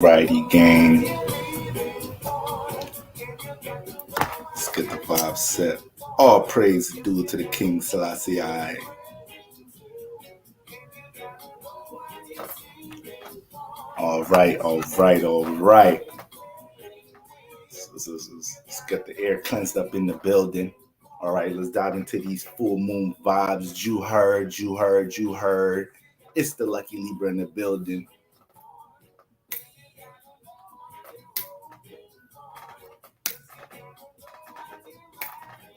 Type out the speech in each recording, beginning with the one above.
Righty gang. Let's get the vibe set. All praise due to the King Selassie I. All right. Let's get the air cleansed up in the building. All right, let's dive into these full moon vibes. You heard. It's the Lucky Libra in the building.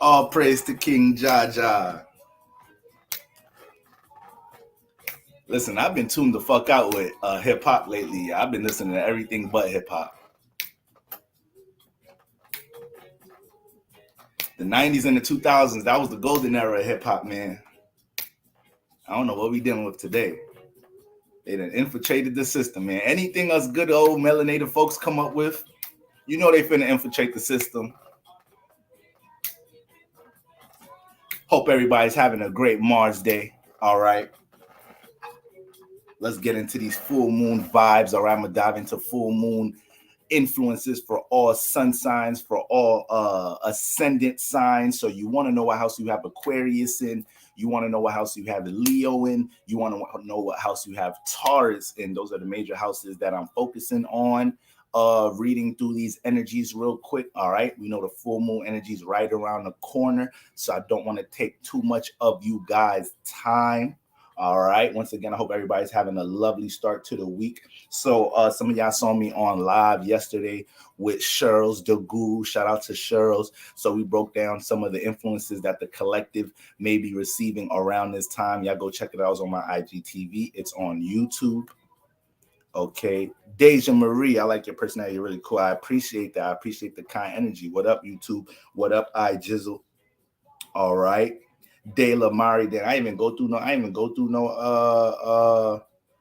All praise to King Jaja. Listen, I've been tuned the fuck out with hip hop lately. I've been listening to everything but hip hop. The 90s and the 2000s, that was the golden era of hip hop, man. I don't know what we dealing with today. They done infiltrated the system, man. Anything us good old melanated folks come up with, you know they finna infiltrate the system. Hope everybody's having a great Mars day. All right. Let's get into these full moon vibes. All right, I'm gonna dive into full moon influences for all sun signs, for all ascendant signs. So you want to know what house you have Aquarius in. You want to know what house you have Leo in. You want to know what house you have Taurus in. Those are the major houses that I'm focusing on. Reading through these energies real quick. All right, we know the full moon energy is right around the corner, so I don't want to take too much of you guys' time. All right. Once again, I hope everybody's having a lovely start to the week. So some of y'all saw me on live yesterday with Cheryl's the Guru. Shout out to Cheryl's. So we broke down some of the influences that the collective may be receiving around this time. Y'all go check it out. It's on my IGTV. It's on YouTube. Okay. Deja Marie, I like your personality. You're really cool. I appreciate that. I appreciate the kind energy. What up, YouTube? What up, iJizzle? All right. De La Mari, then I even go through no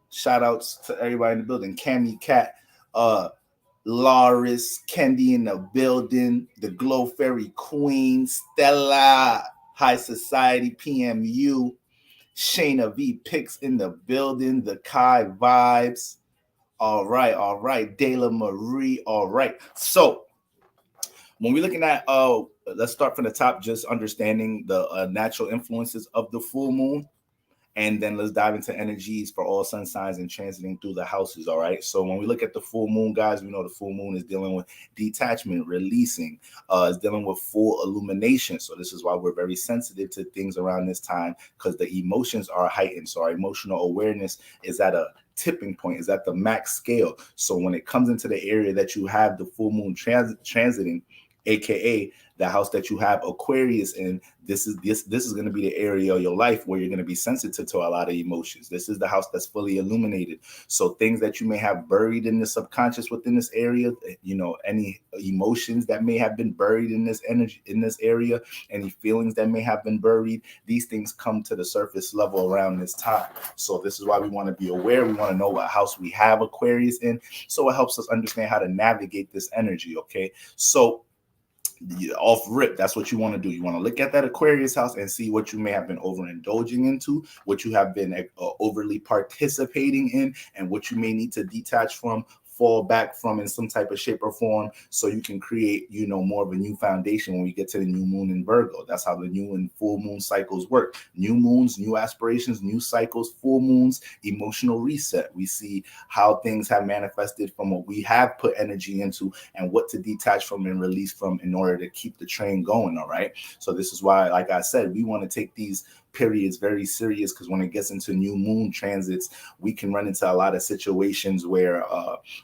shout outs to everybody in the building. Cammy Cat, Loris, Kendi in the building, the Glow Fairy Queen, Stella, High Society, PMU, Shayna V Picks in the building, the Kai Vibes. All right, De La Marie. All right. So when we're looking at let's start from the top, just understanding the natural influences of the full moon, and then let's dive into energies for all sun signs and transiting through the houses. All right, so when we look at the full moon, guys, we know the full moon is dealing with detachment, releasing, is dealing with full illumination. So this is why we're very sensitive to things around this time, because the emotions are heightened. So our emotional awareness is at a tipping point, is at the max scale. So when it comes into the area that you have the full moon transiting, aka the house that you have Aquarius in, this is going to be the area of your life where you're going to be sensitive to a lot of emotions. This is the house that's fully illuminated. So things that you may have buried in the subconscious within this area, you know, any emotions that may have been buried in this energy, in this area, any feelings that may have been buried, these things come to the surface level around this time. So this is why we want to be aware. We want to know what house we have Aquarius in, so it helps us understand how to navigate this energy. Okay, so off rip, that's what you want to do. You want to look at that Aquarius house and see what you may have been overindulging into, what you have been overly participating in, and what you may need to detach from, fall back from in some type of shape or form, so you can create, you know, more of a new foundation when we get to the new moon in Virgo. That's how the new and full moon cycles work. New moons, new aspirations, new cycles. Full moons, emotional reset. We see how things have manifested from what we have put energy into and what to detach from and release from in order to keep the train going. All right. So this is why, like I said, we want to take these periods very serious, because when it gets into new moon transits, we can run into a lot of situations where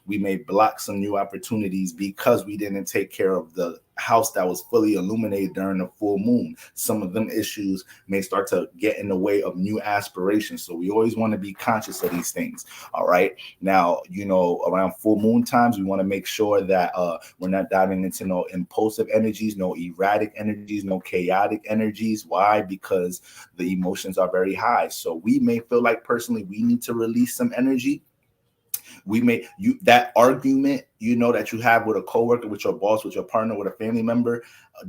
we may block some new opportunities because we didn't take care of the house that was fully illuminated during the full moon. Some of them issues may start to get in the way of new aspirations. So we always want to be conscious of these things. All right. Now, you know, around full moon times, we want to make sure that we're not diving into no impulsive energies, no erratic energies, no chaotic energies. Why? Because the emotions are very high. So we may feel like personally we need to release some energy. We may that argument, that you have with a coworker, with your boss, with your partner, with a family member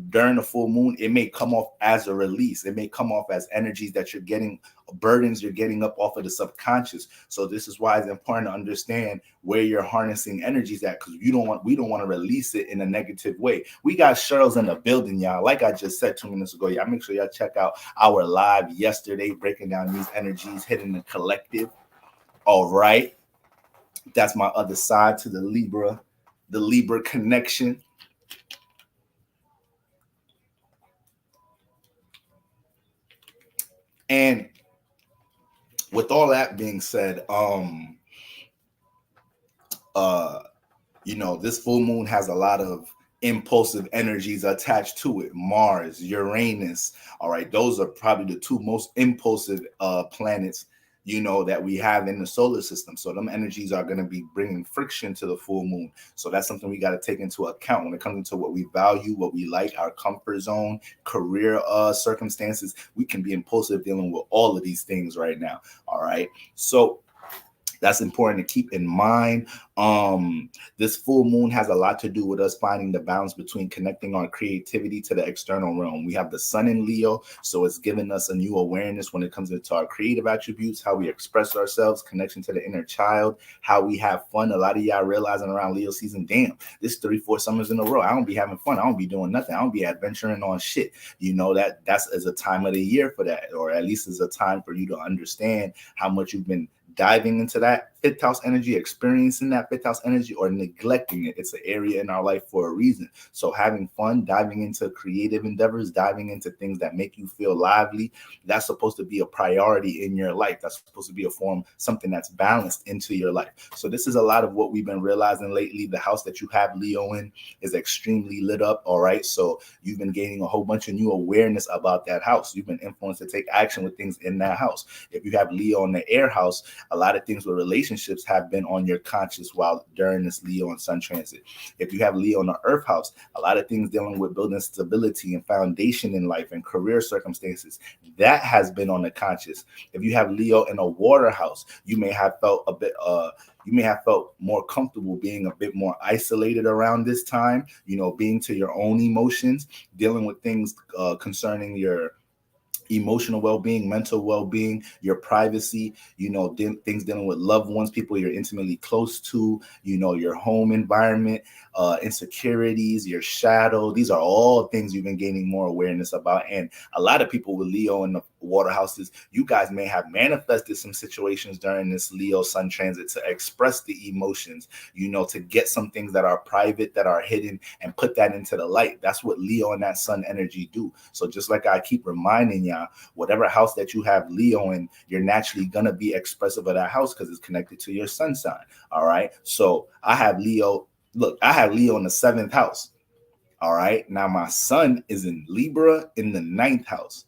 during the full moon, it may come off as a release. It may come off as energies that you're getting, burdens you're getting up off of the subconscious. So this is why it's important to understand where you're harnessing energies at, because we don't want to release it in a negative way. We got Cheryl's in the building, y'all. Like I just said 2 minutes ago, y'all make sure y'all check out our live yesterday, breaking down these energies, hitting the collective. All right. That's my other side to the Libra connection. And with all that being said, this full moon has a lot of impulsive energies attached to it. Mars, Uranus. All right. Those are probably the two most impulsive planets that we have in the solar system. So them energies are going to be bringing friction to the full moon. So that's something we got to take into account when it comes into what we value, what we like, our comfort zone, career circumstances. We can be impulsive dealing with all of these things right now. All right. So that's important to keep in mind. This full moon has a lot to do with us finding the balance between connecting our creativity to the external realm. We have the sun in Leo, so it's giving us a new awareness when it comes into our creative attributes, how we express ourselves, connection to the inner child, how we have fun. A lot of y'all realizing around Leo season, damn, this 3-4 summers in a row, I don't be having fun. I don't be doing nothing. I don't be adventuring on shit. That's as a time of the year for that, or at least is a time for you to understand how much you've been diving into that fifth house energy, experiencing that fifth house energy, or neglecting it. It's an area in our life for a reason. So having fun, diving into creative endeavors, diving into things that make you feel lively, that's supposed to be a priority in your life. That's supposed to be something that's balanced into your life. So this is a lot of what we've been realizing lately. The house that you have Leo in is extremely lit up. All right. So you've been gaining a whole bunch of new awareness about that house. You've been influenced to take action with things in that house. If you have Leo in the air house, a lot of things with relationships have been on your conscious while during this Leo and Sun transit. If you have Leo in the Earth house, a lot of things dealing with building stability and foundation in life and career circumstances, that has been on the conscious. If you have Leo in a water house, you may have felt more comfortable being a bit more isolated around this time, being to your own emotions, dealing with things concerning your emotional well-being, mental well-being, your privacy, things dealing with loved ones, people you're intimately close to, your home environment, insecurities, your shadow. These are all things you've been gaining more awareness about. And a lot of people with Leo in the water houses, you guys may have manifested some situations during this Leo Sun transit to express the emotions, to get some things that are private, that are hidden, and put that into the light. That's what Leo and that Sun energy do. So just like I keep reminding y'all, whatever house that you have Leo in, you're naturally gonna be expressive of that house because it's connected to your sun sign. All right. So I have Leo. Look, I have Leo in the 7th house. All right. Now my sun is in Libra in the 9th house.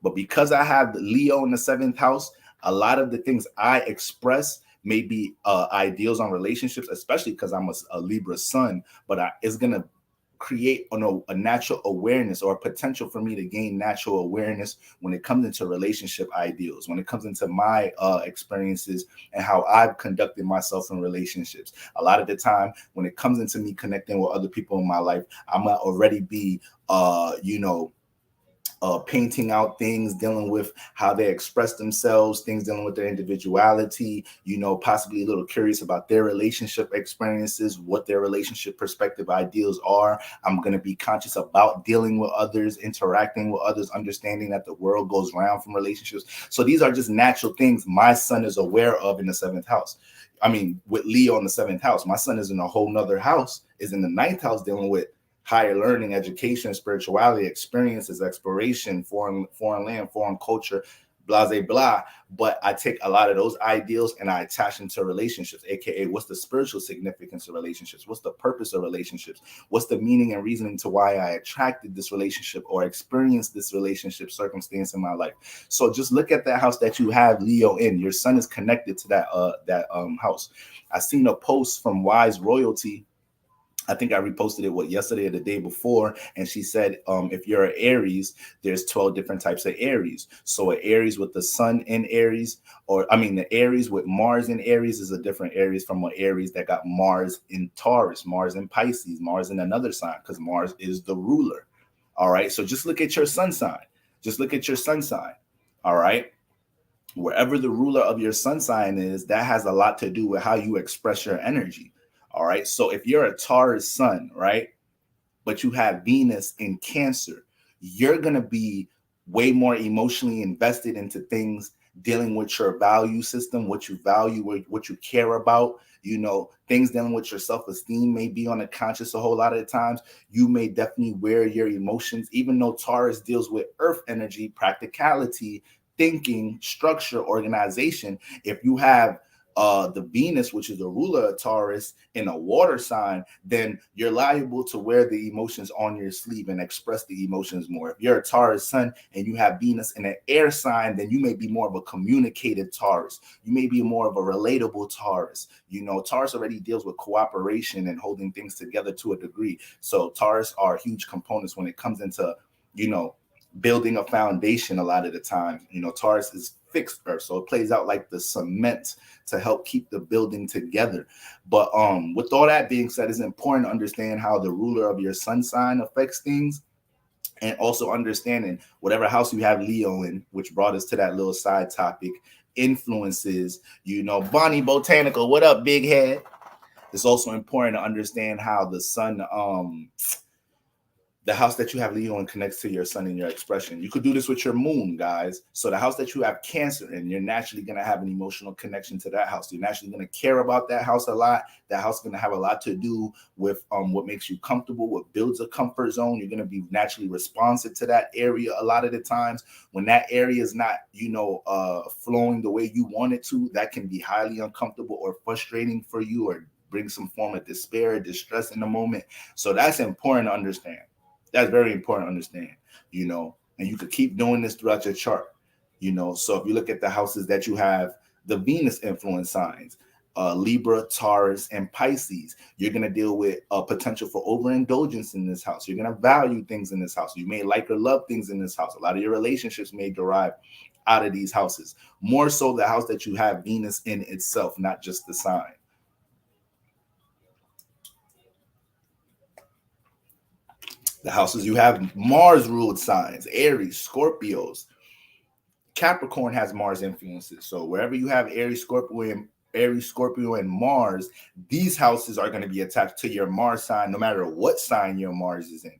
But because I have Leo in the 7th house, a lot of the things I express may be ideals on relationships, especially because I'm a Libra sun, but it's going to create a natural awareness or a potential for me to gain natural awareness when it comes into relationship ideals, when it comes into my experiences and how I've conducted myself in relationships. A lot of the time when it comes into me connecting with other people in my life, I'm gonna already be painting out things, dealing with how they express themselves, things dealing with their individuality, possibly a little curious about their relationship experiences, what their relationship perspective ideals are. I'm going to be conscious about dealing with others, interacting with others, understanding that the world goes round from relationships. So these are just natural things my sun is aware of in the 7th house. I mean, with Leo in the 7th house, my sun is in a whole nother house, is in the 9th house, dealing with higher learning, education, spirituality, experiences, exploration, foreign land, foreign culture, blah, blah, blah. But I take a lot of those ideals and I attach them to relationships, aka what's the spiritual significance of relationships? What's the purpose of relationships? What's the meaning and reasoning to why I attracted this relationship or experienced this relationship circumstance in my life? So just look at that house that you have Leo in. Your sun is connected to that house. I seen a post from Wise Royalty I think I reposted it yesterday or the day before, and she said, if you're an Aries, there's 12 different types of Aries. So an Aries with the sun in Aries, or I mean, the Aries with Mars in Aries is a different Aries from an Aries that got Mars in Taurus, Mars in Pisces, Mars in another sign, because Mars is the ruler. All right. So just look at your sun sign. Just look at your sun sign. All right. Wherever the ruler of your sun sign is, that has a lot to do with how you express your energy. All right. So if you're a Taurus sun, right, but you have Venus in Cancer, you're going to be way more emotionally invested into things dealing with your value system, what you value, what you care about. You know, things dealing with your self-esteem may be on a conscious a whole lot of the times. You may definitely wear your emotions, even though Taurus deals with earth energy, practicality, thinking, structure, organization. If you have the Venus, which is the ruler of Taurus, in a water sign, then you're liable to wear the emotions on your sleeve and express the emotions more. If you're a Taurus sun and you have Venus in an air sign, then you may be more of a communicative Taurus. You may be more of a relatable Taurus. You know, Taurus already deals with cooperation and holding things together to a degree. So Taurus are huge components when it comes into, you know, building a foundation. A lot of the time, you know, Taurus is fixed earth, so it plays out like the cement to help keep the building together. But with all that being said, it's important to understand how the ruler of your sun sign affects things, and also understanding whatever house you have Leo in, which brought us to that little side topic, influences, you know. Bonnie Botanical, what up, big head? It's also important to understand how the sun the house that you have Leo in connects to your sun and your expression. You could do this with your moon, guys. So the house that you have Cancer in, you're naturally going to have an emotional connection to that house. You're naturally going to care about that house a lot. That house is going to have a lot to do with what makes you comfortable, what builds a comfort zone. You're going to be naturally responsive to that area a lot of the times. When that area is not, you know, flowing the way you want it to, that can be highly uncomfortable or frustrating for you, or bring some form of despair or distress in the moment. So that's important to understand. That's very important to understand, you know, and you could keep doing this throughout your chart, you know. So if you look at the houses that you have, the Venus influence signs, Libra, Taurus, and Pisces, you're going to deal with a potential for overindulgence in this house. You're going to value things in this house. You may like or love things in this house. A lot of your relationships may derive out of these houses, more so the house that you have Venus in itself, not just the sign. The houses you have Mars ruled signs, Aries, Scorpios. Capricorn has Mars influences. So wherever you have Aries, Scorpio, and Mars, these houses are going to be attached to your Mars sign, no matter what sign your Mars is in.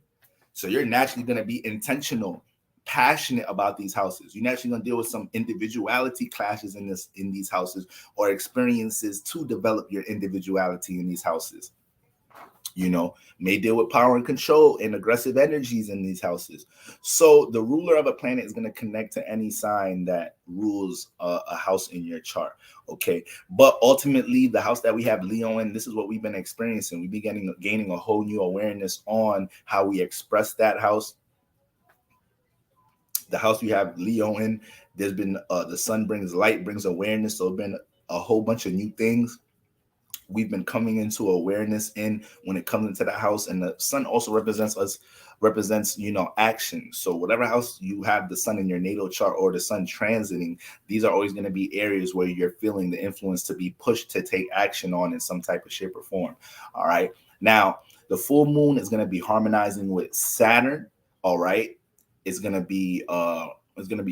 So you're naturally going to be intentional, passionate about these houses. You're naturally going to deal with some individuality clashes in these houses, or experiences to develop your individuality in these houses. You know, may deal with power and control and aggressive energies in these houses. So the ruler of a planet is going to connect to any sign that rules a house in your chart. Okay. But ultimately, the house that we have Leo in, this is what we've been experiencing. We've been gaining a whole new awareness on how we express that house. The house we have Leo in, there's been the sun brings light, brings awareness. So it's been a whole bunch of new things we've been coming into awareness in when it comes into the house. And the sun also represents, you know, action. So whatever house you have the sun in your natal chart, or the sun transiting, these are always going to be areas where you're feeling the influence to be pushed to take action on in some type of shape or form. All right. Now, the full moon is going to be harmonizing with Saturn. All right. It's going to be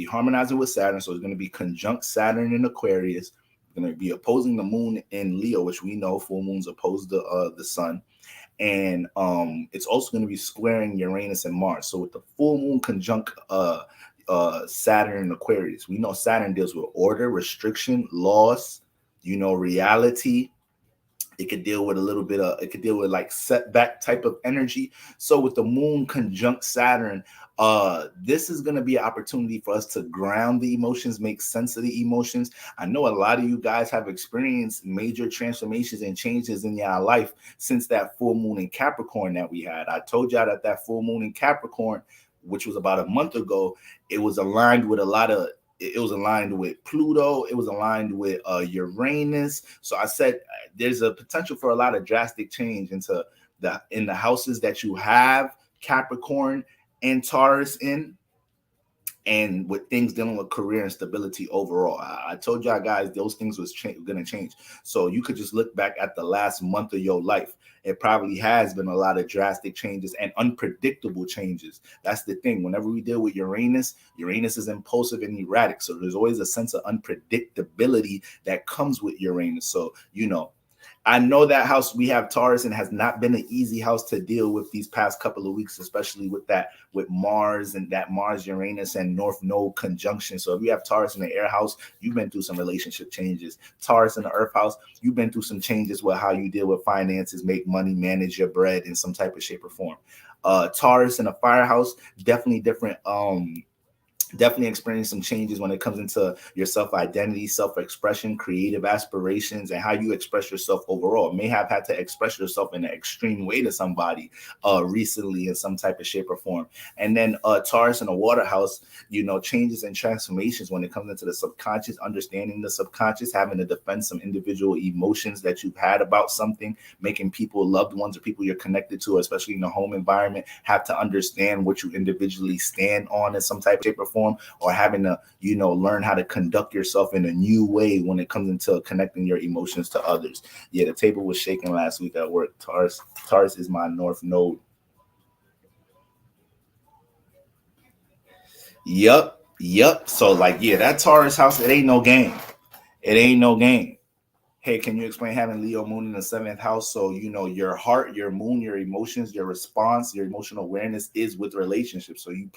harmonizing with Saturn. So it's going to be conjunct Saturn in Aquarius. Going to be opposing the moon in Leo, which we know full moons oppose the sun, and it's also going to be squaring Uranus and Mars. So with the full moon conjunct Saturn and Aquarius, we know Saturn deals with order, restriction, loss, you know, reality. It could deal with like setback type of energy. So with the moon conjunct Saturn, this is going to be an opportunity for us to ground the emotions, make sense of the emotions. I know a lot of you guys have experienced major transformations and changes in your life since that full moon in Capricorn that we had. I told y'all that full moon in Capricorn, which was about a month ago, it was aligned with Pluto. It was aligned with Uranus. So I said there's a potential for a lot of drastic change into in the houses that you have Capricorn and Taurus in, and with things dealing with career and stability overall. I told y'all guys those things was going to change. So you could just look back at the last month of your life. It probably has been a lot of drastic changes and unpredictable changes. That's the thing. Whenever we deal with Uranus, Uranus is impulsive and erratic. So there's always a sense of unpredictability that comes with Uranus. So, you know, I know that house we have Taurus and has not been an easy house to deal with these past couple of weeks, especially with Mars and that Mars, Uranus, and North Node conjunction. So if you have Taurus in the air house, you've been through some relationship changes. Taurus in the earth house, you've been through some changes with how you deal with finances, make money, manage your bread in some type of shape or form. Taurus in the fire house, definitely different. Definitely experience some changes when it comes into your self-identity, self-expression, creative aspirations, and how you express yourself overall. May have had to express yourself in an extreme way to somebody recently in some type of shape or form. And then Taurus in a water house, you know, changes and transformations when it comes into the subconscious, understanding the subconscious, having to defend some individual emotions that you've had about something, making people, loved ones or people you're connected to, especially in the home environment, have to understand what you individually stand on in some type of shape or form, or having to, you know, learn how to conduct yourself in a new way when it comes into connecting your emotions to others. Yeah, the table was shaking last week at work. Taurus is my North Node. Yep. So like, yeah, that Taurus house, it ain't no game. It ain't no game. Hey, can you explain having Leo moon in the 7th house? So, you know, your heart, your moon, your emotions, your response, your emotional awareness is with relationships. So you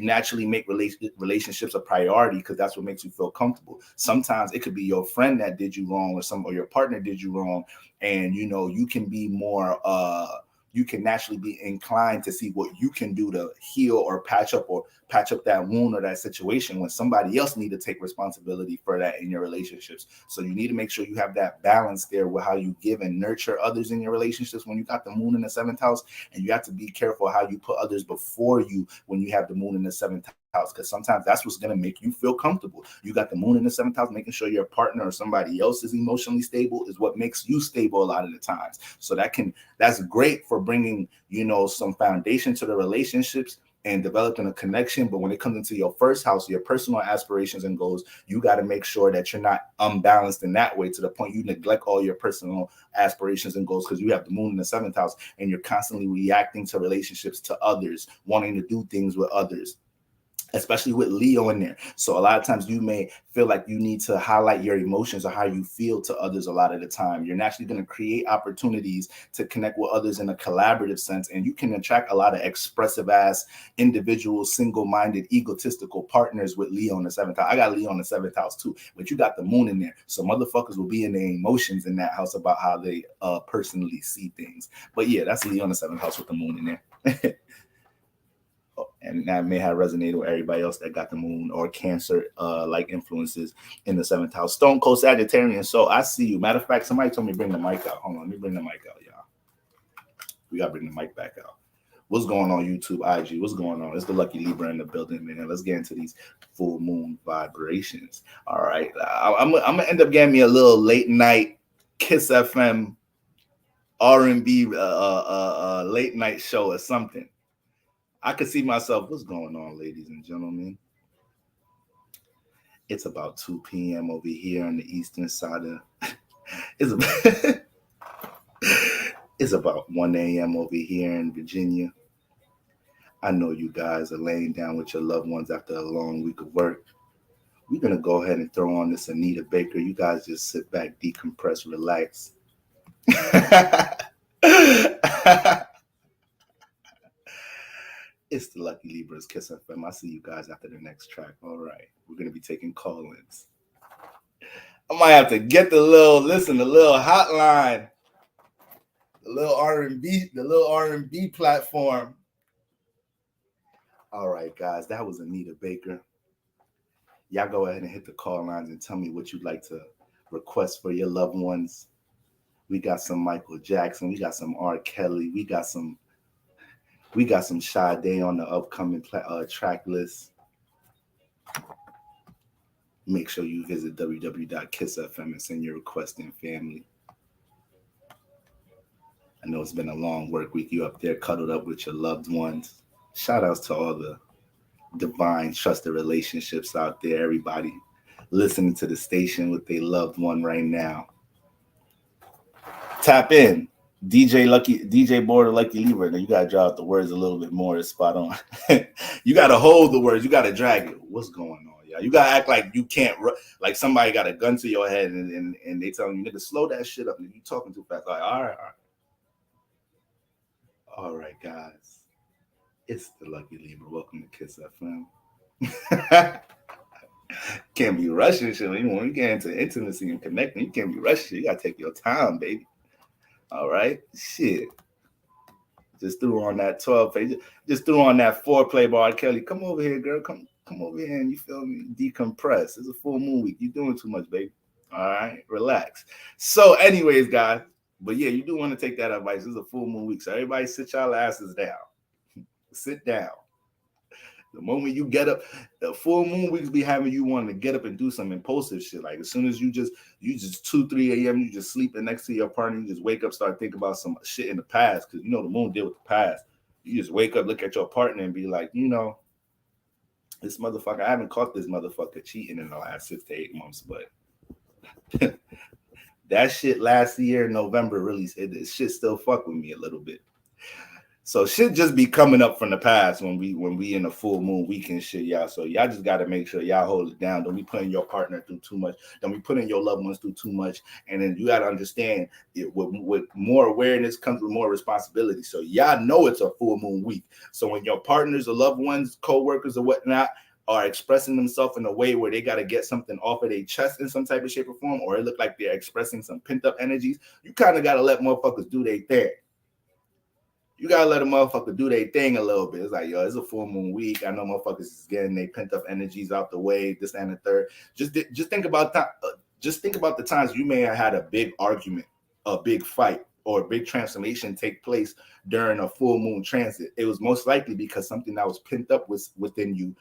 naturally make relationships a priority because that's what makes you feel comfortable. Sometimes it could be your friend that did you wrong, or your partner did you wrong. And, you know, you can be more, you can naturally be inclined to see what you can do to heal or patch up that wound or that situation when somebody else need to take responsibility for that in your relationships. So you need to make sure you have that balance there with how you give and nurture others in your relationships when you got the moon in the 7th house, and you have to be careful how you put others before you when you have the moon in the 7th house, because sometimes that's what's going to make you feel comfortable. You got the moon in the 7th house, making sure your partner or somebody else is emotionally stable is what makes you stable a lot of the times. So that's great for bringing, you know, some foundation to the relationships and developing a connection. But when it comes into your first house, your personal aspirations and goals, you got to make sure that you're not unbalanced in that way to the point you neglect all your personal aspirations and goals because you have the moon in the 7th house and you're constantly reacting to relationships, to others, wanting to do things with others, especially with Leo in there. So a lot of times you may feel like you need to highlight your emotions or how you feel to others a lot of the time. You're naturally going to create opportunities to connect with others in a collaborative sense, and you can attract a lot of expressive ass individuals, single-minded, egotistical partners with Leo in the 7th house. I got Leo in the 7th house too, but you got the moon in there. So motherfuckers will be in their emotions in that house about how they personally see things. But yeah, that's Leo in the 7th house with the moon in there. And that may have resonated with everybody else that got the moon or Cancer like influences in the 7th house. Stone Cold Sagittarius. So I see you. Matter of fact, somebody told me to bring the mic out. Hold on, let me bring the mic out, y'all. We gotta bring the mic back out. What's going on, YouTube, IG? What's going on? It's the Lucky Libra in the building, man. Let's get into these full moon vibrations. All right, I'm gonna end up getting me a little late night Kiss FM R&B late night show or something. I could see myself. What's going on, ladies and gentlemen? It's about 2 p.m. over here on the eastern side of. It's about 1 a.m. over here in Virginia. I know you guys are laying down with your loved ones after a long week of work. We're gonna go ahead and throw on this Anita Baker. You guys just sit back, decompress, relax. It's the Lucky Libras Kiss FM. I'll see you guys after the next track. All right. We're going to be taking call-ins. I might have to get the little hotline, the little R&B platform. All right, guys. That was Anita Baker. Y'all go ahead and hit the call lines and tell me what you'd like to request for your loved ones. We got some Michael Jackson. We got some R. Kelly. We got some Sade on the upcoming track list. Make sure you visit www.kissfm and send your request in, family. I know it's been a long work week. You up there cuddled up with your loved ones. Shout outs to all the divine trusted relationships out there. Everybody listening to the station with their loved one right now. Tap in. DJ Border Lucky Libra. Now you gotta draw out the words a little bit more. It's spot on. You gotta hold the words. You gotta drag it. What's going on, y'all? You gotta act like you can't. Like somebody got a gun to your head and they telling you, nigga, slow that shit up. You talking too fast. Like, all right, guys. It's the Lucky Libra. Welcome to Kiss FM. Can't be rushing shit. When you get into intimacy and connecting, you can't be rushing. You gotta take your time, baby. All right, shit. Just threw on that 12 page. Just threw on that foreplay bar. Kelly, come over here, girl. Come over here and you feel me? Decompress. It's a full moon week. You're doing too much, baby. All right, relax. So, anyways, guys. But yeah, you do want to take that advice. It's a full moon week. So everybody sit y'all asses down. Sit down. The moment you get up, the full moon weeks be having you wanting to get up and do some impulsive shit. Like as soon as you just 2, 3 a.m., you just sleeping next to your partner, you just wake up, start thinking about some shit in the past. Because you know the moon deal with the past. You just wake up, look at your partner and be like, you know, this motherfucker, I haven't caught this motherfucker cheating in the last 6 to 8 months, but that shit last year in November really, it shit still fuck with me a little bit. So shit just be coming up from the past when we in a full moon week and shit, y'all. So y'all just got to make sure y'all hold it down. Don't be putting your partner through too much. Don't be putting your loved ones through too much. And then you got to understand it, with more awareness comes with more responsibility. So y'all know it's a full moon week. So when your partners or loved ones, co-workers or whatnot are expressing themselves in a way where they got to get something off of their chest in some type of shape or form, or it look like they're expressing some pent up energies, you kind of got to let motherfuckers do their thing. You gotta let a motherfucker do their thing a little bit. It's like, yo, it's a full moon week. I know motherfuckers is getting their pent up energies out the way, this and the third. Just think about that. Just think about the times you may have had a big argument, a big fight, or a big transformation take place during a full moon transit. It was most likely because something that was pent up was within you.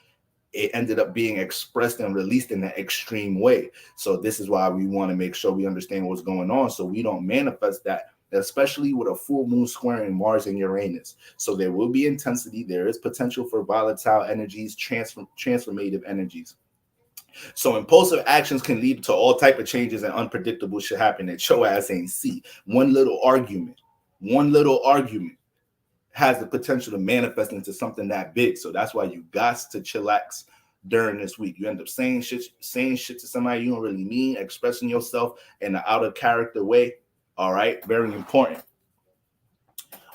It ended up being expressed and released in an extreme way. So this is why we want to make sure we understand what's going on, so we don't manifest that, especially with a full moon squaring Mars and Uranus. So there will be intensity. There is potential for volatile energies, transformative energies. So impulsive actions can lead to all type of changes and unpredictable shit happen that your ass ain't see. One little argument has the potential to manifest into something that big. So that's why you got to chillax during this week. You end up saying shit to somebody you don't really mean, expressing yourself in an out of character way. All right, very important.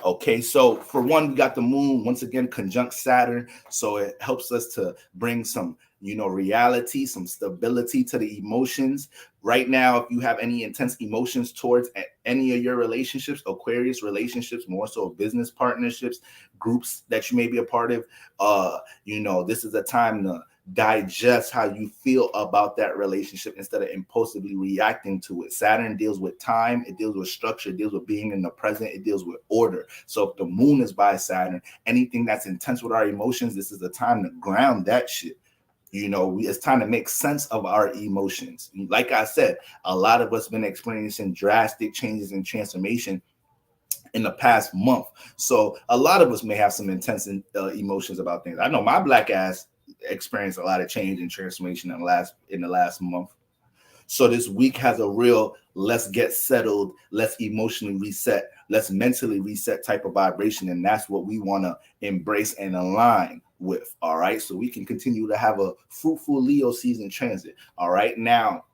Okay, so for one, we got the moon once again conjunct Saturn, so it helps us to bring some, reality, some stability to the emotions. Right now, if you have any intense emotions towards any of your relationships, Aquarius relationships, more so business partnerships, groups that you may be a part of, this is a time to digest how you feel about that relationship instead of impulsively reacting to it. Saturn deals with time, it deals with structure, it deals with being in the present, it deals with order. So if the moon is by Saturn, anything that's intense with our emotions, this is the time to ground that shit. It's time to make sense of our emotions. Like I said, a lot of us been experiencing drastic changes and transformation in the past month. So a lot of us may have some intense emotions about things. I know my black ass experienced a lot of change and transformation in the last month. So this week has a real let's get settled, let's emotionally reset, let's mentally reset type of vibration. And that's what we want to embrace and align with. All right. So we can continue to have a fruitful Leo season transit. All right. Now,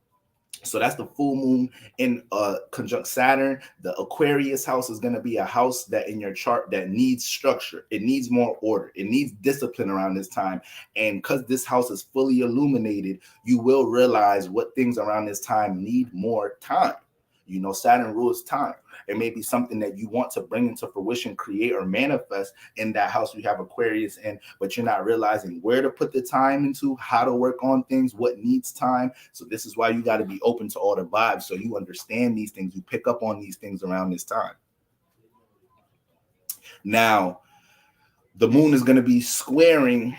so that's the full moon in conjunct Saturn. The Aquarius house is going to be a house that in your chart that needs structure. It needs more order. It needs discipline around this time. And because this house is fully illuminated, you will realize what things around this time need more time. Saturn rules time. It may be something that you want to bring into fruition, create, or manifest in that house you have Aquarius in, but you're not realizing where to put the time into, how to work on things, what needs time. So this is why you got to be open to all the vibes, so you understand these things, you pick up on these things around this time. Now, the moon is going to be squaring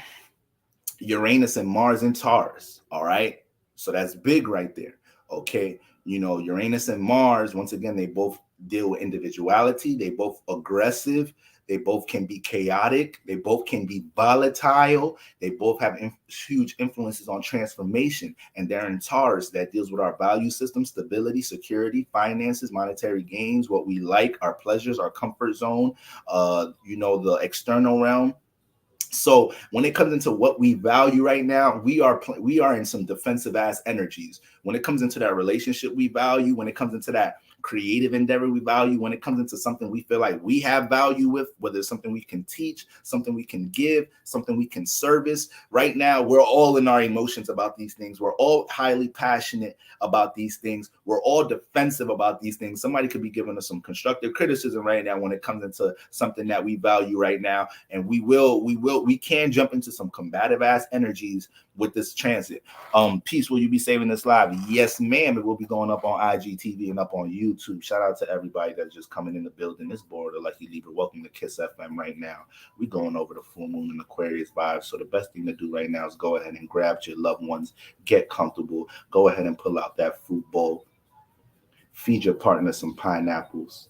Uranus and Mars in Taurus. All right. So that's big right there. Okay. Uranus and Mars, once again, they both deal with individuality. They both aggressive. They both can be chaotic. They both can be volatile. They both have huge influences on transformation. And they're in Taurus, that deals with our value system, stability, security, finances, monetary gains, what we like, our pleasures, our comfort zone, the external realm. So when it comes into what we value right now, we are in some defensive ass energies. When it comes into that relationship we value, when it comes into that creative endeavor we value, when it comes into something we feel like we have value with, whether it's something we can teach, something we can give, something we can service. Right now, we're all in our emotions about these things. We're all highly passionate about these things. We're all defensive about these things. Somebody could be giving us some constructive criticism right now when it comes into something that we value right now. And we can jump into some combative ass energies with this transit. Peace, will you be saving this live? Yes, ma'am. It will be going up on IGTV and up on YouTube. Shout out to everybody that's just coming in the building. This board, Lucky Libra. Welcome to Kiss FM right now. We're going over the full moon and Aquarius vibes. So the best thing to do right now is go ahead and grab your loved ones, get comfortable, go ahead and pull out that fruit bowl, feed your partner some pineapples,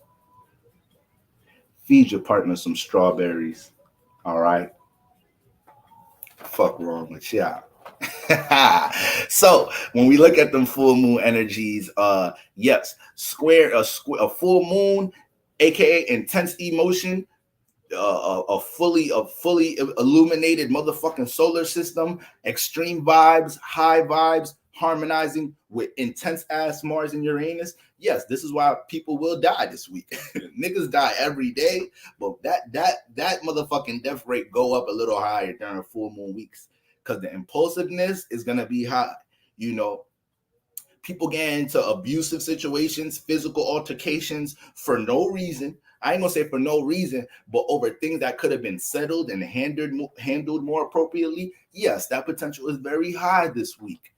feed your partner some strawberries. All right. Fuck wrong with y'all. So when we look at them full moon energies, yes, a full moon, aka intense emotion, a fully illuminated motherfucking solar system, extreme vibes, high vibes, harmonizing with intense ass Mars and Uranus. Yes, this is why people will die this week. Niggas die every day, but that motherfucking death rate go up a little higher during full moon weeks, because the impulsiveness is gonna be high. People get into abusive situations, physical altercations for no reason. I ain't gonna say for no reason, but over things that could have been settled and handled more appropriately. Yes, that potential is very high this week.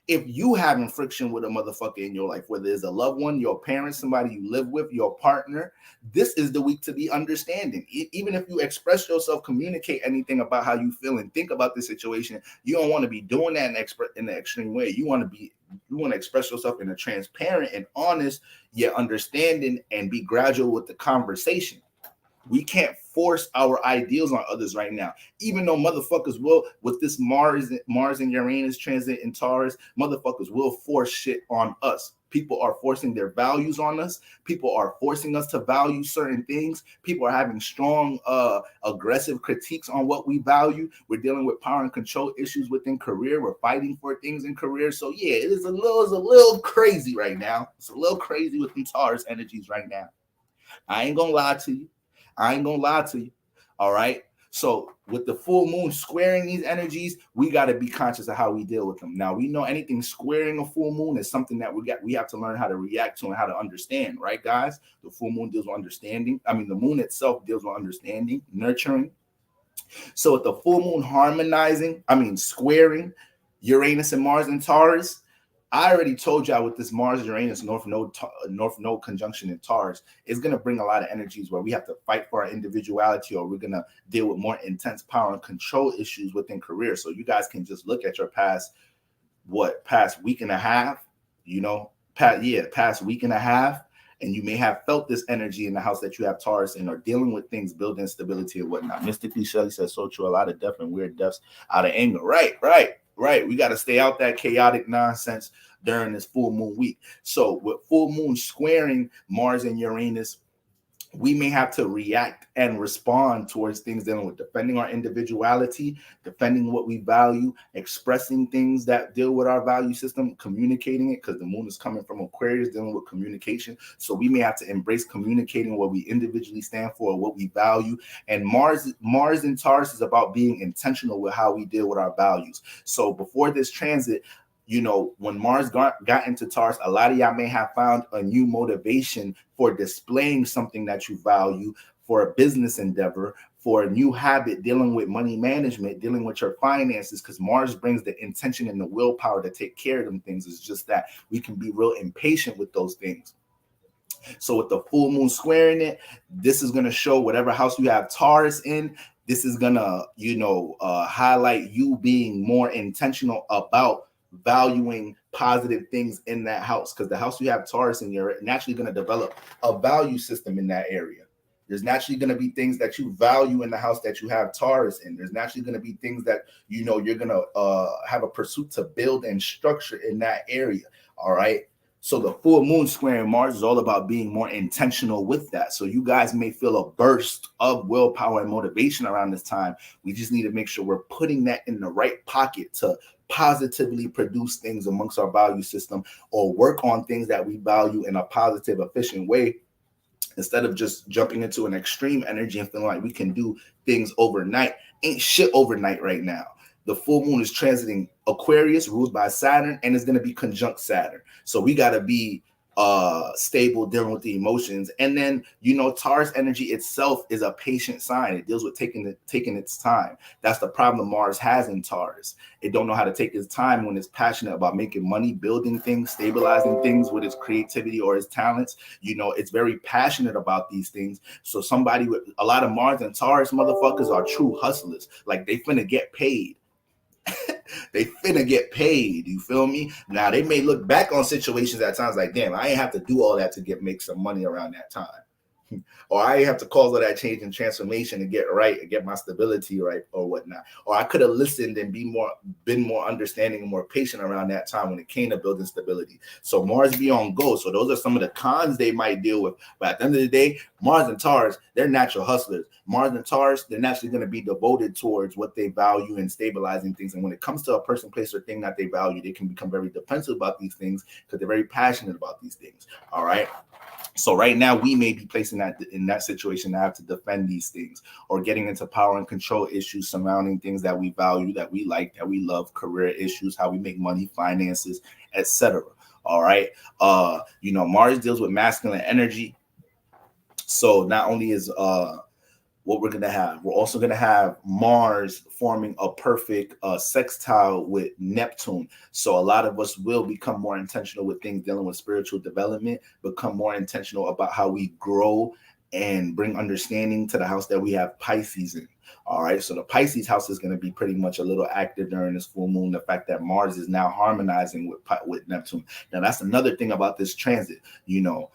If you having friction with a motherfucker in your life, whether it's a loved one, your parents, somebody you live with, your partner, this is the week to be understanding. Even if you express yourself, communicate anything about how you feel and think about the situation, you don't want to be doing that in the extreme way. You want to express yourself in a transparent and honest, yet understanding, and be gradual with the conversation. We can't force our ideals on others right now, even though motherfuckers will, with this Mars and Uranus transit in Taurus, motherfuckers will force shit on us. People are forcing their values on us. People are forcing us to value certain things. People are having strong, aggressive critiques on what we value. We're dealing with power and control issues within career. We're fighting for things in career. So yeah, it's a little crazy right now. It's a little crazy with them Taurus energies right now. I ain't gonna lie to you. All right. So with the full moon squaring these energies, we got to be conscious of how we deal with them. Now, we know anything squaring a full moon is something that we have to learn how to react to and how to understand, right, guys? The full moon deals with understanding. I mean, the moon itself deals with understanding, nurturing. So with the full moon squaring Uranus and Mars and Taurus, I already told y'all with this Mars, Uranus, North Node conjunction in Taurus, it's going to bring a lot of energies where we have to fight for our individuality, or we're going to deal with more intense power and control issues within career. So you guys can just look at your past week and a half, past week and a half, and you may have felt this energy in the house that you have Taurus in, or dealing with things, building stability and whatnot. Mystically, Shelley says, so true, a lot of death and weird deaths out of anger. Right. We got to stay out that chaotic nonsense during this full moon week. So with full moon squaring Mars and Uranus, we may have to react and respond towards things dealing with defending our individuality, defending what we value, expressing things that deal with our value system, communicating it, because the moon is coming from Aquarius, dealing with communication. So we may have to embrace communicating what we individually stand for, what we value. And Mars in Taurus is about being intentional with how we deal with our values. So before this transit, when Mars got into Taurus, a lot of y'all may have found a new motivation for displaying something that you value, for a business endeavor, for a new habit, dealing with money management, dealing with your finances, because Mars brings the intention and the willpower to take care of them things. It's just that we can be real impatient with those things. So with the full moon squaring it, this is going to show whatever house you have Taurus in. This is going to, highlight you being more intentional about valuing positive things in that house, because the house you have Taurus in, you're naturally going to develop a value system in that area. There's naturally going to be things that you value in the house that you have Taurus in. There's naturally going to be things that, you know, you're going to have a pursuit to build and structure in that area. All right. So the full moon squaring Mars is all about being more intentional with that. So you guys may feel a burst of willpower and motivation around this time. We just need to make sure we're putting that in the right pocket to positively produce things amongst our value system, or work on things that we value in a positive, efficient way, instead of just jumping into an extreme energy and feeling like we can do things overnight. Ain't shit overnight right now. The full moon is transiting Aquarius, ruled by Saturn, and it's going to be conjunct Saturn. So we got to be stable dealing with the emotions. And then, you know, Taurus energy itself is a patient sign. It deals with taking its time. That's the problem Mars has in Taurus. It don't know how to take its time when it's passionate about making money, building things, stabilizing things with its creativity or its talents. You know, it's very passionate about these things. So somebody with a lot of Mars and Taurus motherfuckers are true hustlers. Like, they finna get paid. They finna get paid. You feel me? Now, they may look back on situations at times like, damn, I ain't have to do all that to make some money around that time. Or I have to cause all that change and transformation to get right and get my stability right or whatnot. Or I could have listened and been more understanding and more patient around that time when it came to building stability. So Mars be on go. So those are some of the cons they might deal with. But at the end of the day, Mars and Taurus, they're natural hustlers. Mars and Taurus, they're naturally going to be devoted towards what they value and stabilizing things. And when it comes to a person, place, or thing that they value, they can become very defensive about these things because they're very passionate about these things. All right. So right now we may be placing that in that situation to have to defend these things, or getting into power and control issues surrounding things that we value, that we like, that we love, career issues, how we make money, finances, etc. All right. You know, Mars deals with masculine energy. So not only is what we're also going to have Mars forming a perfect sextile with Neptune. So a lot of us will become more intentional with things dealing with spiritual development, become more intentional about how we grow and bring understanding to the house that we have Pisces in. All right. So the Pisces house is going to be pretty much a little active during this full moon. The fact that Mars is now harmonizing with Neptune. Now, that's another thing about this transit. You know,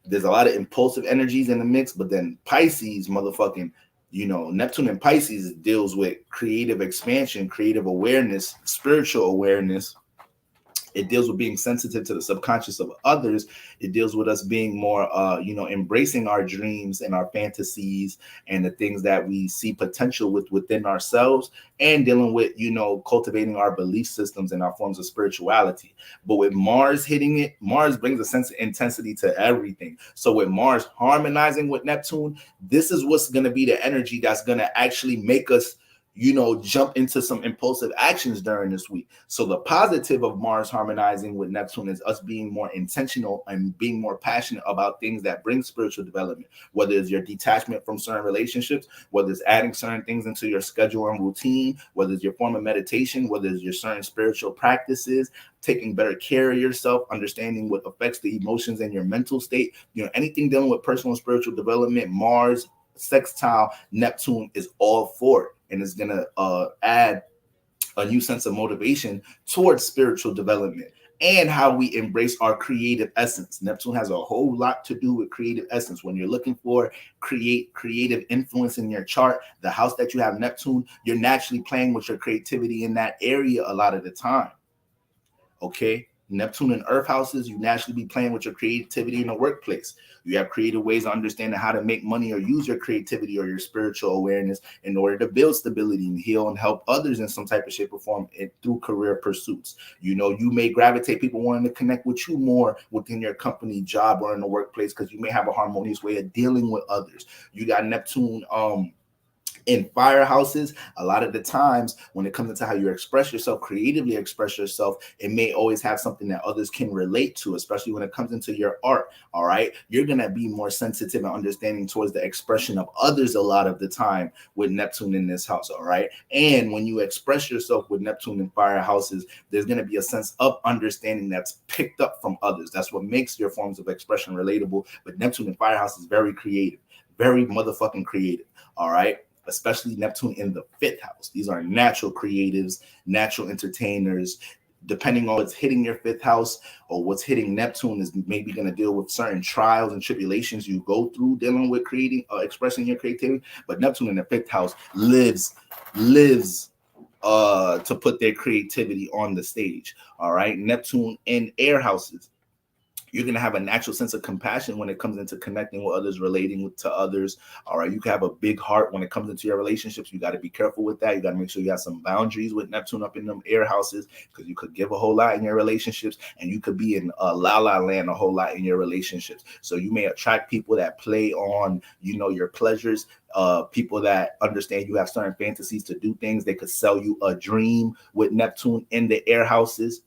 there's a lot of impulsive energies in the mix, but then Pisces, motherfucking, you know, Neptune and Pisces deals with creative expansion, creative awareness, spiritual awareness. It deals with being sensitive to the subconscious of others. It deals with us being more, you know, embracing our dreams and our fantasies and the things that we see potential within ourselves, and dealing with, you know, cultivating our belief systems and our forms of spirituality. But with Mars hitting it, Mars brings a sense of intensity to everything. So with Mars harmonizing with Neptune, this is what's going to be the energy that's going to actually make us, you know, jump into some impulsive actions during this week. So the positive of Mars harmonizing with Neptune is us being more intentional and being more passionate about things that bring spiritual development, whether it's your detachment from certain relationships, whether it's adding certain things into your schedule and routine, whether it's your form of meditation, whether it's your certain spiritual practices, taking better care of yourself, understanding what affects the emotions and your mental state, you know, anything dealing with personal and spiritual development, Mars sextile Neptune is all for it. And it's going to add a new sense of motivation towards spiritual development and how we embrace our creative essence. Neptune has a whole lot to do with creative essence. When you're looking for creative influence in your chart, the house that you have Neptune, you're naturally playing with your creativity in that area a lot of the time. Okay. Neptune and Earth houses, you naturally be playing with your creativity in the workplace. You have creative ways of understanding how to make money or use your creativity or your spiritual awareness in order to build stability and heal and help others in some type of shape or form through career pursuits. You know, you may gravitate people wanting to connect with you more within your company, job, or in the workplace because you may have a harmonious way of dealing with others. You got Neptune in fire houses. A lot of the times when it comes into how you express yourself, creatively express yourself, it may always have something that others can relate to, especially when it comes into your art. All right. You're going to be more sensitive and understanding towards the expression of others a lot of the time with Neptune in this house. All right. And when you express yourself with Neptune in fire houses, there's going to be a sense of understanding that's picked up from others. That's what makes your forms of expression relatable. But Neptune in fire house is very creative, very motherfucking creative. All right. Especially Neptune in the fifth house. These are natural creatives, natural entertainers. depending on what's hitting your 5th house or what's hitting Neptune is maybe going to deal with certain trials and tribulations you go through dealing with creating, expressing your creativity. But Neptune in the 5th house lives to put their creativity on the stage. All right. Neptune in air houses. You're going to have a natural sense of compassion when it comes into connecting with others, relating to others. All right. You can have a big heart when it comes into your relationships. You got to be careful with that. You got to make sure you have some boundaries with Neptune up in them air houses, because you could give a whole lot in your relationships and you could be in la la land a whole lot in your relationships. So you may attract people that play on, your pleasures, people that understand you have certain fantasies to do things. They could sell you a dream with Neptune in the air houses.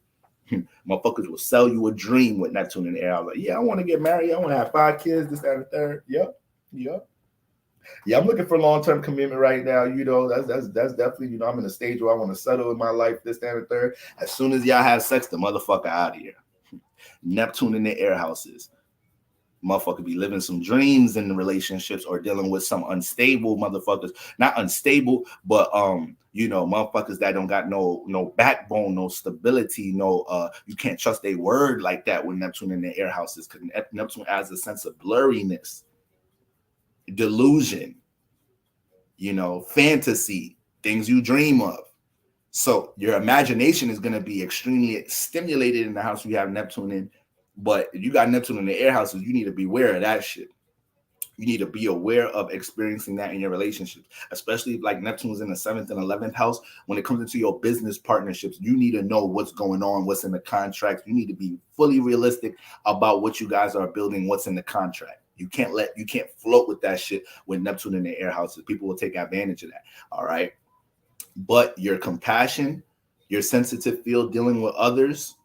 Motherfuckers will sell you a dream with Neptune in the air. I'm like, yeah, I want to get married. I want to have 5 kids, this, that, and the third. Yep. Yeah, I'm looking for long-term commitment right now. That's definitely, I'm in a stage where I want to settle in my life, this, that, and the third. As soon as y'all have sex, the motherfucker out of here. Neptune in the air houses. Motherfucker be living some dreams in the relationships or dealing with some unstable motherfuckers. Not unstable, but motherfuckers that don't got no backbone, no stability, you can't trust their word like that with Neptune in the air houses, because Neptune adds a sense of blurriness, delusion, fantasy, things you dream of. So your imagination is going to be extremely stimulated in the house you have Neptune in. But if you got Neptune in the air houses, you need to be aware of that shit. You need to be aware of experiencing that in your relationships, especially like Neptune's in the 7th and 11th house. When it comes into your business partnerships, you need to know what's going on, what's in the contract. You need to be fully realistic about what you guys are building, what's in the contract. You can't float with that shit with Neptune in the air houses. People will take advantage of that. All right. But your compassion, your sensitive field dealing with others,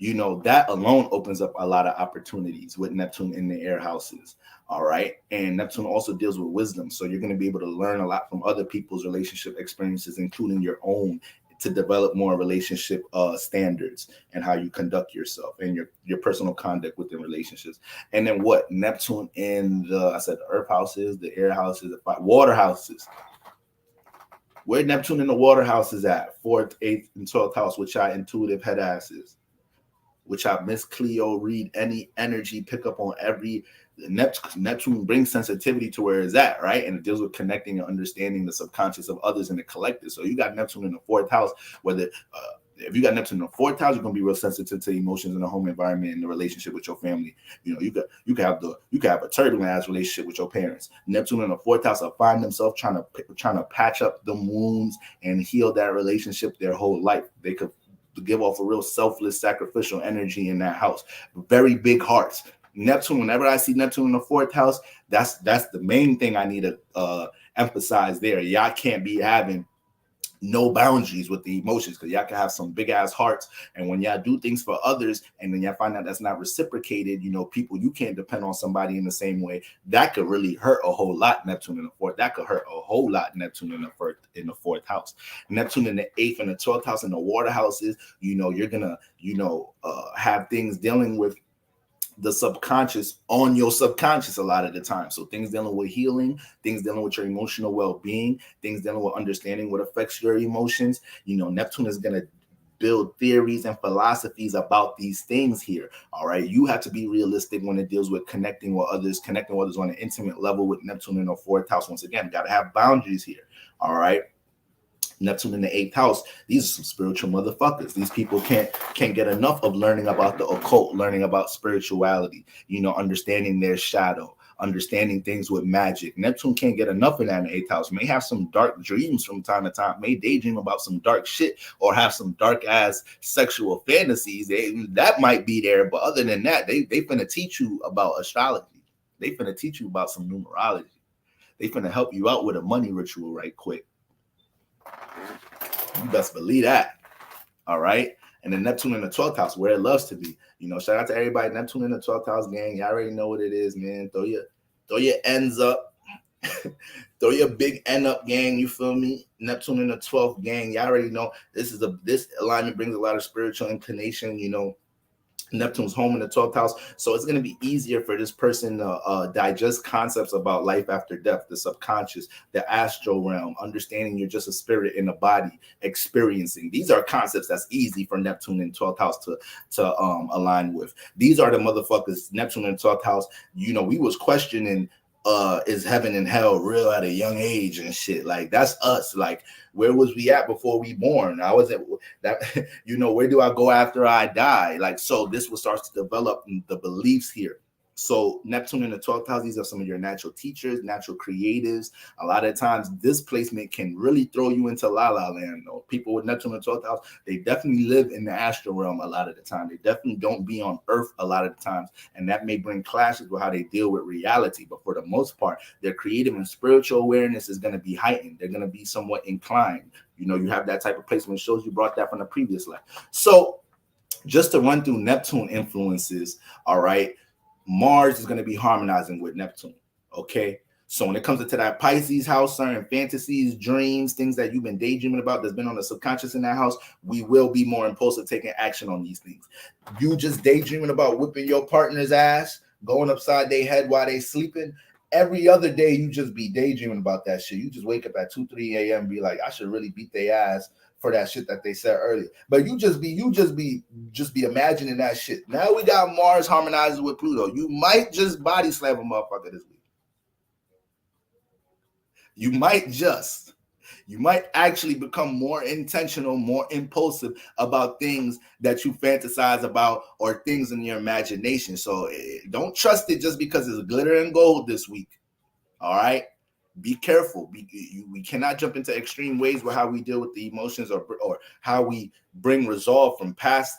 that alone opens up a lot of opportunities with Neptune in the air houses. All right. And Neptune also deals with wisdom. So you're going to be able to learn a lot from other people's relationship experiences, including your own, to develop more relationship standards and how you conduct yourself and your personal conduct within relationships. And then what? Neptune in the earth houses, the air houses, the water houses. Where Neptune in the water house is at, 4th, 8th, and 12th house, which are intuitive head asses, which I Miss Cleo read any energy, pick up on every. Neptune brings sensitivity to where it's at, right? And it deals with connecting and understanding the subconscious of others in the collective. So you got Neptune in the 4th house, whether if you got Neptune in the 4th house, you're gonna be real sensitive to emotions in the home environment and the relationship with your family. You could have a turbulent ass relationship with your parents. Neptune in the 4th house will find themselves trying to patch up the wounds and heal that relationship their whole life. They could give off a real selfless, sacrificial energy in that house. Very big hearts. Neptune, whenever I see Neptune in the 4th house, that's the main thing I need to emphasize there. Y'all can't be having no boundaries with the emotions, because y'all can have some big ass hearts, and when y'all do things for others and then y'all find out that's not reciprocated, people, you can't depend on somebody in the same way. That could really hurt a whole lot. Neptune in the 4th, that could hurt a whole lot. Neptune in the 4th house. Neptune in the 8th and the 12th house in the water houses, you're gonna have things dealing with the subconscious on your subconscious a lot of the time. So things dealing with healing, things dealing with your emotional well-being, things dealing with understanding what affects your emotions. Neptune is going to build theories and philosophies about these things here. All right. You have to be realistic when it deals with connecting with others on an intimate level with Neptune in the 4th house. Once again, got to have boundaries here. All right. Neptune in the 8th house, these are some spiritual motherfuckers. These people can't get enough of learning about the occult, learning about spirituality, understanding their shadow, understanding things with magic. Neptune can't get enough of that in the 8th house. May have some dark dreams from time to time, may daydream about some dark shit, or have some dark ass sexual fantasies. That might be there, but other than that, they finna teach you about astrology. They finna teach you about some numerology. They finna help you out with a money ritual right quick. You best believe that. All right. And then Neptune in the 12th house, where it loves to be. Shout out to everybody. Neptune in the 12th house, gang. Y'all already know what it is, man. Throw your ends up. Throw your big end up, gang. You feel me? Neptune in the 12th, gang. Y'all already know this alignment brings a lot of spiritual inclination. Neptune's home in the 12th house. So it's going to be easier for this person to digest concepts about life after death, the subconscious, the astral realm, understanding you're just a spirit in a body, experiencing. These are concepts that's easy for Neptune in 12th house to align with. These are the motherfuckers, Neptune in 12th house. You know, we was questioning is heaven and hell real at a young age and shit. Like, that's us. Like, where was we at before we born? I wasn't that, you know, where do I go after I die? Like, so this will start to develop the beliefs here. So Neptune in the 12th house, these are some of your natural teachers, natural creatives. A lot of times this placement can really throw you into la la land. Though. People with Neptune in the 12th house, they definitely live in the astral realm a lot of the time. They definitely don't be on Earth a lot of the times. And that may bring clashes with how they deal with reality. But for the most part, their creative and spiritual awareness is going to be heightened. They're going to be somewhat inclined. You know, you have that type of placement. It shows you brought that from the previous life. So just to run through Neptune influences, all right, Mars is going to be harmonizing with Neptune, okay? So when it comes to that Pisces house, certain fantasies, dreams, things that you've been daydreaming about that's been on the subconscious in that house, we will be more impulsive taking action on these things. You just daydreaming about whipping your partner's ass, going upside their head while they sleeping. Every other day, you just be daydreaming about that shit. You just wake up at 2, 3 a.m. and be like, I should really beat their ass for that shit that they said earlier. But you just be imagining that shit. Now we got Mars harmonizing with Pluto. You might just body slam a motherfucker this week. You might actually become more intentional, more impulsive about things that you fantasize about or things in your imagination. So don't trust it just because it's glitter and gold this week. All right? Be careful. We cannot jump into extreme ways with how we deal with the emotions or how we bring resolve from past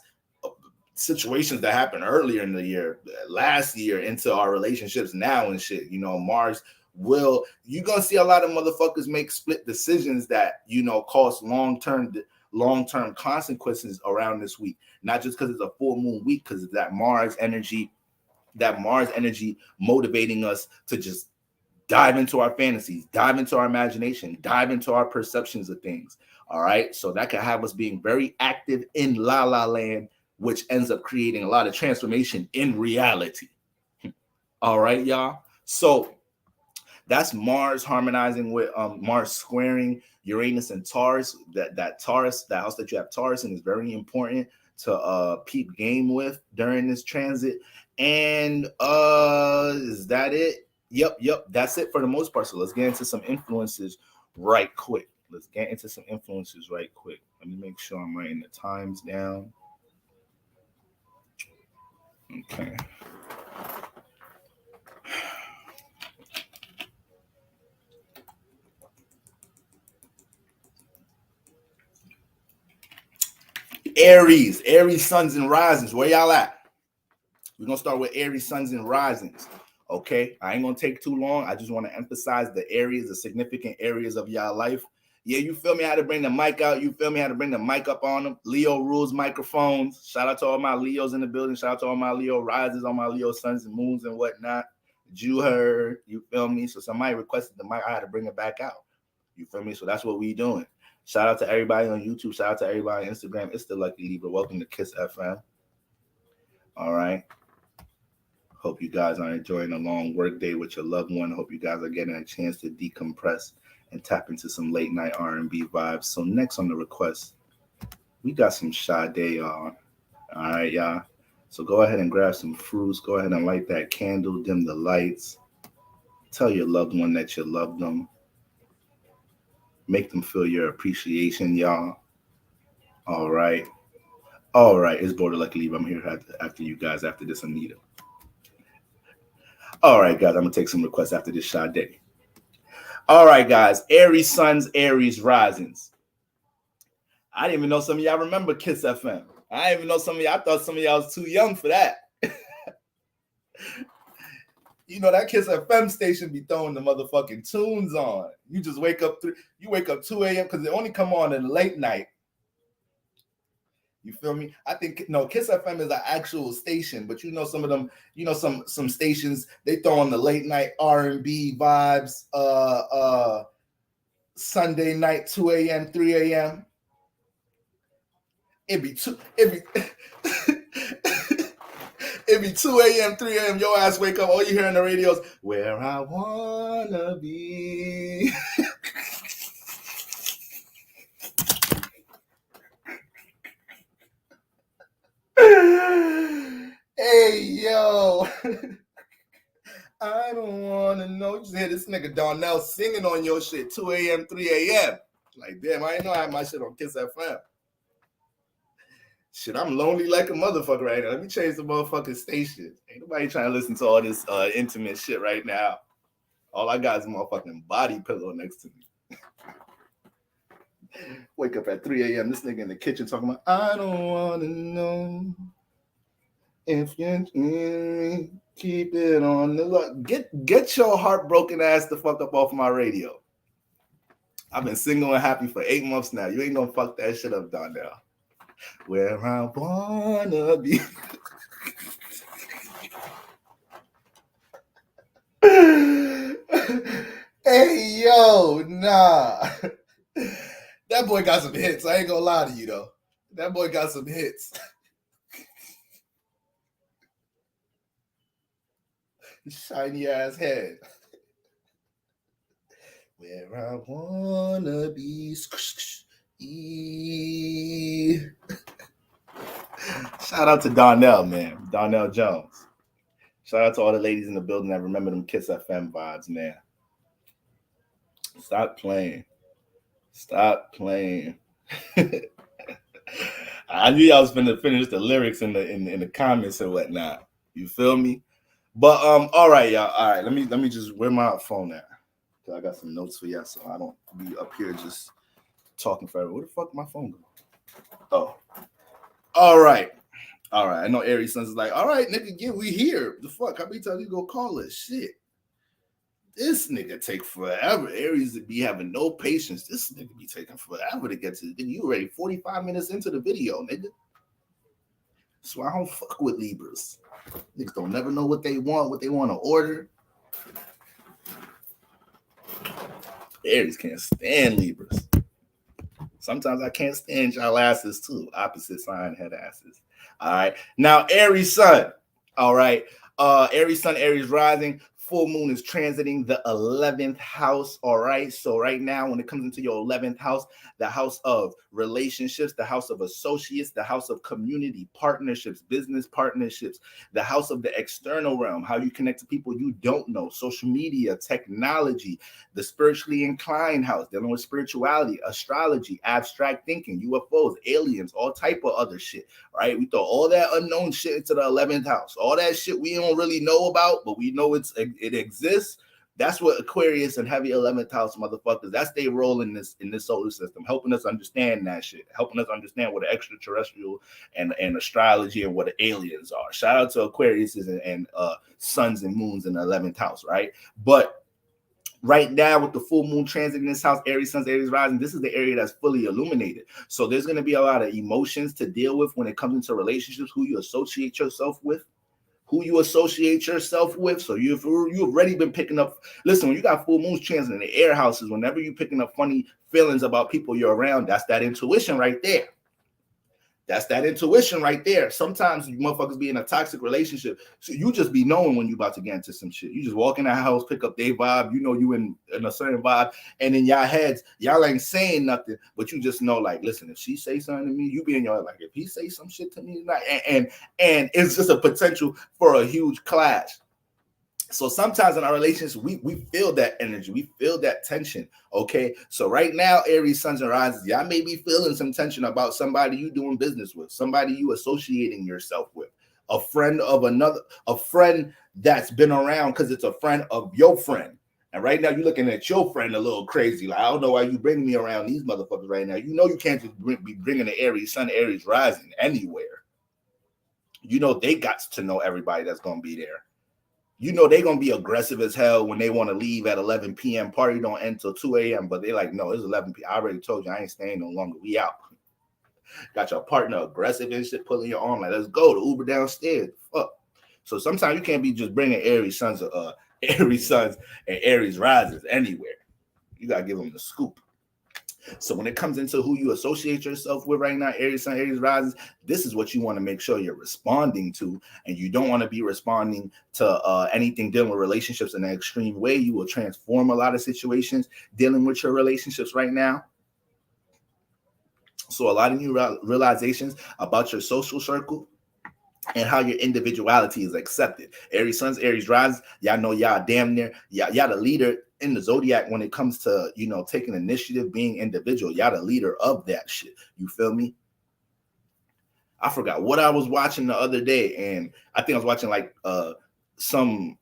situations that happened earlier in the year, last year, into our relationships now and shit. You know, Mars you're gonna see a lot of motherfuckers make split decisions that, you know, cause long-term consequences around this week. Not just because it's a full moon week, because of that Mars energy motivating us to just dive into our fantasies, dive into our imagination, dive into our perceptions of things. All right. So that can have us being very active in la la land, which ends up creating a lot of transformation in reality. All right, y'all. So that's Mars harmonizing with Mars squaring Uranus and Taurus. That Taurus, that house that you have Taurus in, is very important to peep game with during this transit. And is that it? Yep. That's it for the most part. So let's get into some influences right quick. Let me make sure I'm writing the times down. Okay. Aries suns and risings. Where y'all at? We're going to start with Aries suns and risings. Okay, I ain't gonna take too long. I just want to emphasize the areas, the significant areas of y'all life. Yeah, you feel me? How to bring the mic out. You feel me? How to bring the mic up on them. Leo rules microphones. Shout out to all my Leos in the building. Shout out to all my Leo rises, all my Leo suns and moons and whatnot. You heard? You feel me? So somebody requested the mic. I had to bring it back out. You feel me? So that's what we doing. Shout out to everybody on YouTube. Shout out to everybody on Instagram. It's the Lucky Libra. Welcome to Kiss FM. All right. Hope you guys are enjoying a long work day with your loved one. Hope you guys are getting a chance to decompress and tap into some late night R&B vibes. So next on the request, we got some Sade, y'all. All right, y'all. So go ahead and grab some fruits. Go ahead and light that candle, dim the lights. Tell your loved one that you love them. Make them feel your appreciation, y'all. All right. It's Border Lucky Libra. I'm here after you guys after this, Anita. All right, guys, I'm going to take some requests after this Sade. All right, guys, Aries suns, Aries risings. I didn't even know some of y'all remember Kiss FM. I didn't even know some of y'all. I thought some of y'all was too young for that. You know, that Kiss FM station be throwing the motherfucking tunes on. You just wake up 2 a.m. because they only come on in late night. You feel me? I think Kiss FM is an actual station, but you know some of them, you know some stations they throw on the late night R&B vibes, Sunday night 2 a.m., 3 a.m. It be It be 2 a.m., 3 a.m. Your ass wake up. All you hear on the radio is where I wanna be. Hey, yo. I don't want to know. You just hear this nigga Darnell singing on your shit 2 a.m., 3 a.m. Like, damn, I ain't know I had my shit on Kiss FM. Shit, I'm lonely like a motherfucker right now. Let me change the motherfucking station. Ain't nobody trying to listen to all this intimate shit right now. All I got is a motherfucking body pillow next to me. Wake up at 3 a.m. This nigga in the kitchen talking about, I don't want to know if you keep it on the look. Get your heartbroken ass the fuck up off my radio. I've been single and happy for 8 months now. You ain't gonna fuck that shit up, Donnell. Where I wanna be. Hey, yo, nah. That boy got some hits. I ain't gonna lie to you, though. That boy got some hits. Shiny ass head. Where I wanna be. Shout out to Donnell, man. Donnell Jones. Shout out to all the ladies in the building that remember them Kiss FM vibes, man. Stop playing. Stop playing. I knew y'all was finna finish the lyrics in the comments and whatnot. You feel me? But all right, y'all. All right, let me just, where my phone at? I got some notes for y'all, so I don't be up here just talking forever. Where the fuck my phone go? Oh, all right. I know Aries Sons is like, all right, nigga, we here. The fuck? How many times you go call us? Shit. This nigga take forever. Aries be having no patience. This nigga be taking forever to get to the video. You already 45 minutes into the video, nigga. That's why I don't fuck with Libras. Niggas don't never know what they want to order. Aries can't stand Libras. Sometimes I can't stand y'all asses too. Opposite sign head asses. All right. Now, Aries Sun. All right. Aries Sun, Aries rising. Full moon is transiting the 11th house. All right. So right now, when it comes into your 11th house, the house of relationships, the house of associates, the house of community partnerships, business partnerships, the house of the external realm, how you connect to people you don't know, social media, technology, the spiritually inclined house, dealing with spirituality, astrology, abstract thinking, UFOs, aliens, all type of other shit. Right? We throw all that unknown shit into the 11th house. All that shit we don't really know about, but we know it exists. That's what Aquarius and heavy 11th house motherfuckers, that's their role in this solar system, helping us understand that shit, helping us understand what the extraterrestrial and astrology and what the aliens are. Shout out to Aquarius and suns and moons in the 11th house, right? But right now, with the full moon transit in this house, Aries Suns, Aries rising, this is the area that's fully illuminated. So there's going to be a lot of emotions to deal with when it comes into relationships, who you associate yourself with. So you've already been picking up. Listen, when you got full moons transit in the air houses, whenever you're picking up funny feelings about people you're around, that's that intuition right there. Sometimes you motherfuckers be in a toxic relationship, so you just be knowing when you about to get into some shit. You just walk in the house, pick up their vibe, you know you in a certain vibe, and in your heads, y'all ain't saying nothing, but you just know, like, listen, if she say something to me, you be in your head, like, if he say some shit to me tonight, and it's just a potential for a huge clash. So sometimes in our relationships, we feel that energy, we feel that tension. Okay, so right now, Aries Suns and Rises, y'all may be feeling some tension about somebody you doing business with, somebody you associating yourself with, a friend of another, a friend that's been around because it's a friend of your friend. And right now, you're looking at your friend a little crazy. Like, I don't know why you bring me around these motherfuckers right now. You know you can't just be bringing the Aries Sun, Aries Rising anywhere. You know they got to know everybody that's going to be there. You know they're going to be aggressive as hell when they want to leave at 11 p.m. Party don't end till 2 a.m. But they're like, no, it's 11 p.m. I already told you I ain't staying no longer. We out. Got your partner aggressive and shit, pulling your arm like, let's go. The Uber downstairs. Fuck. So sometimes you can't be just bringing Aries Suns and Aries Rises anywhere. You got to give them the scoop. So when it comes into who you associate yourself with right now, Aries Sun, Aries rising, this is what you want to make sure you're responding to. And you don't want to be responding to anything dealing with relationships in an extreme way. You will transform a lot of situations dealing with your relationships right now. So a lot of new realizations about your social circle and how your individuality is accepted. Aries Suns, Aries Rising, y'all know y'all damn near, y'all the leader in the zodiac when it comes to, you know, taking initiative, being individual. Y'all the leader of that shit. You feel me? I forgot what I was watching the other day, and I think I was watching like some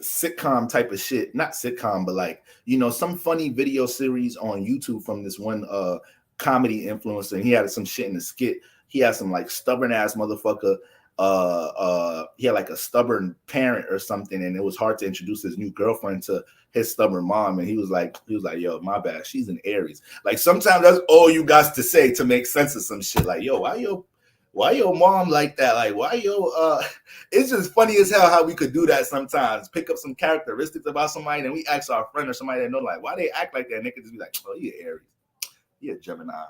sitcom type of shit. Not sitcom, but like, you know, some funny video series on YouTube from this one comedy influencer, and he had some shit in the skit. He had some like stubborn ass motherfucker. He had like a stubborn parent or something, and it was hard to introduce his new girlfriend to his stubborn mom. And he was like, yo, my bad, she's an Aries. Like sometimes that's all you got to say to make sense of some shit. Like, yo, why your mom like that? Like, why it's just funny as hell how we could do that sometimes. Pick up some characteristics about somebody, and we ask our friend or somebody that know, like, why they act like that, and they could just be like, oh, you Aries. You Gemini.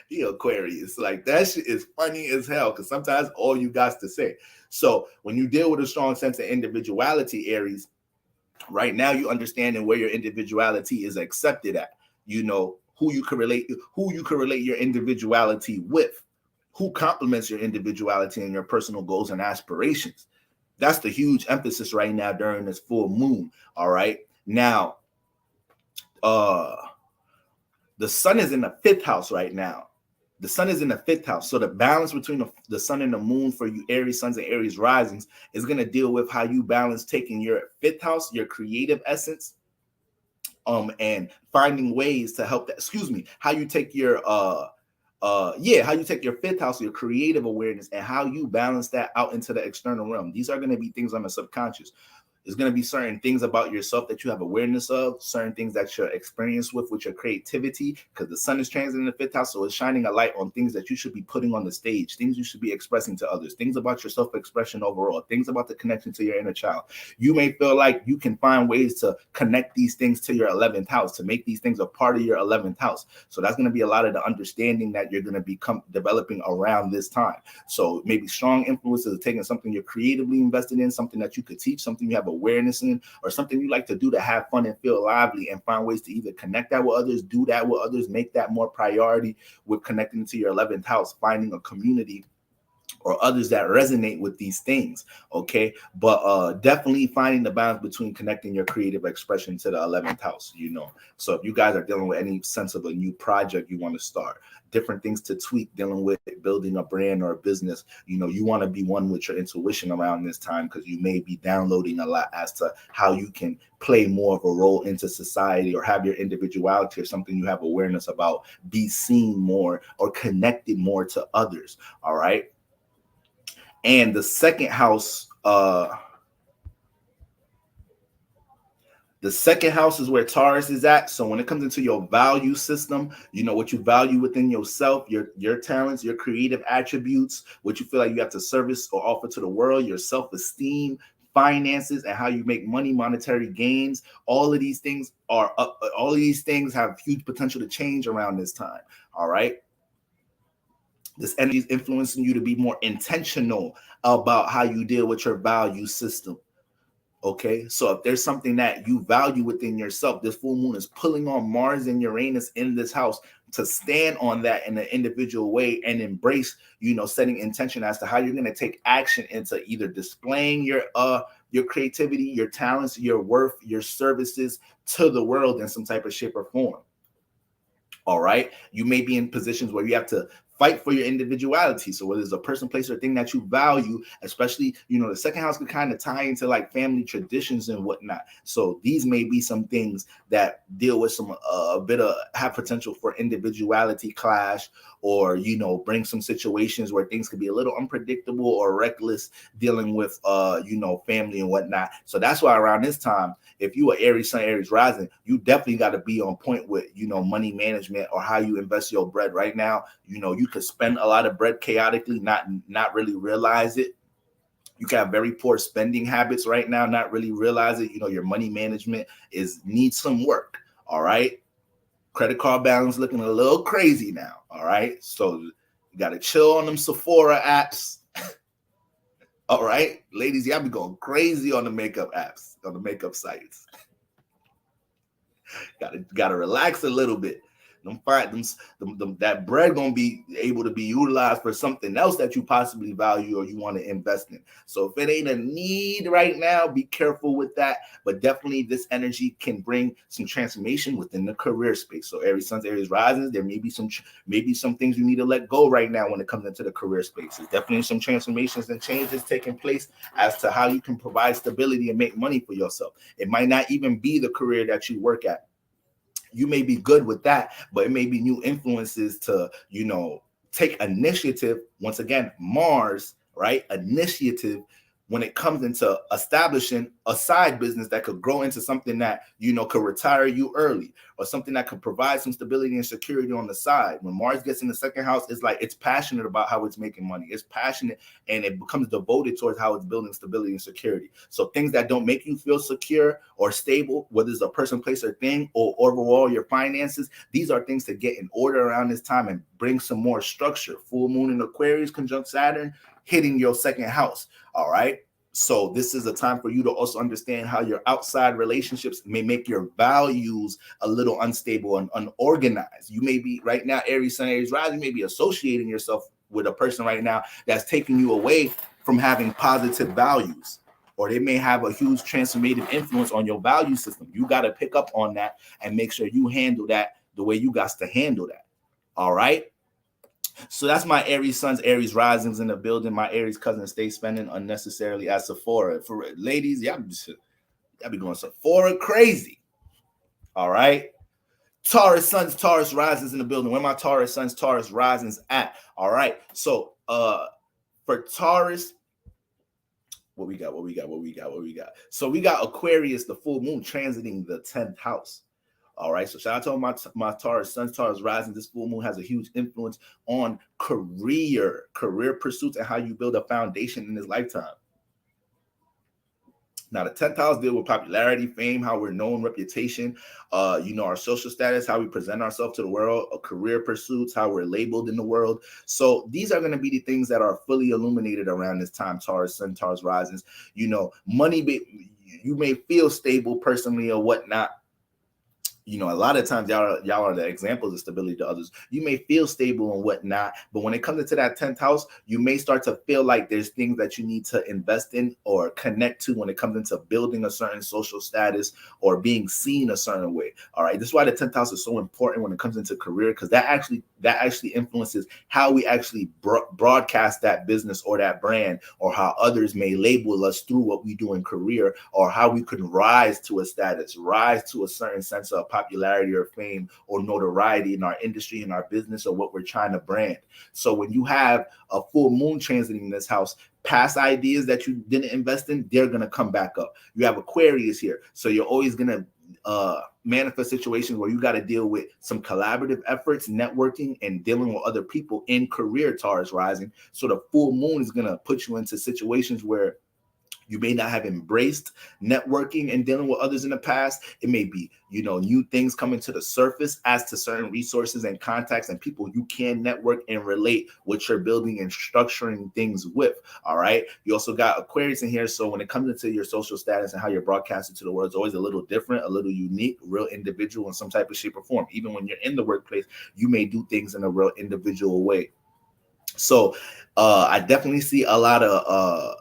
He Aquarius. Like that shit is funny as hell because sometimes all you got to say. So when you deal with a strong sense of individuality, Aries, right now you understanding where your individuality is accepted at. You know who you can relate your individuality with, who complements your individuality and your personal goals and aspirations. That's the huge emphasis right now during this full moon. All right. Now, the sun is in the 5th house right now. The sun is in the 5th house. So the balance between the sun and the moon for you Aries Suns and Aries risings is going to deal with how you balance taking your 5th house, your creative essence, and finding ways to help that. How you take your how you take your 5th house, your creative awareness, and how you balance that out into the external realm. These are going to be things on the subconscious. There's going to be certain things about yourself that you have awareness of, certain things that you're experienced with your creativity, because the sun is transiting the 5th house, so it's shining a light on things that you should be putting on the stage, things you should be expressing to others, things about your self-expression overall, things about the connection to your inner child. You may feel like you can find ways to connect these things to your 11th house, to make these things a part of your 11th house. So that's going to be a lot of the understanding that you're going to become developing around this time. So maybe strong influences of taking something you're creatively invested in, something that you could teach, something you have awareness in, or something you like to do to have fun and feel lively, and find ways to either connect that with others, do that with others, make that more priority with connecting to your 11th house, finding a community or others that resonate with these things. Okay. But definitely finding the balance between connecting your creative expression to the 11th house, you know. So if you guys are dealing with any sense of a new project you want to start, different things to tweak, dealing with building a brand or a business, you know, you want to be one with your intuition around this time, because you may be downloading a lot as to how you can play more of a role into society, or have your individuality or something you have awareness about be seen more or connected more to others. All right. And the 2nd house, the 2nd house is where Taurus is at. So when it comes into your value system, you know, what you value within yourself, your talents, your creative attributes, what you feel like you have to service or offer to the world, your self-esteem, finances, and how you make money, monetary gains. All of these things have huge potential to change around this time. All right. This energy is influencing you to be more intentional about how you deal with your value system. Okay, so if there's something that you value within yourself, this full moon is pulling on Mars and Uranus in this house to stand on that in an individual way and embrace, you know, setting intention as to how you're going to take action into either displaying your creativity, your talents, your worth, your services to the world in some type of shape or form. All right. You may be in positions where you have to fight for your individuality. So whether it's a person, place, or thing that you value, especially, you know, the 2nd house can kind of tie into like family traditions and whatnot. So these may be some things that deal with some have potential for individuality clash, or, you know, bring some situations where things could be a little unpredictable or reckless dealing with, you know, family and whatnot. So that's why around this time, if you are Aries Sun, Aries rising, you definitely got to be on point with, you know, money management or how you invest your bread right now. You know, you could spend a lot of bread chaotically, not really realize it. You can have very poor spending habits right now, not really realize it. You know, your money management needs some work. All right. Credit card balance looking a little crazy now. All right. So you got to chill on them Sephora apps. All right. Ladies, y'all be going crazy on the makeup apps, on the makeup sites. Gotta relax a little bit. That bread gonna be able to be utilized for something else that you possibly value or you want to invest in. So if it ain't a need right now, be careful with that. But definitely this energy can bring some transformation within the career space. So Aries Suns, Aries Risings, there may be some things you need to let go right now when it comes into the career space. There's definitely some transformations and changes taking place as to how you can provide stability and make money for yourself. It might not even be the career that you work at. You may be good with that, but it may be new influences to, take initiative. Once again, Mars, right? Initiative when it comes into establishing a side business that could grow into something that, could retire you early, or something that could provide some stability and security on the side. When Mars gets in the second house, it's like it's passionate about how it's making money. It's passionate and it becomes devoted towards how it's building stability and security. So things that don't make you feel secure or stable, whether it's a person, place, or thing, or overall your finances, these are things to get in order around this time and bring some more structure. Full moon in Aquarius conjunct Saturn hitting your second house. All right. So this is a time for you to also understand how your outside relationships may make your values a little unstable and unorganized. You may be right now, Aries Sun, Aries Rising, you may be associating yourself with a person right now that's taking you away from having positive values, or they may have a huge transformative influence on your value system. You got to pick up on that and make sure you handle that the way you got to handle that. All right. So that's my Aries Suns, Aries Risings in the building. My Aries cousins stay spending unnecessarily at Sephora. For ladies, y'all be going Sephora crazy. All right. Taurus Suns, Taurus Risings in the building. Where my Taurus Suns, Taurus Risings at? All right. So for Taurus, what we got? So we got Aquarius, the full moon transiting the 10th house. All right, so shout out to my Taurus Suns, Taurus Rising. This full moon has a huge influence on career pursuits and how you build a foundation in this lifetime. Now, the 10th house deal with popularity, fame, how we're known, reputation, our social status, how we present ourselves to the world, career pursuits, how we're labeled in the world. So these are going to be the things that are fully illuminated around this time, Taurus Sun, Taurus Risings. Money, you may feel stable personally or whatnot. A lot of times y'all are the examples of stability to others. You may feel stable and whatnot, but when it comes into that 10th house, you may start to feel like there's things that you need to invest in or connect to when it comes into building a certain social status or being seen a certain way. All right. This is why the 10th house is so important when it comes into career, because that actually influences how we actually broadcast that business or that brand, or how others may label us through what we do in career, or how we can rise to a status, rise to a certain sense of popularity or fame or notoriety in our industry, in our business, or what we're trying to brand. So when you have a full moon transiting in this house, past ideas that you didn't invest in, they're going to come back up. You have Aquarius here. So you're always going to manifest situations where you got to deal with some collaborative efforts, networking, and dealing with other people in career, Taurus Rising. So the full moon is going to put you into situations where you may not have embraced networking and dealing with others in the past. It may be, new things coming to the surface as to certain resources and contacts and people you can network and relate what you're building and structuring things with. All right. You also got Aquarius in here. So when it comes into your social status and how you're broadcasting to the world, it's always a little different, a little unique, real individual in some type of shape or form. Even when you're in the workplace, you may do things in a real individual way. So I definitely see a lot of,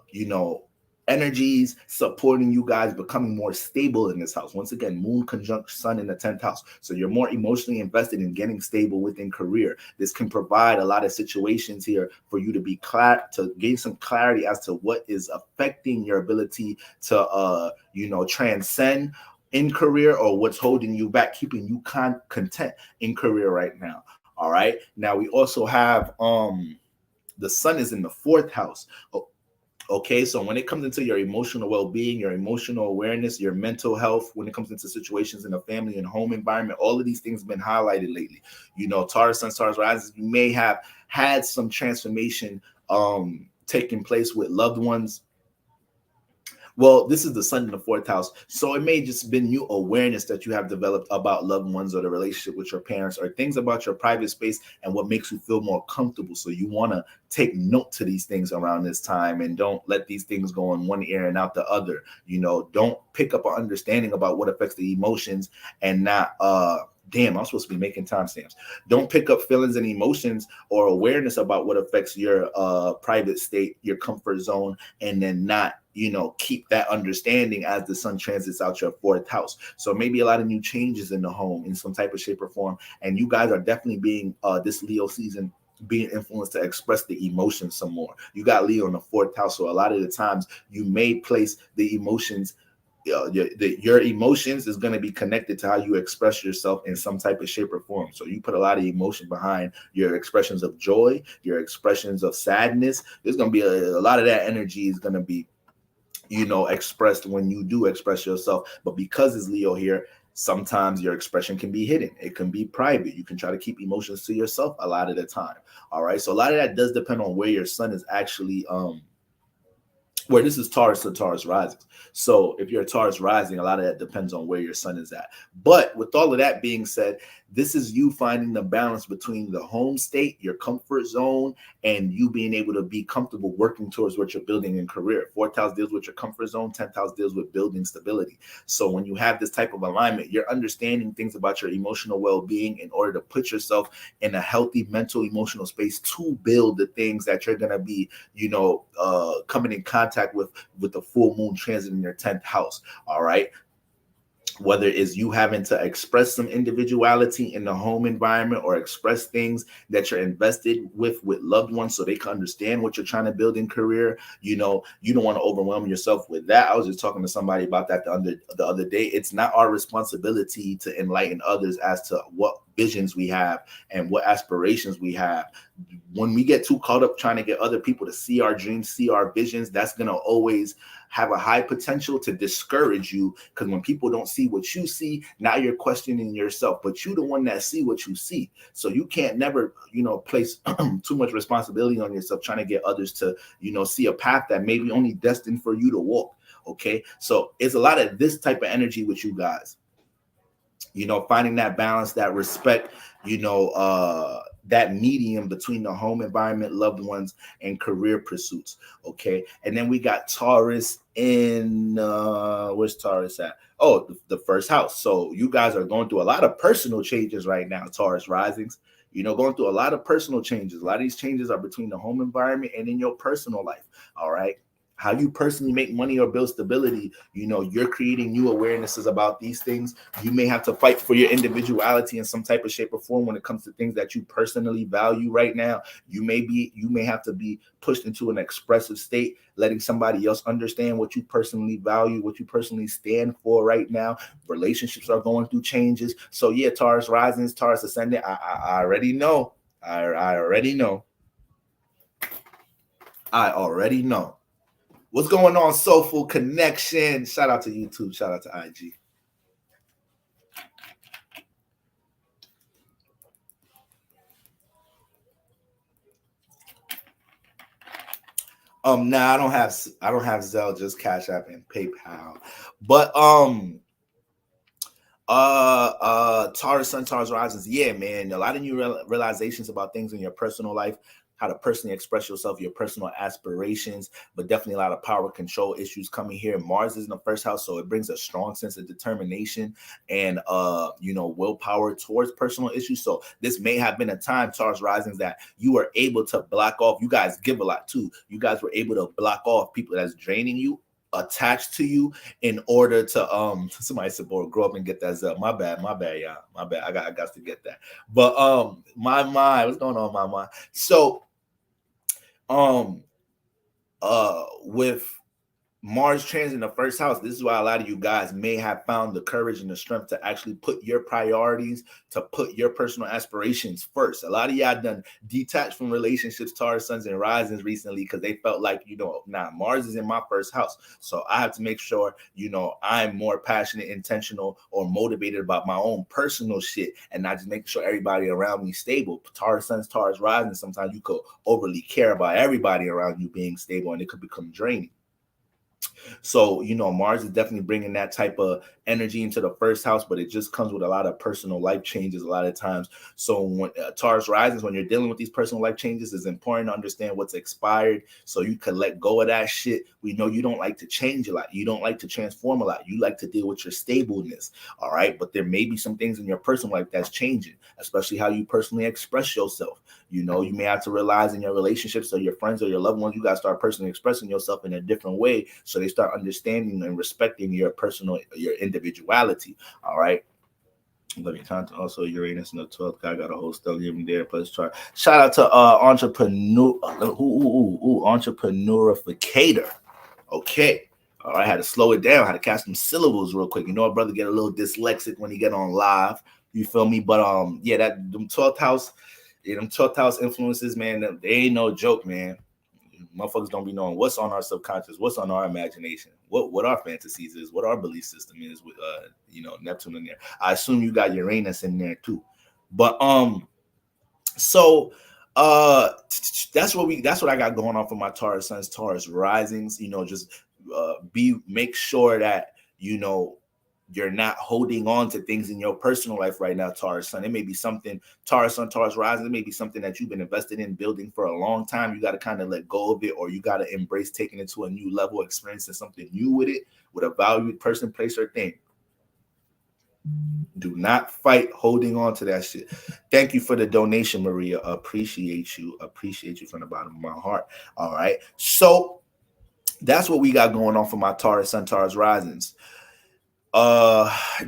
energies supporting you guys becoming more stable in this house. Once again, moon conjunct sun in the 10th house. So you're more emotionally invested in getting stable within career. This can provide a lot of situations here for you to be to gain some clarity as to what is affecting your ability to, transcend in career, or what's holding you back, keeping you content in career right now. All right. Now we also have the sun is in the 4th house. Okay, so when it comes into your emotional well-being, your emotional awareness, your mental health, when it comes into situations in a family and home environment, all of these things have been highlighted lately. Taurus Sun, Taurus Rising, you may have had some transformation taking place with loved ones, Well, this is the sun in the fourth house. So it may just been new awareness that you have developed about loved ones or the relationship with your parents or things about your private space and what makes you feel more comfortable. So you want to take note to these things around this time and don't let these things go in one ear and out the other. Don't pick up an understanding about what affects the emotions and not damn, I'm supposed to be making timestamps. Don't pick up feelings and emotions or awareness about what affects your private state, your comfort zone, and then not, keep that understanding as the sun transits out your fourth house. So maybe a lot of new changes in the home in some type of shape or form. And you guys are definitely being this Leo season being influenced to express the emotions some more. You got Leo in the fourth house. So a lot of the times you may place the emotions your emotions is going to be connected to how you express yourself in some type of shape or form. So you put a lot of emotion behind your expressions of joy, your expressions of sadness. There's going to be a lot of that energy is going to be, expressed when you do express yourself. But because it's Leo here, sometimes your expression can be hidden. It can be private. You can try to keep emotions to yourself a lot of the time. All right. So a lot of that does depend on where your sun is actually where this is Taurus to Taurus rising. So if you're a Taurus rising, a lot of that depends on where your sun is at. But with all of that being said, this is you finding the balance between the home state, your comfort zone, and you being able to be comfortable working towards what you're building in career. Fourth house deals with your comfort zone, 10th house deals with building stability. So when you have this type of alignment, you're understanding things about your emotional well-being in order to put yourself in a healthy mental, emotional space to build the things that you're going to be, coming in contact with the full moon transit in your 10th house. All right. Whether it's you having to express some individuality in the home environment or express things that you're invested with loved ones so they can understand what you're trying to build in career. You don't want to overwhelm yourself with that. I was just talking to somebody about that the other day. It's not our responsibility to enlighten others as to what visions we have and what aspirations we have. When we get too caught up trying to get other people to see our dreams, see our visions, that's going to always have a high potential to discourage you, because when people don't see what you see, now you're questioning yourself, but you're the one that see what you see. So you can't never, place too much responsibility on yourself trying to get others to, see a path that may be only destined for you to walk. Okay. So it's a lot of this type of energy with you guys, finding that balance, that respect, that medium between the home environment, loved ones, and career pursuits. Okay. And then we got Taurus in, where's Taurus at? Oh, the first house. So you guys are going through a lot of personal changes right now, Taurus risings, going through a lot of personal changes. A lot of these changes are between the home environment and in your personal life. All right. How you personally make money or build stability, you're creating new awarenesses about these things. You may have to fight for your individuality in some type of shape or form when it comes to things that you personally value right now. You may have to be pushed into an expressive state, letting somebody else understand what you personally value, what you personally stand for right now. Relationships are going through changes. So yeah, Taurus rising, Taurus ascendant. I already know. I already know. I already know. What's going on, Soulful Connection? Shout out to YouTube. Shout out to IG. Nah, I don't have Zelle, just Cash App and PayPal. But Taurus Sun, Taurus Risings. Yeah, man. A lot of new realizations about things in your personal life, how to personally express yourself, your personal aspirations, but definitely a lot of power control issues coming here. Mars is in the first house, so it brings a strong sense of determination and willpower towards personal issues. So this may have been a time, Taurus Risings, that you were able to block off. You guys give a lot too. You guys were able to block off people that's draining you, attached to you, in order to somebody said, boy, grow up and get that Zell. My bad, yeah. My bad. I got to get that. But my mind, what's going on, my mind? So with Mars transit in the first house, this is why a lot of you guys may have found the courage and the strength to actually put your priorities, to put your personal aspirations first. A lot of y'all done detached from relationships, Taurus Suns and Risings recently, because they felt like, Mars is in my first house. So I have to make sure, I'm more passionate, intentional, or motivated about my own personal shit and not just making sure everybody around me stable. Taurus Suns, Taurus Risings, sometimes you could overly care about everybody around you being stable and it could become draining. So, Mars is definitely bringing that type of energy into the first house, but it just comes with a lot of personal life changes a lot of times. So when Taurus rises, when you're dealing with these personal life changes, it's important to understand what's expired so you can let go of that shit. We know you don't like to change a lot. You don't like to transform a lot. You like to deal with your stableness, all right? But there may be some things in your personal life that's changing, especially how you personally express yourself. You may have to realize in your relationships or your friends or your loved ones, you got to start personally expressing yourself in a different way so they start understanding and respecting your individuality. All right. Let me count also Uranus in the 12th. I got a whole stellium there plus chart. Shout out to entrepreneurificator. Okay. All right, I had to slow it down. I had to catch some syllables real quick. A brother get a little dyslexic when he get on live. You feel me? But yeah, them 12th house influences, man, they ain't no joke, man. Motherfuckers don't be knowing what's on our subconscious, what's on our imagination, what our fantasies is, what our belief system is with Neptune in there. I assume you got Uranus in there too. But so that's what I got going on for my Taurus suns, Taurus risings. Just make sure that you're not holding on to things in your personal life right now, Taurus sun. It may be something, Taurus sun, Taurus rising, it may be something that you've been invested in building for a long time. You got to kind of let go of it, or you got to embrace taking it to a new level, experiencing something new with it, with a valued person, place, or thing. Do not fight holding on to that shit. Thank you for the donation, Maria. Appreciate you from the bottom of my heart. All right. So that's what we got going on for my Taurus sun, Taurus risings.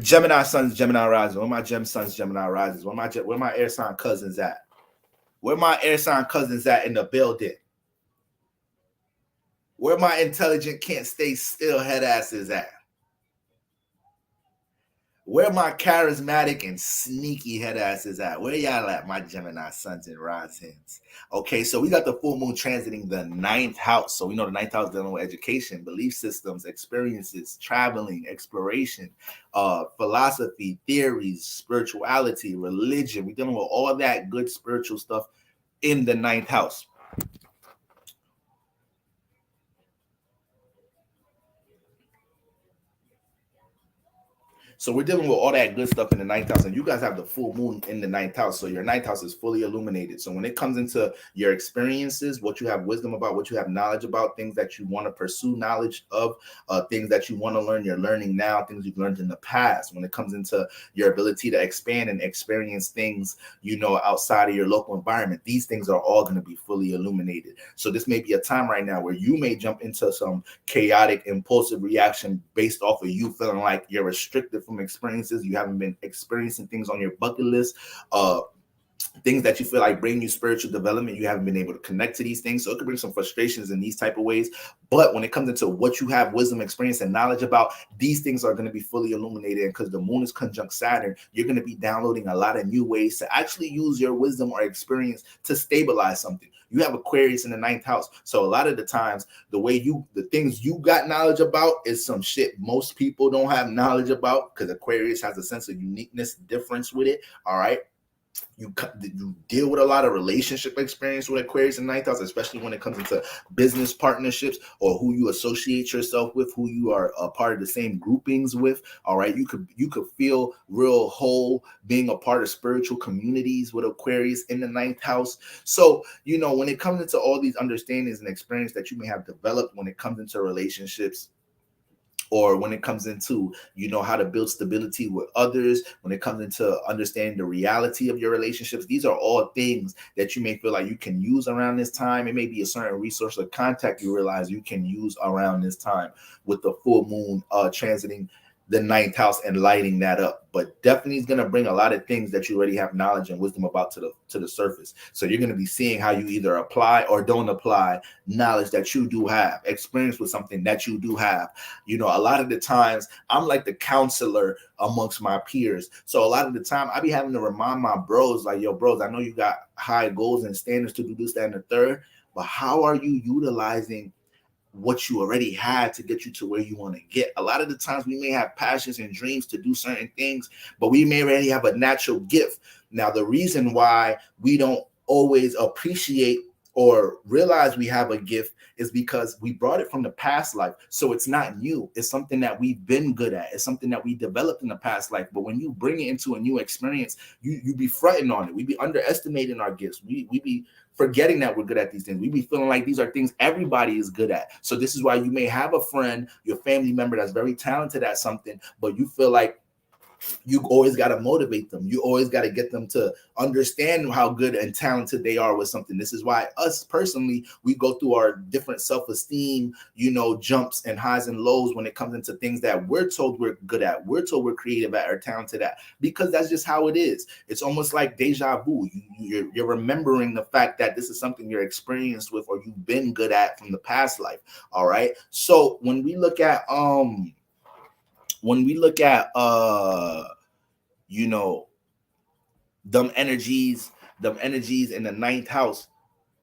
Gemini suns, Gemini rises. Where my Gem suns, Gemini rises? Where my air sign cousins at? Where my air sign cousins at in the building? Where my intelligent can't stay still head asses at? Where my charismatic and sneaky head asses at? Where y'all at, my Gemini suns and risings? Okay, so we got the full moon transiting the 9th house. So we know the 9th house dealing with education, belief systems, experiences, traveling, exploration, philosophy, theories, spirituality, religion. We're dealing with all that good spiritual stuff in the 9th house. So we're dealing with all that good stuff in the 9th house, and you guys have the full moon in the 9th house. So your 9th house is fully illuminated. So when it comes into your experiences, what you have wisdom about, what you have knowledge about, things that you want to pursue knowledge of, things that you want to learn, you're learning now, things you've learned in the past. When it comes into your ability to expand and experience things, outside of your local environment, these things are all going to be fully illuminated. So this may be a time right now where you may jump into some chaotic, impulsive reaction based off of you feeling like you're restricted from experiences. You haven't been experiencing things on your bucket list, things that you feel like bring you spiritual development. You haven't been able to connect to these things, so it could bring some frustrations in these type of ways. But when it comes into what you have wisdom, experience, and knowledge about, these things are going to be fully illuminated. And because the moon is conjunct Saturn, you're going to be downloading a lot of new ways to actually use your wisdom or experience to stabilize something. You have Aquarius in the 9th house. So a lot of the times, the things you got knowledge about is some shit most people don't have knowledge about, because Aquarius has a sense of uniqueness, difference with it. All right. You deal with a lot of relationship experience with Aquarius and 9th house, especially when it comes into business partnerships or who you associate yourself with, who you are a part of the same groupings with. All right, you could feel real whole being a part of spiritual communities with Aquarius in the 9th house. So when it comes into all these understandings and experience that you may have developed when it comes into relationships, or when it comes into, how to build stability with others, when it comes into understanding the reality of your relationships, these are all things that you may feel like you can use around this time. It may be a certain resource or contact you realize you can use around this time with the full moon transiting the 9th house and lighting that up. But definitely is going to bring a lot of things that you already have knowledge and wisdom about to the surface. So you're going to be seeing how you either apply or don't apply knowledge that you do have, experience with something that you do have. A lot of the times I'm like the counselor amongst my peers. So a lot of the time I be having to remind my bros, like, yo, bros, I know you got high goals and standards to do this, that, and the third, but how are you utilizing what you already had to get you to where you want to get? A lot of the times we may have passions and dreams to do certain things, but we may already have a natural gift. Now, the reason why we don't always appreciate or realize we have a gift is because we brought it from the past life. So it's not new. It's something that we've been good at. It's something that we developed in the past life. But when you bring it into a new experience, you be fronting on it. We be underestimating our gifts. We be forgetting that we're good at these things. We be feeling like these are things everybody is good at. So this is why you may have a friend, your family member that's very talented at something, but you feel like you always got to motivate them. You always got to get them to understand how good and talented they are with something. This is why us personally, we go through our different self-esteem, jumps and highs and lows when it comes into things that we're told we're good at, we're told we're creative at or talented at, because that's just how it is. It's almost like deja vu. You're remembering the fact that this is something you're experienced with or you've been good at from the past life. All right. So when we look at them energies in the ninth house,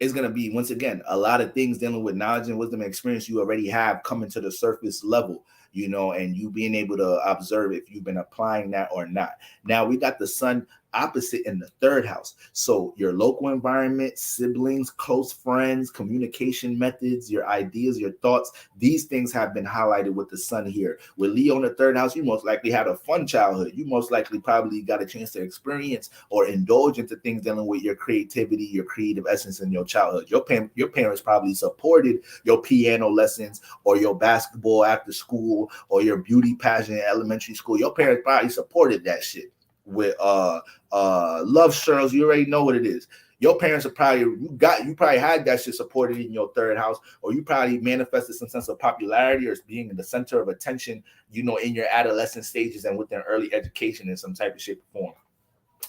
is going to be, once again, a lot of things dealing with knowledge and wisdom and experience you already have coming to the surface level, and you being able to observe if you've been applying that or not. Now we got the sun opposite in the third house. So your local environment, siblings, close friends, communication methods, your ideas, your thoughts, these things have been highlighted with the sun here. With Leo in the third house, you most likely had a fun childhood. You most likely probably got a chance to experience or indulge into things dealing with your creativity, your creative essence in your childhood. Your parents probably supported your piano lessons or your basketball after school or your beauty pageant in elementary school. Your parents probably supported that shit. With love Charles, you already know what it is. Your parents are probably you probably had that shit supported in your third house, or you probably manifested some sense of popularity or being in the center of attention, in your adolescent stages and within early education in some type of shape or form.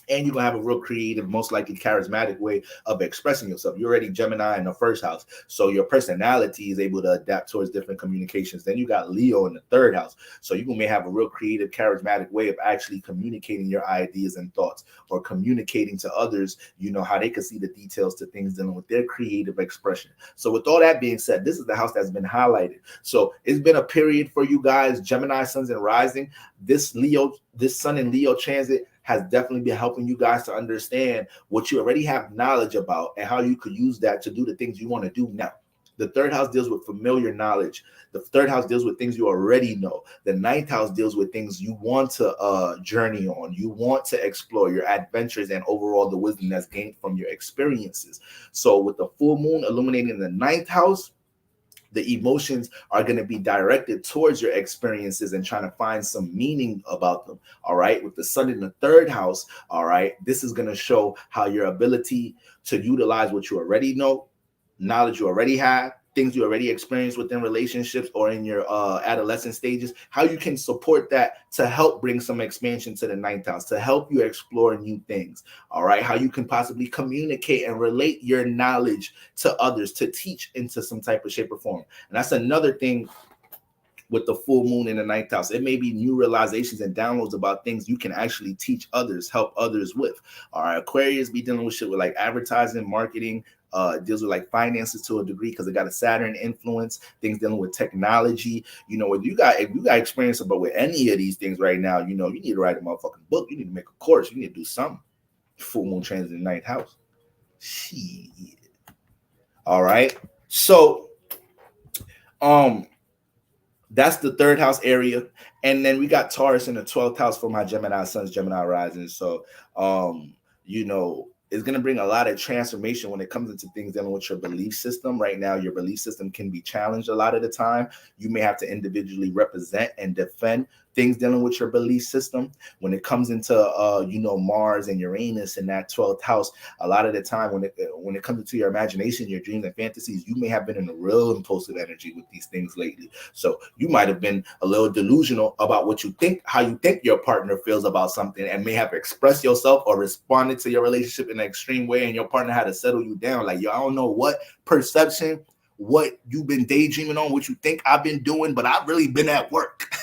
And you're going to have a real creative, most likely charismatic way of expressing yourself. You're already Gemini in the first house, so your personality is able to adapt towards different communications. Then you got Leo in the third house, so you may have a real creative, charismatic way of actually communicating your ideas and thoughts, or communicating to others, how they can see the details to things dealing with their creative expression. So with all that being said, this is the house that's been highlighted. So it's been a period for you guys, Gemini, Suns and Rising. This Sun and Leo transit has definitely been helping you guys to understand what you already have knowledge about and how you could use that to do the things you want to do now. The third house deals with familiar knowledge. The third house deals with things you already know. The ninth house deals with things you want to journey on. You want to explore your adventures and overall the wisdom that's gained from your experiences. So with the full moon illuminating the ninth house, the emotions are going to be directed towards your experiences and trying to find some meaning about them. All right. With the sun in the third house. All right. This is going to show how your ability to utilize what you already know, knowledge you already have, things you already experienced within relationships or in your adolescent stages, how you can support that to help bring some expansion to the ninth house, to help you explore new things. All right. How you can possibly communicate and relate your knowledge to others, to teach into some type of shape or form. And that's another thing with the full moon in the ninth house. It may be new realizations and downloads about things you can actually teach others, help others with. All right. Aquarius be dealing with shit with like advertising, marketing, deals with like finances to a degree because it got a Saturn influence, things dealing with technology. If you got experience about with any of these things right now, you need to write a motherfucking book. You need to make a course. You need to do something. Full moon transit in the ninth house. Shit. All right. So, that's the third house area. And then we got Taurus in the 12th house for my Gemini Suns, Gemini Rising. So, it's going to bring a lot of transformation when it comes into things dealing with your belief system. Right now, your belief system can be challenged a lot of the time. You may have to individually represent and defend things dealing with your belief system. When it comes into, Mars and Uranus in that 12th house, a lot of the time when it comes into your imagination, your dreams and fantasies, you may have been in a real impulsive energy with these things lately. So you might have been a little delusional about what you think, how you think your partner feels about something, and may have expressed yourself or responded to your relationship in an extreme way, and your partner had to settle you down. Like, yo, I don't know what perception, what you've been daydreaming on, what you think I've been doing, but I've really been at work.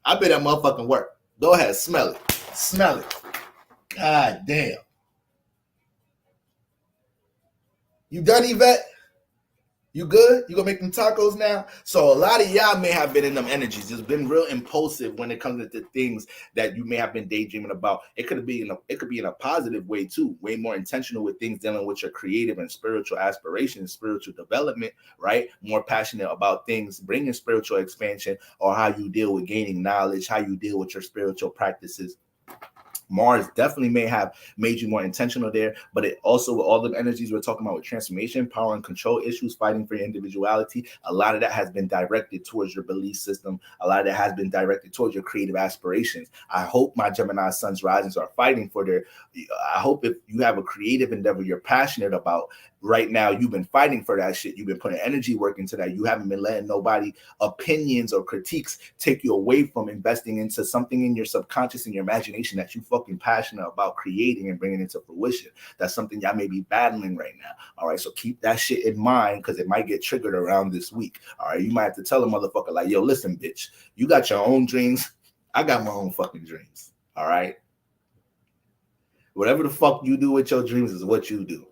I've been at motherfucking work. Go ahead, smell it. Smell it. God damn. You done, Yvette? You good? You gonna make them tacos now? So a lot of y'all may have been in them energies, just been real impulsive when it comes to things that you may have been daydreaming about. It could be in a positive way too, way more intentional with things dealing with your creative and spiritual aspirations, spiritual development, right? More passionate about things, bringing spiritual expansion, or how you deal with gaining knowledge, how you deal with your spiritual practices. Mars definitely may have made you more intentional there, but it also, with all the energies we're talking about with transformation, power and control issues, fighting for your individuality, a lot of that has been directed towards your belief system. A lot of that has been directed towards your creative aspirations. I hope my Gemini suns risings are fighting for their, I hope if you have a creative endeavor you're passionate about right now, you've been fighting for that shit. You've been putting energy work into that. You haven't been letting nobody opinions or critiques take you away from investing into something in your subconscious and your imagination that you fucking passionate about creating and bringing into fruition. That's something y'all may be battling right now. All right, so keep that shit in mind because it might get triggered around this week. All right, you might have to tell a motherfucker like, yo, listen, bitch, you got your own dreams. I got my own fucking dreams. All right, whatever the fuck you do with your dreams is what you do.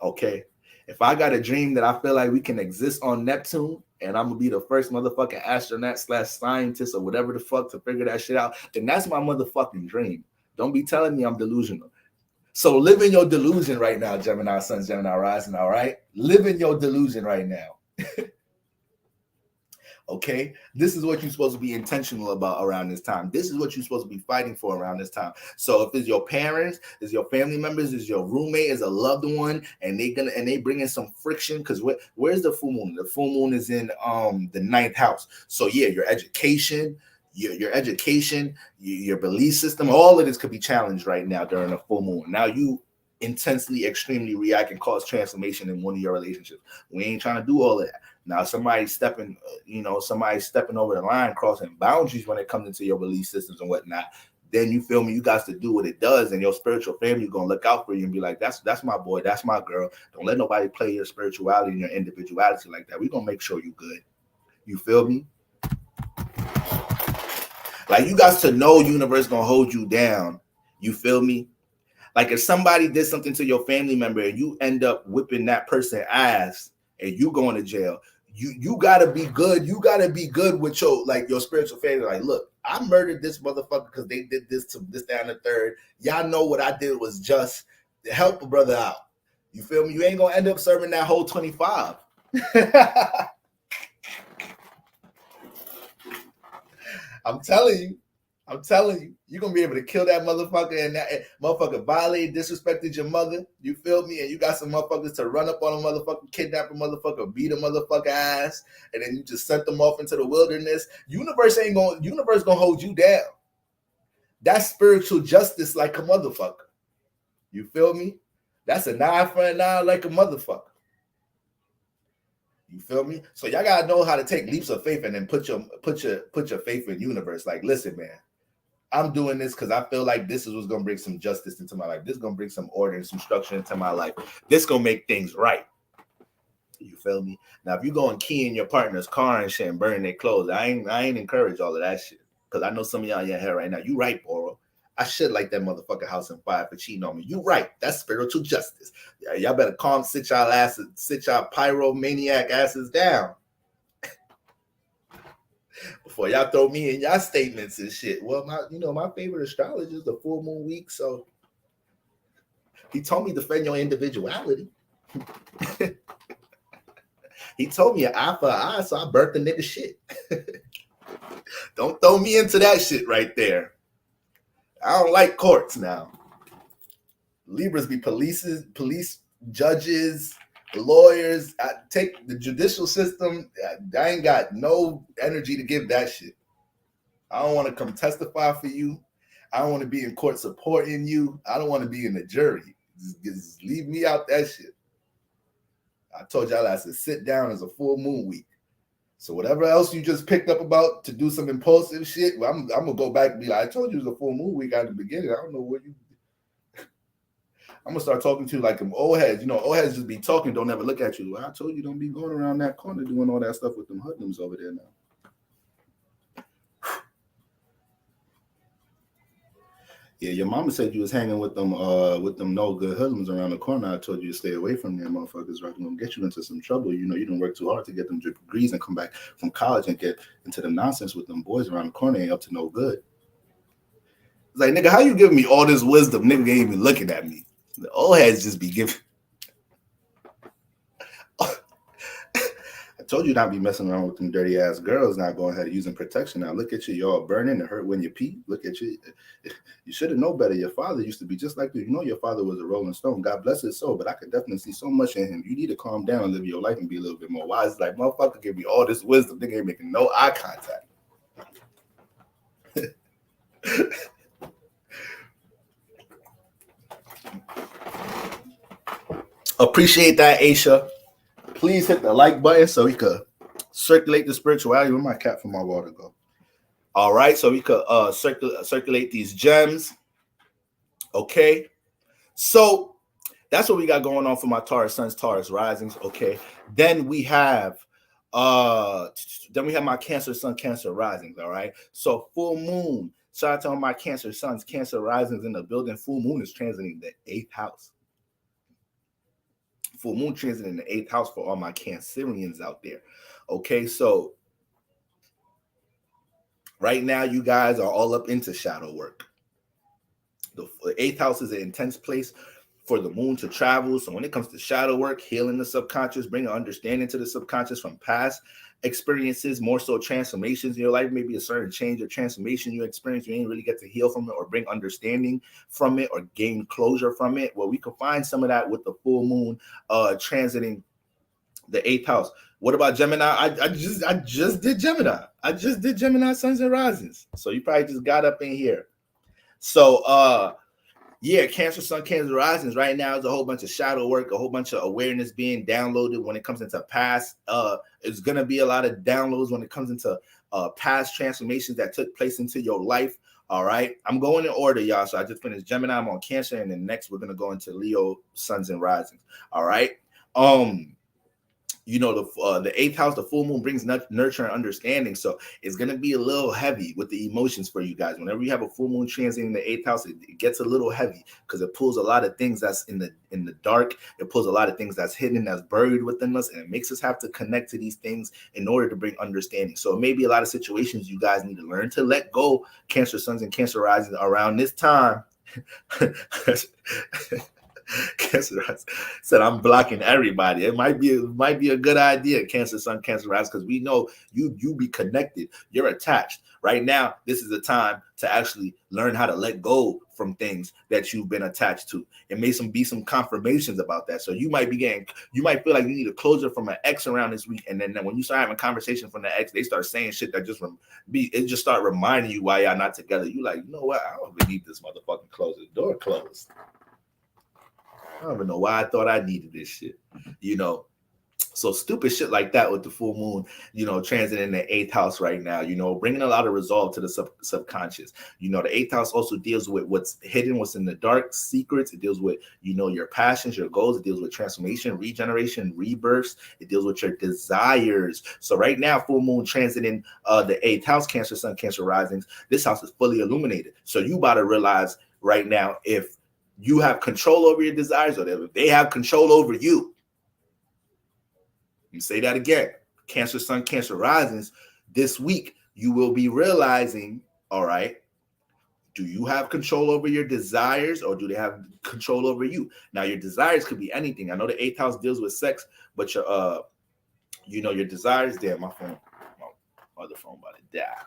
Okay, if I got a dream that I feel like we can exist on Neptune and I'm gonna be the first motherfucking astronaut / scientist or whatever the fuck to figure that shit out, then that's my motherfucking dream. Don't be telling me I'm delusional. So live in your delusion right now, Gemini Suns, Gemini Rising, all right? Live in your delusion right now. Okay, this is what you're supposed to be intentional about around this time. This is what you're supposed to be fighting for around this time. So if it's your parents, it's your family members, it's your roommate, is a loved one, and they bring in some friction, because where's the full moon? The full moon is in the 9th house. So yeah, your education, your belief system, all of this could be challenged right now during a full moon. Now you intensely, extremely react and cause transformation in one of your relationships. We ain't trying to do all of that. Now somebody's stepping over the line, crossing boundaries when it comes into your belief systems and whatnot. Then you feel me, you got to do what it does, and your spiritual family is gonna look out for you and be like, that's my boy, that's my girl. Don't let nobody play your spirituality and your individuality like that. We're gonna make sure you good. You feel me? Like, you got to know universe gonna hold you down. You feel me? Like, if somebody did something to your family member and you end up whipping that person ass and you going to jail, you gotta be good. You gotta be good with your spiritual family. Like, look, I murdered this motherfucker because they did this to this, down the third. Y'all know what I did was just to help a brother out. You feel me? You ain't gonna end up serving that whole 25. I'm telling you, you're gonna be able to kill that motherfucker, and that motherfucker violated, disrespected your mother. You feel me? And you got some motherfuckers to run up on a motherfucker, kidnap a motherfucker, beat a motherfucker ass, and then you just sent them off into the wilderness. Universe gonna hold you down. That's spiritual justice like a motherfucker. You feel me? That's a 9 for a 9 like a motherfucker. You feel me? So y'all gotta know how to take leaps of faith and then put your faith in universe. Like, listen, man, I'm doing this because I feel like this is what's gonna bring some justice into my life. This is gonna bring some order and some structure into my life. This gonna make things right. You feel me? Now, if you go and key in your partner's car and shit and burn their clothes, I ain't encourage all of that shit. Because I know some of y'all in your head right now. You right, Boro. I should light that motherfucker house on fire for cheating on me. You right. That's spiritual justice. Yeah, y'all better sit y'all pyromaniac asses down before y'all throw me in y'all statements and shit. Well, my favorite astrologer is the full moon week, so he told me to defend your individuality. He told me an eye for an eye, so I burnt the nigga shit. Don't throw me into that shit right there. I don't like courts now. Libras be police, judges, lawyers. I take the judicial system. I ain't got no energy to give that shit. I don't want to come testify for you. I don't want to be in court supporting you. I don't want to be in the jury. Just leave me out that shit. I told y'all I said sit down as a full moon week. So whatever else you just picked up about to do some impulsive shit, well, I'm gonna go back and be like, I told you it was a full moon week at the beginning. I don't know what you. I'm gonna start talking to you like them old heads. Old heads just be talking, don't ever look at you. Well, I told you don't be going around that corner doing all that stuff with them hoodlums over there now. Yeah, your mama said you was hanging with them no good hoodlums around the corner. I told you to stay away from them motherfuckers, right? They're gonna get you into some trouble. You know, you didn't work too hard to get them degrees and come back from college and get into the nonsense with them boys around the corner. Ain't up to no good. It's like, nigga, how you giving me all this wisdom? Nigga ain't even looking at me. The old heads just be giving. I told you not be messing around with them dirty ass girls. Not going ahead and using protection. Now look at you, y'all burning and hurt when you pee. Look at you. You should have known better. Your father used to be just like you. You know your father was a Rolling Stone. God bless his soul, but I could definitely see so much in him. You need to calm down and live your life and be a little bit more wise. Like, motherfucker, give me all this wisdom. Nigga ain't making no eye contact. Appreciate that, Aisha. Please hit the like button so we could circulate the spirituality. Where my cat for my water go? All right, so we could circulate these gems. Okay, so that's what we got going on for my Taurus Suns, Taurus Risings. Okay, then we have my Cancer Sun, Cancer Risings. All right, so full moon. Shout out to all my Cancer Suns, Cancer Risings in the building. Full moon is transiting the 8th house. Full moon transit in the 8th house for all my Cancerians out there. Okay, so right now you guys are all up into shadow work. The 8th house is an intense place for the moon to travel. So when it comes to shadow work, healing the subconscious, bringing understanding to the subconscious from past experiences, more so transformations in your life, maybe a certain change or transformation you experience, you didn't really get to heal from it or bring understanding from it or gain closure from it. Well, we can find some of that with the full moon transiting the 8th house. What about Gemini? I just did Gemini. I just did Gemini Suns and Risings. So you probably just got up in here. So yeah, Cancer Sun, Cancer Risings right now is a whole bunch of shadow work, a whole bunch of awareness being downloaded when it comes into past. It's going to be a lot of downloads when it comes into past transformations that took place into your life. All right. I'm going in order, y'all. So I just finished Gemini. I'm on Cancer. And then next we're going to go into Leo, Suns and Risings. All right. You know, the 8th house, the full moon brings nurture and understanding. So it's going to be a little heavy with the emotions for you guys. Whenever you have a full moon transiting the 8th house, it gets a little heavy because it pulls a lot of things that's in the dark. It pulls a lot of things that's hidden, that's buried within us. And it makes us have to connect to these things in order to bring understanding. So it may be a lot of situations you guys need to learn to let go. Cancer Suns and Cancer Rising around this time. Cancer said I'm blocking everybody. It might be a good idea, Cancer Sun, Cancer Rise, because we know you be connected. You're attached. Right now, this is the time to actually learn how to let go from things that you've been attached to. It may be some confirmations about that. So you might feel like you need a closure from an ex around this week, and then when you start having conversations from the ex, they start saying shit that just start reminding you why y'all not together. You like, you know what? I don't believe this motherfucking closed. The door closed. I don't even know why I thought I needed this shit, you know. So stupid shit like that with the full moon, you know, transit in the 8th house right now, you know, bringing a lot of resolve to the subconscious. You know, the 8th house also deals with what's hidden, what's in the dark, secrets. It deals with, you know, your passions, your goals. It deals with transformation, regeneration, rebirths. It deals with your desires. So right now, full moon transit in the 8th house, Cancer Sun, Cancer Risings. This house is fully illuminated. So you about to realize right now if you have control over your desires or they have control over you. Let me say that again. Cancer Sun, Cancer Risings. This week, you will be realizing, all right, do you have control over your desires or do they have control over you? Now, your desires could be anything. I know the 8th house deals with sex, but your, you know, your desires there. My other phone about to die.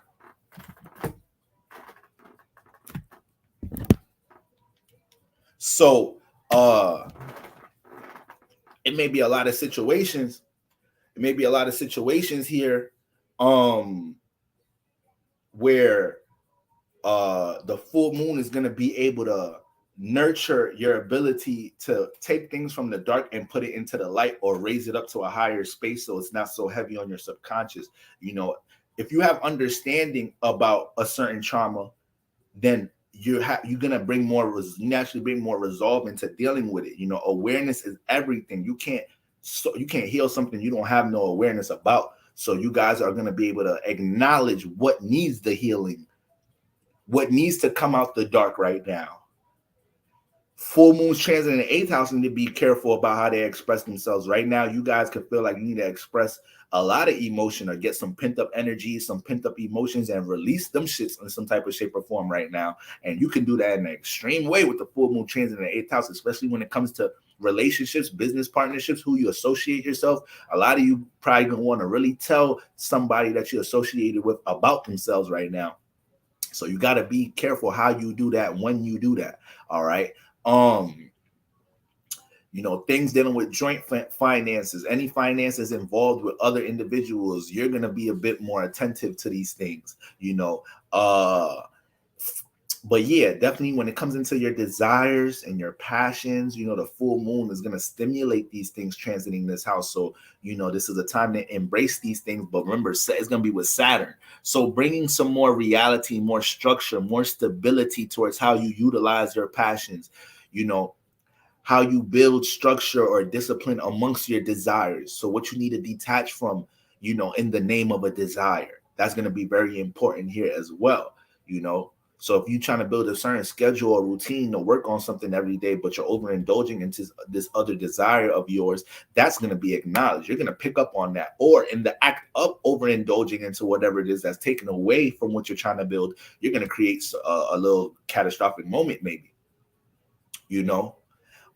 So, it may be a lot of situations. It may be a lot of situations here where the full moon is going to be able to nurture your ability to take things from the dark and put it into the light or raise it up to a higher space so it's not so heavy on your subconscious. You know, if you have understanding about a certain trauma, then you're gonna naturally bring more resolve into dealing with it. You know, awareness is everything. You can't heal something you don't have no awareness about. So you guys are gonna be able to acknowledge what needs the healing what needs to come out the dark right now. Full moon's transit in the 8th house need to be careful about how they express themselves. Right now, you guys could feel like you need to express a lot of emotion or get some pent-up energy, some pent-up emotions, and release them shits in some type of shape or form right now. And you can do that in an extreme way with the full moon transit in the 8th house, especially when it comes to relationships, business partnerships, who you associate yourself. A lot of you probably gonna want to really tell somebody that you're associated with about themselves right now. So you got to be careful how you do that when you do that. All right. Things dealing with joint finances, any finances involved with other individuals, you're going to be a bit more attentive to these things, but yeah, definitely when it comes into your desires and your passions, the full moon is going to stimulate these things transiting this house. So, this is a time to embrace these things. But remember, it's going to be with Saturn. So bringing some more reality, more structure, more stability towards how you utilize your passions, how you build structure or discipline amongst your desires. So what you need to detach from, in the name of a desire, that's going to be very important here as well, So if you're trying to build a certain schedule or routine to work on something every day, but you're overindulging into this other desire of yours, that's going to be acknowledged. You're going to pick up on that. Or in the act of overindulging into whatever it is that's taken away from what you're trying to build, you're going to create a little catastrophic moment, maybe,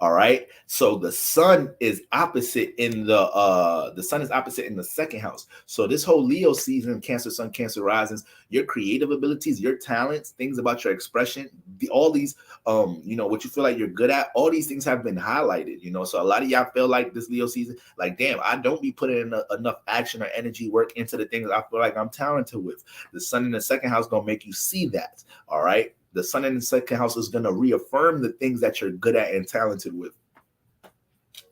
All right. So the sun is opposite in the sun is opposite in the 2nd house. So this whole Leo season, Cancer Sun, Cancer risings, your creative abilities, your talents, things about your expression, all these, what you feel like you're good at, all these things have been highlighted, So a lot of y'all feel like this Leo season, like, damn, I don't be putting in enough action or energy work into the things I feel like I'm talented with. The sun in the 2nd house gonna make you see that. All right. The sun in the 2nd house is going to reaffirm the things that you're good at and talented with,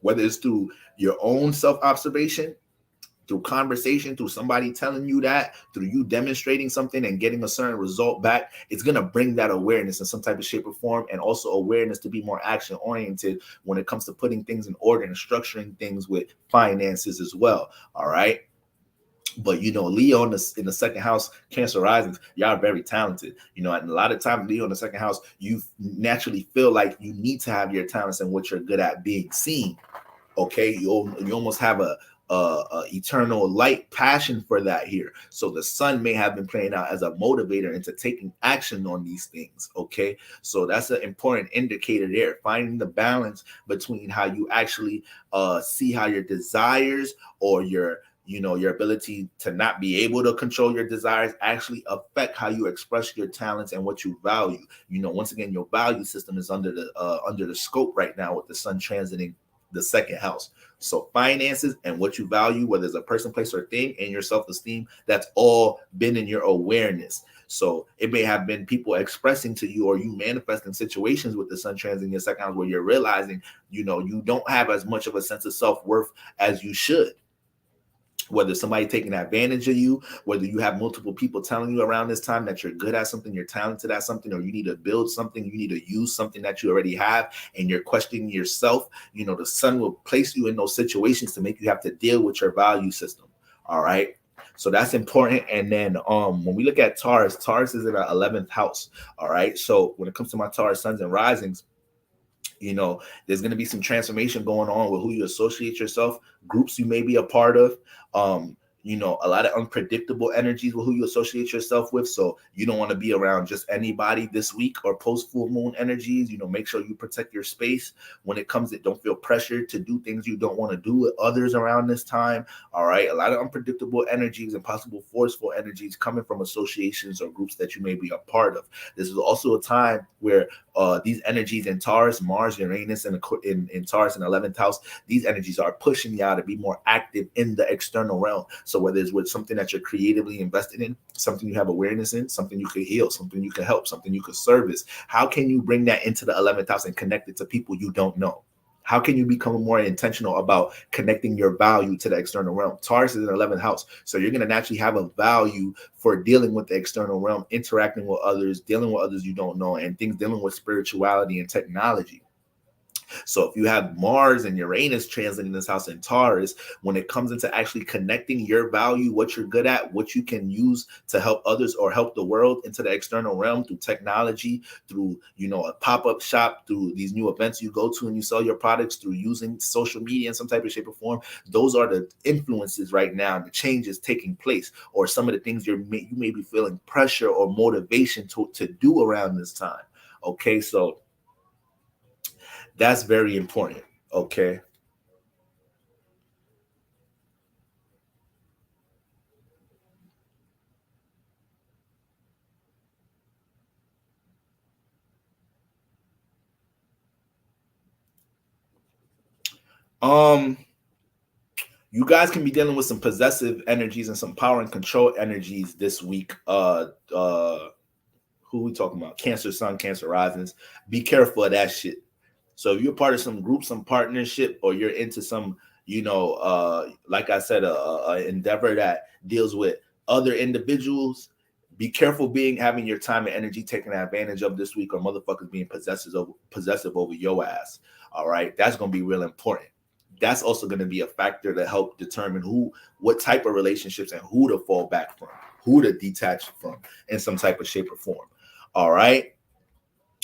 whether it's through your own self-observation, through conversation, through somebody telling you that, through you demonstrating something and getting a certain result back. It's going to bring that awareness in some type of shape or form, and also awareness to be more action oriented when it comes to putting things in order and structuring things with finances as well. All right. But Leo in the 2nd house, Cancer risings, y'all are very talented. And a lot of times, Leo in the 2nd house, you naturally feel like you need to have your talents and what you're good at being seen. Okay, you almost have a eternal light passion for that here. So the sun may have been playing out as a motivator into taking action on these things. Okay, so that's an important indicator there. Finding the balance between how you actually see how your desires or your ability to not be able to control your desires actually affect how you express your talents and what you value. Once again, your value system is under the scope right now with the sun transiting the 2nd house. So finances and what you value, whether it's a person, place, or thing, and your self-esteem, that's all been in your awareness. So it may have been people expressing to you, or you manifesting situations with the sun transiting your 2nd house where you're realizing, you don't have as much of a sense of self-worth as you should. Whether somebody taking advantage of you, whether you have multiple people telling you around this time that you're good at something, you're talented at something, or you need to build something, you need to use something that you already have, and you're questioning yourself, the sun will place you in those situations to make you have to deal with your value system. All right. So that's important. And then when we look at Taurus is in our 11th house. All right. So when it comes to my Taurus suns and risings, there's going to be some transformation going on with who you associate yourself, groups you may be a part of, a lot of unpredictable energies with who you associate yourself with. So you don't want to be around just anybody this week or post full moon energies. Make sure you protect your space when it comes to, don't feel pressured to do things you don't want to do with others around this time. All right. A lot of unpredictable energies and possible forceful energies coming from associations or groups that you may be a part of. This is also a time where these energies in Taurus, Mars, Uranus, and in Taurus in 11th house, these energies are pushing you out to be more active in the external realm. So whether it's with something that you're creatively invested in, something you have awareness in, something you could heal, something you could help, something you could service, how can you bring that into the 11th house and connect it to people you don't know? How can you become more intentional about connecting your value to the external realm? Taurus is in the 11th house. So you're going to naturally have a value for dealing with the external realm, interacting with others, dealing with others you don't know, and things dealing with spirituality and technology. So if you have Mars and Uranus translating this house in Taurus, when it comes into actually connecting your value, what you're good at, what you can use to help others or help the world into the external realm through technology, through, you know, a pop-up shop, through these new events you go to and you sell your products, through using social media in some type of shape or form, those are the influences right now, the changes taking place, or some of the things you may be feeling pressure or motivation to do around this time. Okay, so that's very important. Okay. You guys can be dealing with some possessive energies and some power and control energies this week. Who we talking about? Cancer Sun, Cancer Risings. Be careful of that shit. So if you're part of some group, some partnership, or you're into some, you know, like I said, a endeavor that deals with other individuals, be careful having your time and energy taken advantage of this week, or motherfuckers being possessive over your ass. All right, that's gonna be real important. That's also going to be a factor to help determine what type of relationships and who to fall back from, who to detach from in some type of shape or form. All right.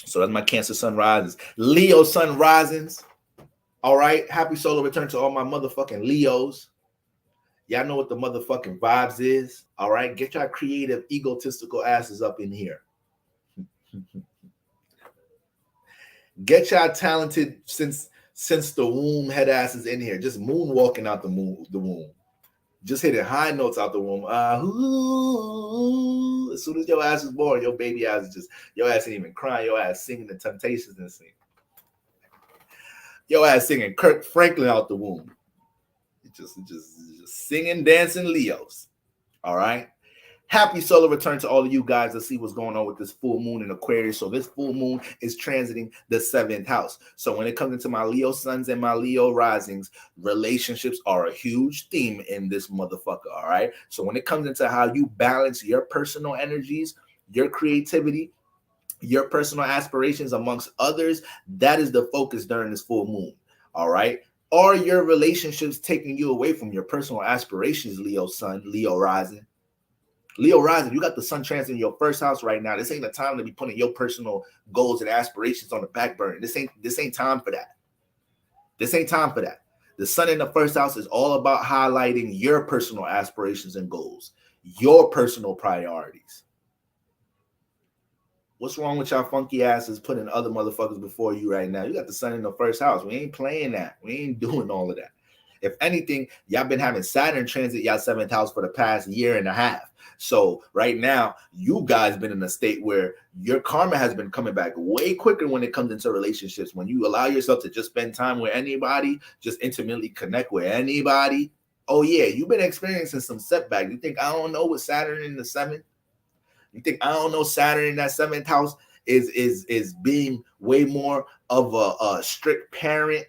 So that's my Cancer Sun risings. Leo Sun risings. All right. Happy solar return to all my motherfucking Leos. Y'all know what the motherfucking vibes is. All right. Get your creative, egotistical asses up in here. Get y'all talented since the womb head asses in here, just moonwalking out the womb, just hitting high notes out the womb. As soon as your ass is born, your baby ass is your ass ain't even crying, your ass singing the Temptations and sing. Your ass singing Kirk Franklin out the womb. Just singing, dancing Leos. All right. Happy solar return to all of you guys. Let's see what's going on with this full moon in Aquarius. So this full moon is transiting the 7th house. So when it comes into my Leo suns and my Leo risings, relationships are a huge theme in this motherfucker. All right. So when it comes into how you balance your personal energies, your creativity, your personal aspirations amongst others, that is the focus during this full moon. All right. Are your relationships taking you away from your personal aspirations, Leo sun, Leo rising? Leo rising, you got the sun transit in your first house right now. This ain't the time to be putting your personal goals and aspirations on the back burner. This ain't time for that. This ain't time for that. The sun in the first house is all about highlighting your personal aspirations and goals, your personal priorities. What's wrong with y'all funky asses putting other motherfuckers before you right now? You got the sun in the first house. We ain't playing that. We ain't doing all of that. If anything, y'all been having Saturn transit y'all 7th house for the past year and a half. So right now, you guys been in a state where your karma has been coming back way quicker when it comes into relationships. When you allow yourself to just spend time with anybody, just intimately connect with anybody. Oh yeah, you've been experiencing some setback. You think I don't know what Saturn in the 7th? You think I don't know Saturn in that 7th house is being way more of a strict parent,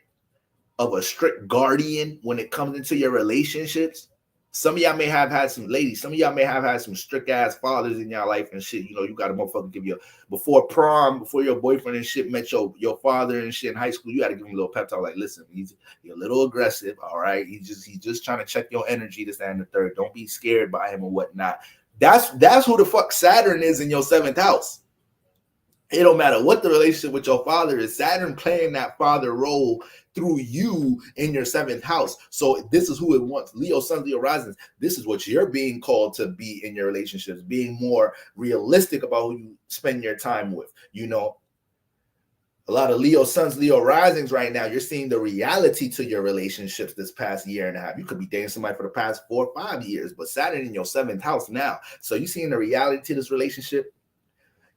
of a strict guardian when it comes into your relationships? Some of y'all may have had some ladies. Some of y'all may have had some strict ass fathers in your life and shit. You know, you got a motherfucker give you before prom, before your boyfriend and shit met your father and shit in high school. You got to give him a little pep talk. Like, listen, he's a little aggressive. All right, he's just trying to check your energy. This, that, and the third. Don't be scared by him or whatnot. That's who the fuck Saturn is in your 7th house. It don't matter what the relationship with your father is. Saturn playing that father role through you in your 7th house. So this is who it wants. Leo, Sun, Leo risings. This is what you're being called to be in your relationships, being more realistic about who you spend your time with. You know, a lot of Leo suns, Leo risings right now, you're seeing the reality to your relationships this past year and a half. You could be dating somebody for the past 4 or 5 years, but Saturn in your 7th house now. So you're seeing the reality to this relationship.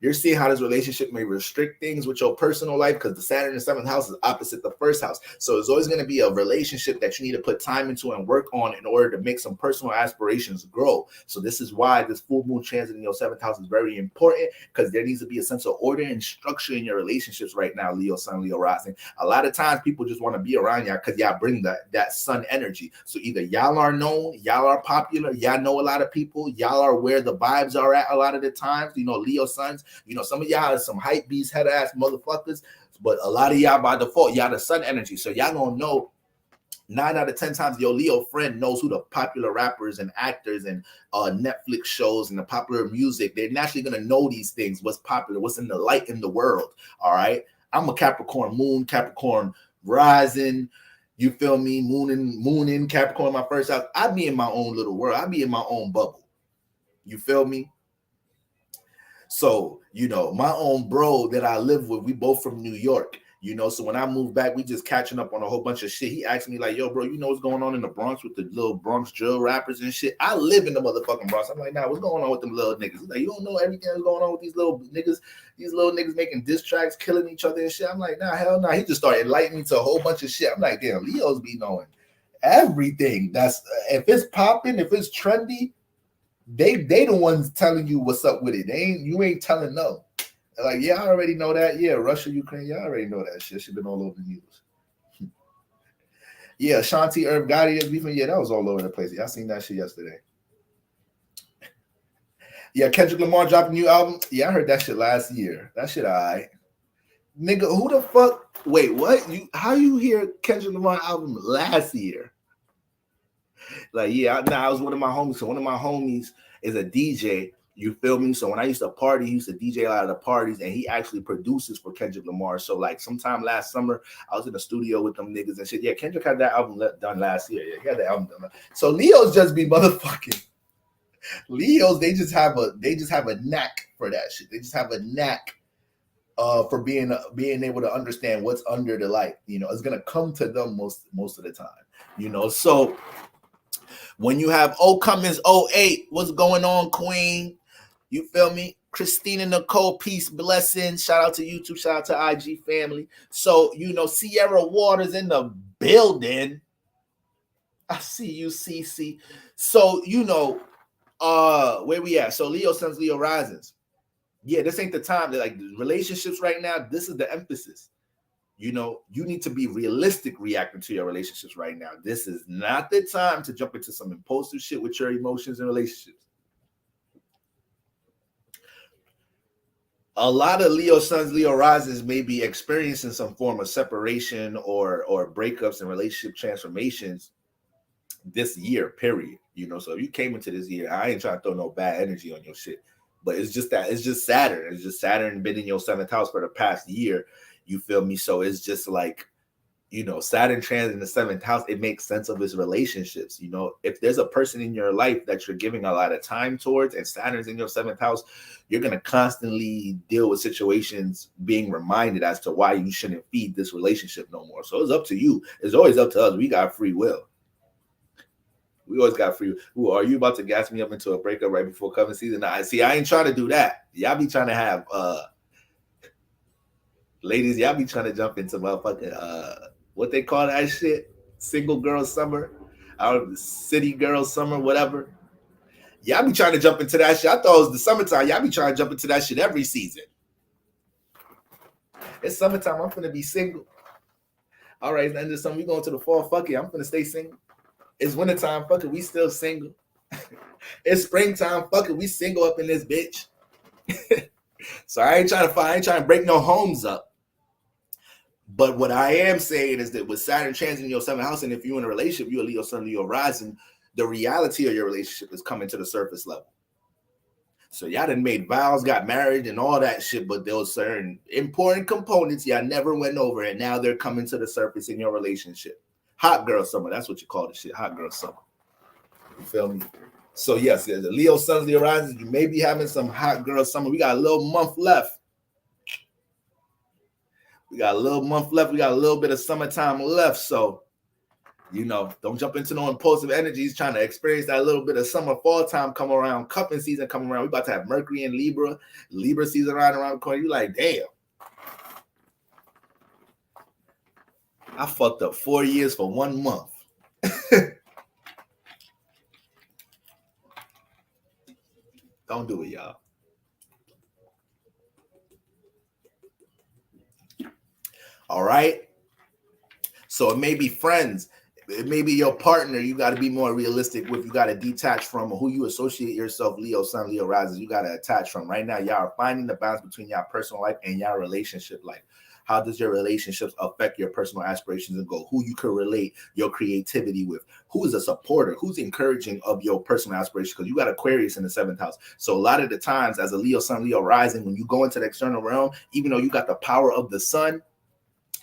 You're seeing how this relationship may restrict things with your personal life because the Saturn in the 7th house is opposite the first house. So there's always going to be a relationship that you need to put time into and work on in order to make some personal aspirations grow. So this is why this full moon transit in your 7th house is very important, because there needs to be a sense of order and structure in your relationships right now, Leo, Sun, Leo, rising. A lot of times people just want to be around y'all because y'all bring that sun energy. So either y'all are known, y'all are popular, y'all know a lot of people, y'all are where the vibes are at a lot of the times. You know, Leo suns, You know, some of y'all are some hype beast head ass motherfuckers, but a lot of y'all by default, y'all the sun energy. So y'all gonna know 9 out of 10 times your Leo friend knows who the popular rappers and actors and Netflix shows and the popular music. They're naturally going to know these things, what's popular, what's in the light in the world. All right. I'm a Capricorn moon, Capricorn rising. You feel me? Moon in Capricorn, my first house. I be in my own little world. I be in my own bubble. You feel me? So, you know, my own bro that I live with, we both from New York. You know, so when I moved back, we just catching up on a whole bunch of shit. He asked me like, yo, bro, you know what's going on in the Bronx with the little Bronx drill rappers and shit? I live in the motherfucking Bronx. I'm like, nah, what's going on with them little niggas? He's like, you don't know everything that's going on with these little niggas making diss tracks, killing each other and shit. I'm like, nah, hell nah. He just started enlightening me to a whole bunch of shit. I'm like, damn, Leos be knowing everything. That's if it's popping, if it's trendy, they the ones telling you what's up with it. You ain't telling no. Like, yeah, I already know that. Yeah, Russia, Ukraine, yeah, I already know that shit. She's been all over the news. Yeah, Shanti Herb Gotti, yeah, that was all over the place. Yeah, I seen that shit yesterday. Yeah, Kendrick Lamar dropped a new album. Yeah, I heard that shit last year. That shit all right. Nigga, who the fuck? Wait, what? How you hear Kendrick Lamar album last year? Like, yeah, I was one of my homies. So one of my homies is a DJ. You feel me? So when I used to party, he used to DJ a lot of the parties, and he actually produces for Kendrick Lamar. So like sometime last summer, I was in the studio with them niggas and shit. Yeah, Kendrick had that album done last year. Yeah, he had that album done. So Leos just be motherfucking Leos. They just have a knack for that shit. They just have a knack for being able to understand what's under the light. You know, it's gonna come to them most of the time. You know, so when you have Cummins 08, what's going on, Queen? You feel me? Christina Nicole, peace, blessings. Shout out to YouTube, shout out to IG family. So, you know, Sierra Waters in the building. I see you, CC. So, you know, where we at? So Leo Suns, Leo Risings. Yeah, this ain't the time. Like relationships right now, this is the emphasis. You know, you need to be realistic reacting to your relationships right now. This is not the time to jump into some impulsive shit with your emotions and relationships. A lot of Leo Suns, Leo Risings may be experiencing some form of separation or breakups and relationship transformations this year, period. You know, so if you came into this year, I ain't trying to throw no bad energy on your shit, but it's just Saturn. It's just Saturn been in your 7th house for the past year. You feel me? So it's just like, you know, Saturn transit in the 7th house, it makes sense of his relationships. You know, if there's a person in your life that you're giving a lot of time towards and Saturn's in your 7th house, you're going to constantly deal with situations being reminded as to why you shouldn't feed this relationship no more. So it's up to you. It's always up to us. We got free will. We always got free. Ooh, are you about to gas me up into a breakup right before coming season? I ain't trying to do that. Y'all be trying to have ladies, y'all be trying to jump into motherfucking what they call that shit? Single girl summer, city girl summer, whatever. Y'all be trying to jump into that shit. I thought it was the summertime. Y'all be trying to jump into that shit every season. It's summertime. I'm gonna be single. All right, then there's something. We going to the fall. Fuck it. I'm gonna stay single. It's wintertime. Fuck it. We still single. It's springtime. Fuck it. We single up in this bitch. So I ain't trying to break no homes up. But what I am saying is that with Saturn transiting your 7th house, and if you're in a relationship, you're a Leo Sun, Leo Rising, the reality of your relationship is coming to the surface level. So y'all done made vows, got married, and all that shit, but there was certain important components y'all never went over, and now they're coming to the surface in your relationship. Hot girl summer, that's what you call this shit, hot girl summer. You feel me? So yes, there's a Leo Sun, Leo Rising. You may be having some hot girl summer. We got a little month left. We got a little bit of summertime left. So, you know, don't jump into no impulsive energies trying to experience that little bit of summer, fall time come around, cupping season come around. We about to have Mercury and Libra season around the corner. You like, damn. I fucked up 4 years for 1 month. Don't do it, y'all. All right. So it may be friends. It may be your partner. You got to be more realistic with. You got to detach from who you associate yourself, Leo Sun, Leo Rising. You got to attach from. Right now, y'all are finding the balance between your personal life and your relationship life. How does your relationships affect your personal aspirations and goals? Who you can relate your creativity with? Who is a supporter? Who's encouraging of your personal aspirations? Because you got Aquarius in the 7th house. So a lot of the times as a Leo Sun, Leo Rising, when you go into the external realm, even though you got the power of the sun,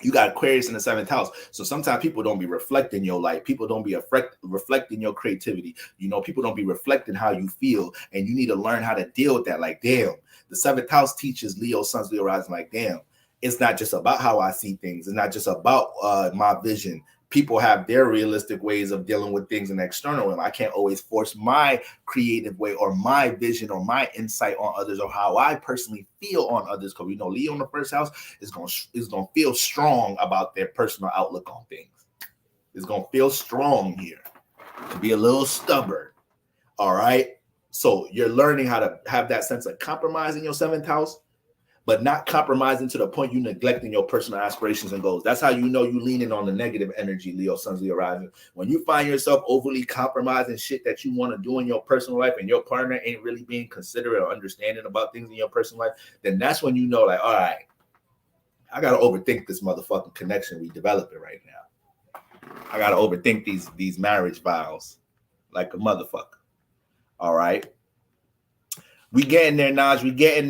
you got Aquarius in the 7th house. So sometimes people don't be reflecting your life. People don't be reflecting your creativity. You know, people don't be reflecting how you feel. And you need to learn how to deal with that. Like, damn, the 7th house teaches Leo Suns, Leo Rising, like, damn, it's not just about how I see things. It's not just about my vision. People have their realistic ways of dealing with things in the external realm. I can't always force my creative way or my vision or my insight on others or how I personally feel on others. Because we know Leo in the 1st house is going to feel strong about their personal outlook on things. It's going to feel strong here. It could be a little stubborn. All right. So you're learning how to have that sense of compromise in your 7th house, but not compromising to the point you neglecting your personal aspirations and goals. That's how you know you leaning on the negative energy, Leo Suns, Leo Rising. When you find yourself overly compromising shit that you want to do in your personal life and your partner ain't really being considerate or understanding about things in your personal life, then that's when you know, like, all right, I got to overthink this motherfucking connection we developing right now. I got to overthink these marriage vows like a motherfucker. All right. We getting there, Naj. We getting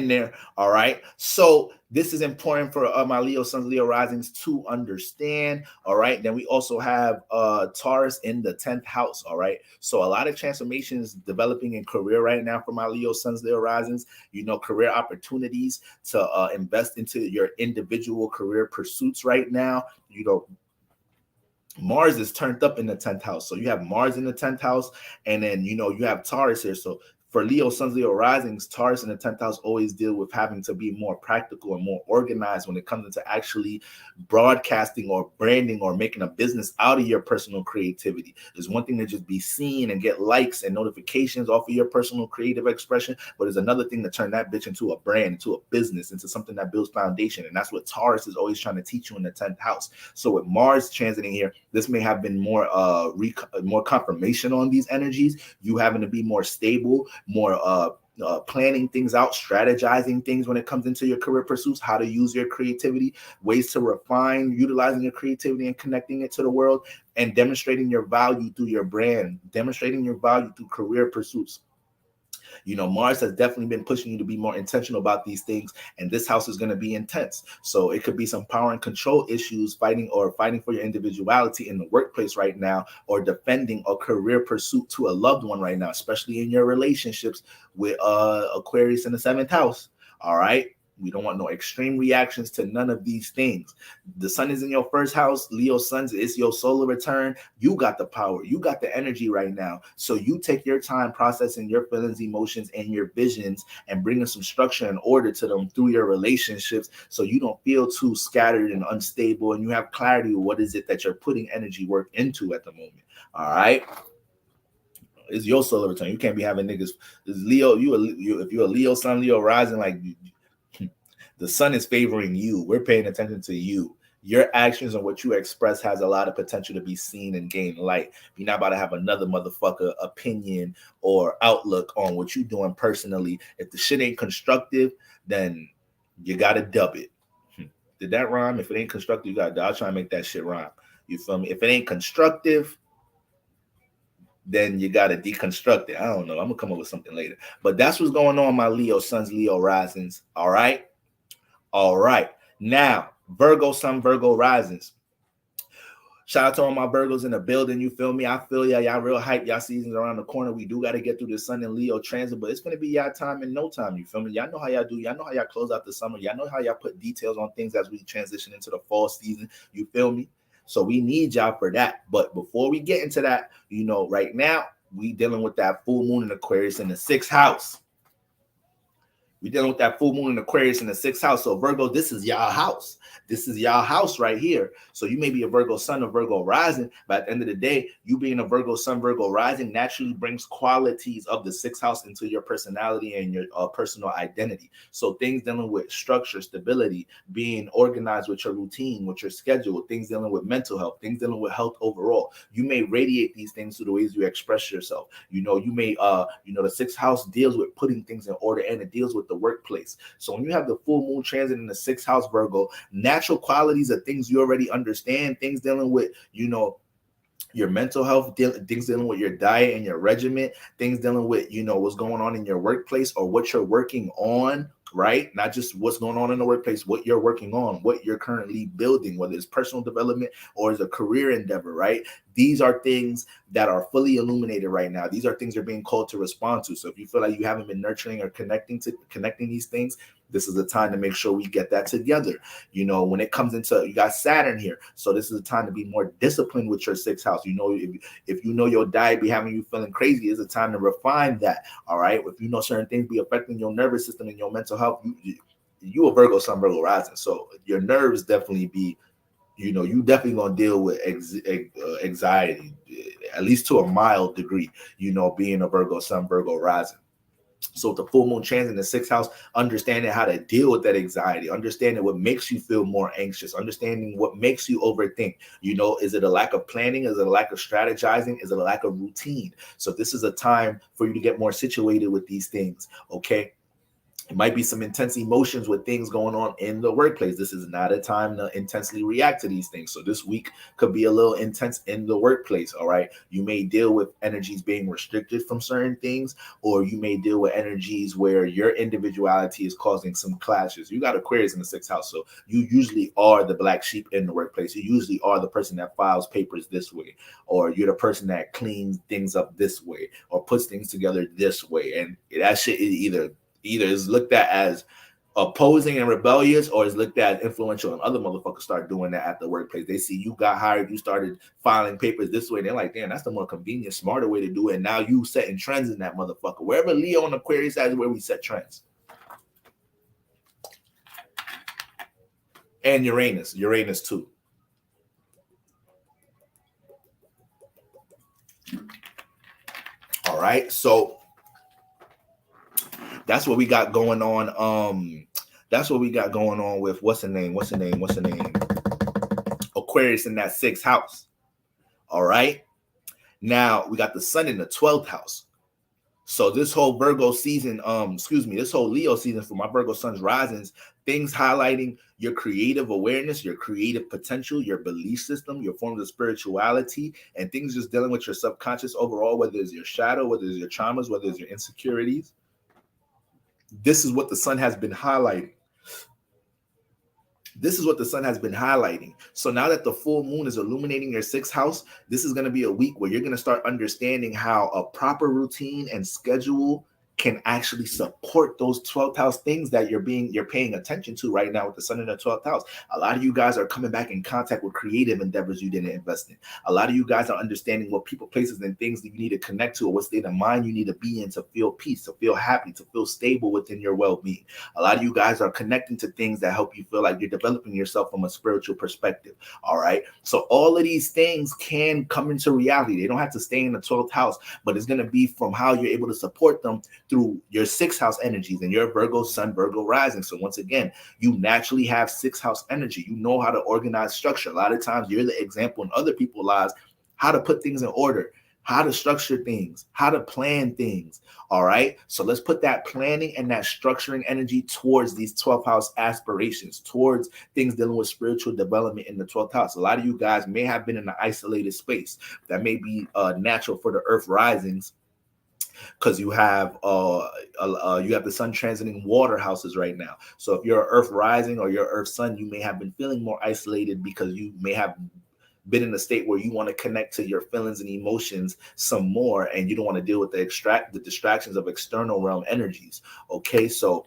there. All right. So this is important for my Leo Suns, Leo Risings to understand. All right. Then we also have Taurus in the 10th house. All right. So a lot of transformations developing in career right now for my Leo Suns, Leo Risings. You know, career opportunities to invest into your individual career pursuits right now. You know, Mars is turned up in the 10th house. So you have Mars in the 10th house, and then, you know, you have Taurus here. So for Leo Suns, Leo Risings, Taurus in the 10th house always deal with having to be more practical and more organized when it comes into actually broadcasting or branding or making a business out of your personal creativity. There's one thing to just be seen and get likes and notifications off of your personal creative expression, but there's another thing to turn that bitch into a brand, into a business, into something that builds foundation. And that's what Taurus is always trying to teach you in the 10th house. So with Mars transiting here, this may have been more confirmation on these energies. You having to be more stable, more planning things out, strategizing things when it comes into your career pursuits, how to use your creativity, ways to refine, utilizing your creativity and connecting it to the world, and demonstrating your value through your brand, demonstrating your value through career pursuits. You know, Mars has definitely been pushing you to be more intentional about these things, and this house is going to be intense. So it could be some power and control issues, fighting for your individuality in the workplace right now, or defending a career pursuit to a loved one right now, especially in your relationships with Aquarius in the 7th house. All right. We don't want no extreme reactions to none of these things. The sun is in your 1st house. Leo Suns is your solar return. You got the power. You got the energy right now. So you take your time processing your feelings, emotions, and your visions and bringing some structure and order to them through your relationships, so you don't feel too scattered and unstable, and you have clarity of what is it that you're putting energy work into at the moment. All right. It's your solar return. You can't be having niggas. It's Leo. If you're a Leo Sun, Leo Rising, like, the sun is favoring you. We're paying attention to you. Your actions and what you express has a lot of potential to be seen and gain light. You're not about to have another motherfucker opinion or outlook on what you're doing personally. If the shit ain't constructive, then you got to dub it. Did that rhyme? If it ain't constructive, I'll try and make that shit rhyme. You feel me? If it ain't constructive, then you got to deconstruct it. I don't know. I'm going to come up with something later. But that's what's going on, my Leo Suns, Leo Risings. All right? All right. Now, Virgo Sun, Virgo Risings. Shout out to all my Virgos in the building. You feel me? I feel y'all real hype. Y'all season's around the corner. We do got to get through the Sun and Leo transit, but it's going to be y'all time in no time. You feel me? Y'all know how y'all do. Y'all know how y'all close out the summer. Y'all know how y'all put details on things as we transition into the fall season. You feel me? So we need y'all for that. But before we get into that, you know, right now, we dealing with that full moon in Aquarius in the 6th house. We dealing with that full moon in Aquarius in the 6th house. So Virgo, this is y'all house. This is y'all house right here. So you may be a Virgo sun or Virgo rising, but at the end of the day, you being a Virgo sun, Virgo rising naturally brings qualities of the 6th house into your personality and your personal identity. So things dealing with structure, stability, being organized with your routine, with your schedule, things dealing with mental health, things dealing with health overall. You may radiate these things through the ways you express yourself. You know, you may, the 6th house deals with putting things in order, and it deals with the workplace. So when you have the full moon transit in the 6th house, Virgo, natural qualities of things you already understand, things dealing with, your mental health, things dealing with your diet and your regimen, things dealing with, what's going on in your workplace or what you're working on, right? Not just what's going on in the workplace, what you're working on, what you're currently building, whether it's personal development or as a career endeavor, right? These are things that are fully illuminated right now. These are things you're being called to respond to. So if you feel like you haven't been nurturing or connecting these things, this is the time to make sure we get that together. When it comes into, you got Saturn here. So this is a time to be more disciplined with your 6th house. If you know your diet be having you feeling crazy, it's a time to refine that. All right. If you know certain things be affecting your nervous system and your mental health, you a Virgo sun, Virgo rising. So your nerves definitely be, you definitely gonna deal with anxiety, at least to a mild degree, being a Virgo sun, Virgo rising. So the full moon transit in the 6th house, understanding how to deal with that anxiety, understanding what makes you feel more anxious, understanding what makes you overthink. Is it a lack of planning? Is it a lack of strategizing? Is it a lack of routine? So this is a time for you to get more situated with these things. Okay. It might be some intense emotions with things going on in the workplace. This is not a time to intensely react to these things. So this week could be a little intense in the workplace. All right. You may deal with energies being restricted from certain things, or you may deal with energies where your individuality is causing some clashes. You got Aquarius in the 6th house. So you usually are the black sheep in the workplace. You usually are the person that files papers this way, or you're the person that cleans things up this way, or puts things together this way. And that shit is either is looked at as opposing and rebellious, or is looked at as influential, and other motherfuckers start doing that at the workplace. They see you got hired, you started filing papers this way, they're like, damn, that's the more convenient, smarter way to do it. And now you setting trends in that motherfucker. Wherever Leo and Aquarius is where we set trends. And Uranus too. All right, so that's what we got going on. That's what we got going on with what's the name? Aquarius in that 6th house. All right. Now we got the sun in the 12th house. So this whole Virgo season, this whole Leo season for my Virgo sun's risings, things highlighting your creative awareness, your creative potential, your belief system, your forms of spirituality, and things just dealing with your subconscious overall, whether it's your shadow, whether it's your traumas, whether it's your insecurities. This is what the sun has been highlighting. So now that the full moon is illuminating your 6th house, this is going to be a week where you're going to start understanding how a proper routine and schedule can actually support those 12th house things that you're paying attention to right now with the sun in the 12th house. A lot of you guys are coming back in contact with creative endeavors you didn't invest in. A lot of you guys are understanding what people, places, and things that you need to connect to, or what state of mind you need to be in to feel peace, to feel happy, to feel stable within your well-being. A lot of you guys are connecting to things that help you feel like you're developing yourself from a spiritual perspective. All right. So all of these things can come into reality. They don't have to stay in the 12th house, but it's going to be from how you're able to support them through your 6th house energies and your Virgo sun, Virgo rising. So once again, you naturally have 6th house energy. You know how to organize structure. A lot of times you're the example in other people's lives, how to put things in order, how to structure things, how to plan things. All right. So let's put that planning and that structuring energy towards these 12th house aspirations, towards things dealing with spiritual development in the 12th house. A lot of you guys may have been in an isolated space that may be natural for the earth risings, because you have the sun transiting water houses right now. So if you're earth rising or your earth sun, you may have been feeling more isolated because you may have been in a state where you want to connect to your feelings and emotions some more, and you don't want to deal with the distractions of external realm energies. Okay, so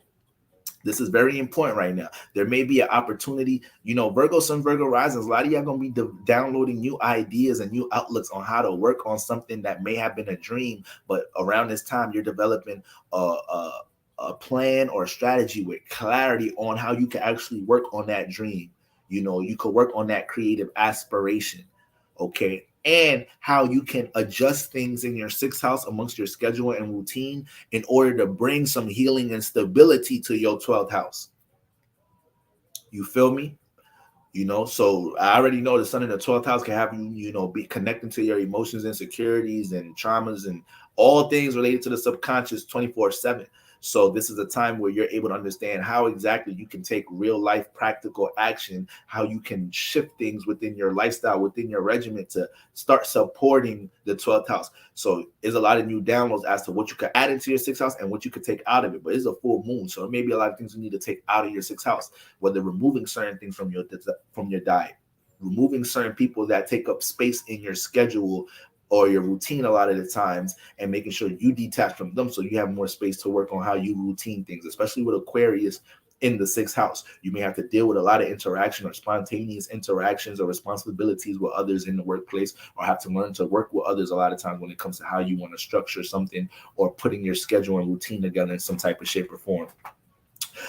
this is very important right now. There may be an opportunity, Virgo sun, Virgo risings, a lot of y'all going to be downloading new ideas and new outlooks on how to work on something that may have been a dream, but around this time you're developing a a plan or a strategy with clarity on how you can actually work on that dream. You could work on that creative aspiration, okay? And how you can adjust things in your sixth house amongst your schedule and routine in order to bring some healing and stability to your 12th house. You feel me? So I already know the sun in the 12th house can have you, be connecting to your emotions, insecurities, and traumas, and all things related to the subconscious 24/7. So this is a time where you're able to understand how exactly you can take real life practical action, how you can shift things within your lifestyle, within your regimen to start supporting the 12th house. So there's a lot of new downloads as to what you could add into your sixth house and what you could take out of it. But it's a full moon, so it may be a lot of things you need to take out of your sixth house, whether removing certain things from your diet, removing certain people that take up space in your schedule or your routine a lot of the times, and making sure you detach from them so you have more space to work on how you routine things, especially with Aquarius in the sixth house. You may have to deal with a lot of interaction or spontaneous interactions or responsibilities with others in the workplace, or have to learn to work with others a lot of times when it comes to how you want to structure something or putting your schedule and routine together in some type of shape or form.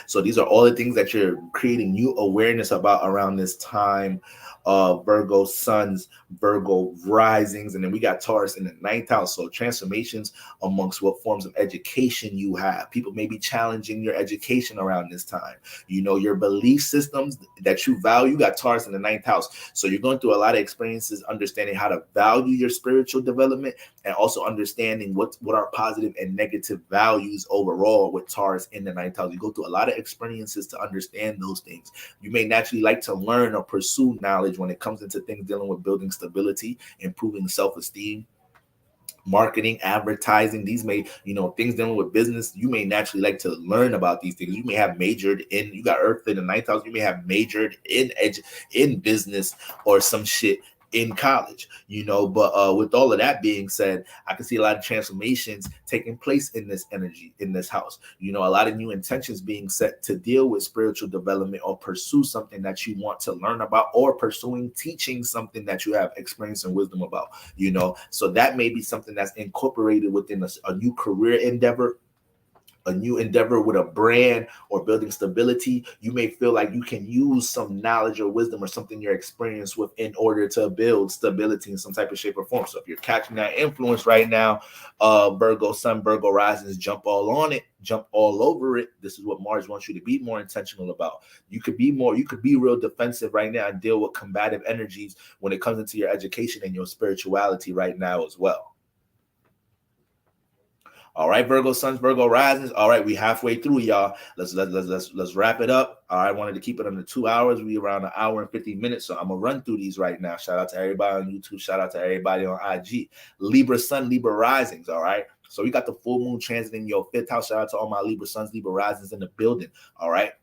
So these are all the things that you're creating new awareness about around this time. Virgo suns, Virgo risings, and then we got Taurus in the ninth house. So transformations amongst what forms of education you have. People may be challenging your education around this time. Your belief systems that you value. You got Taurus in the ninth house. So you're going through a lot of experiences, understanding how to value your spiritual development, and also understanding what are positive and negative values overall with Taurus in the ninth house. You go through a lot of experiences to understand those things. You may naturally like to learn or pursue knowledge when it comes into things dealing with building stability, improving self-esteem, marketing, advertising. These may, things dealing with business. You may naturally like to learn about these things. You may have majored in, you got Earth in the ninth house. You may have majored in business or some shit in college, but with all of that being said, I can see a lot of transformations taking place in this energy, in this house. A lot of new intentions being set to deal with spiritual development or pursue something that you want to learn about, or pursuing teaching something that you have experience and wisdom about, so that may be something that's incorporated within a new career endeavor, a new endeavor with a brand, or building stability. You may feel like you can use some knowledge or wisdom or something you're experienced with in order to build stability in some type of shape or form. So if you're catching that influence right now, Virgo sun, Virgo risings, jump all on it, jump all over it. This is what Mars wants you to be more intentional about. You could be real defensive right now and deal with combative energies when it comes into your education and your spirituality right now as well. All right, Virgo suns, Virgo risings. All right, we halfway through, y'all. Let's wrap it up. All right, I wanted to keep it under 2 hours. We around an hour and 50 minutes, so I'm gonna run through these right now. Shout out to everybody on YouTube. Shout out to everybody on IG. Libra sun, Libra risings. All right, so we got the full moon transit in your fifth house. Shout out to all my Libra suns, Libra risings in the building. All right.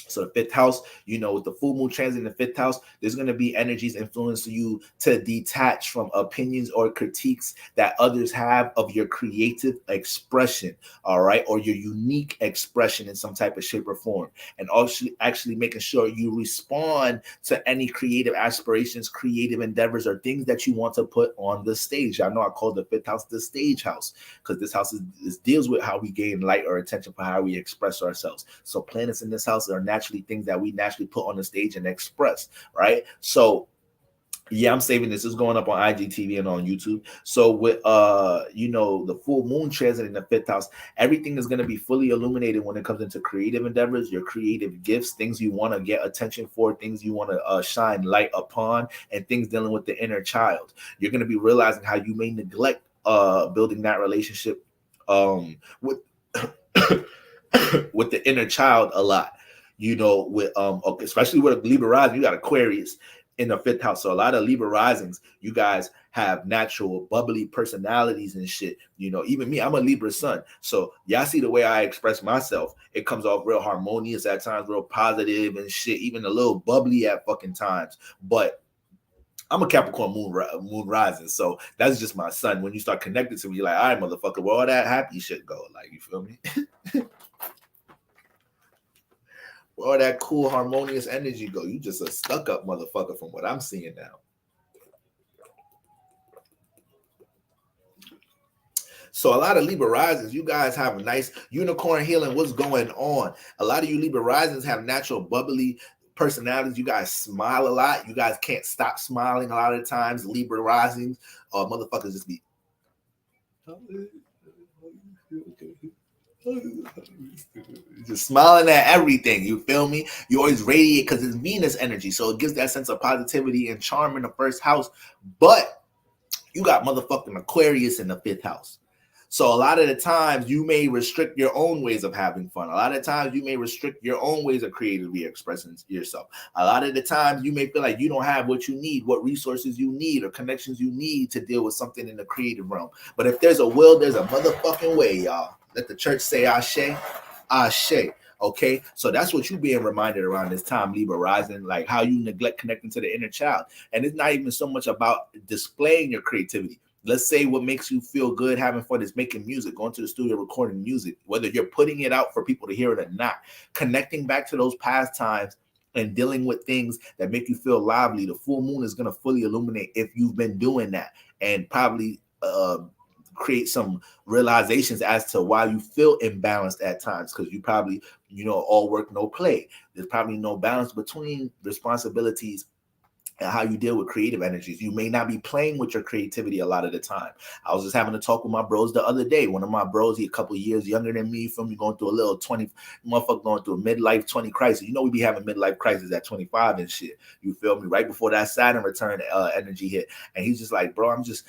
So the fifth house, with the full moon transit in the fifth house, there's going to be energies influencing you to detach from opinions or critiques that others have of your creative expression, all right, or your unique expression in some type of shape or form, and also actually making sure you respond to any creative aspirations, creative endeavors, or things that you want to put on the stage. I know I call the fifth house the stage house because this house deals with how we gain light or attention for how we express ourselves. So planets in this house are naturally things that we naturally put on the stage and express, right? So yeah, I'm saving this. It's going up on IGTV and on YouTube. So with the full moon transit in the fifth house, everything is going to be fully illuminated when it comes into creative endeavors, your creative gifts, things you want to get attention for, things you want to shine light upon, and things dealing with the inner child. You're going to be realizing how you may neglect building that relationship with with the inner child a lot, with especially with a Libra rising. You got Aquarius in the fifth house. So a lot of Libra risings, you guys have natural bubbly personalities and shit. Even me, I'm a Libra sun. So y'all see the way I express myself. It comes off real harmonious at times, real positive and shit, even a little bubbly at fucking times. But I'm a Capricorn moon rising, so that's just my sun. When you start connecting to me, you're like, all right, motherfucker, where all that happy shit go? Like, you feel me? Where all that cool, harmonious energy go? You just a stuck-up motherfucker from what I'm seeing now. So a lot of Libra risings, you guys have a nice unicorn healing. What's going on? A lot of you Libra risings have natural bubbly personalities. You guys smile a lot. You guys can't stop smiling a lot of times. Libra risings, motherfuckers just be just smiling at everything. You feel me? You always radiate because it's Venus energy, so it gives that sense of positivity and charm in the first house. But you got motherfucking Aquarius in the 5th house. So a lot of the times you may restrict your own ways of having fun. A lot of times you may restrict your own ways of creatively expressing yourself. A lot of the times you may feel like you don't have what you need, what resources you need or connections you need to deal with something in the creative realm. But if there's a will, there's a motherfucking way, y'all. Let the church say ashe, ashe. Okay, so that's what you're being reminded around this time, Libra rising, like how you neglect connecting to the inner child. And it's not even so much about displaying your creativity. Let's say what makes you feel good, having fun is making music, going to the studio, recording music, whether you're putting it out for people to hear it or not, connecting back to those past times and dealing with things that make you feel lively. The full moon is going to fully illuminate if you've been doing that, and probably create some realizations as to why you feel imbalanced at times, because you probably, all work, no play. There's probably no balance between responsibilities and how you deal with creative energies. You may not be playing with your creativity a lot of the time. I was just having a talk with my bros the other day. One of my bros, he a couple of years younger than me, from me, going through a little 20, motherfucker going through a midlife 20 crisis. We be having midlife crisis at 25 and shit. You feel me? Right before that Saturn return energy hit. And he's just like, bro, I'm just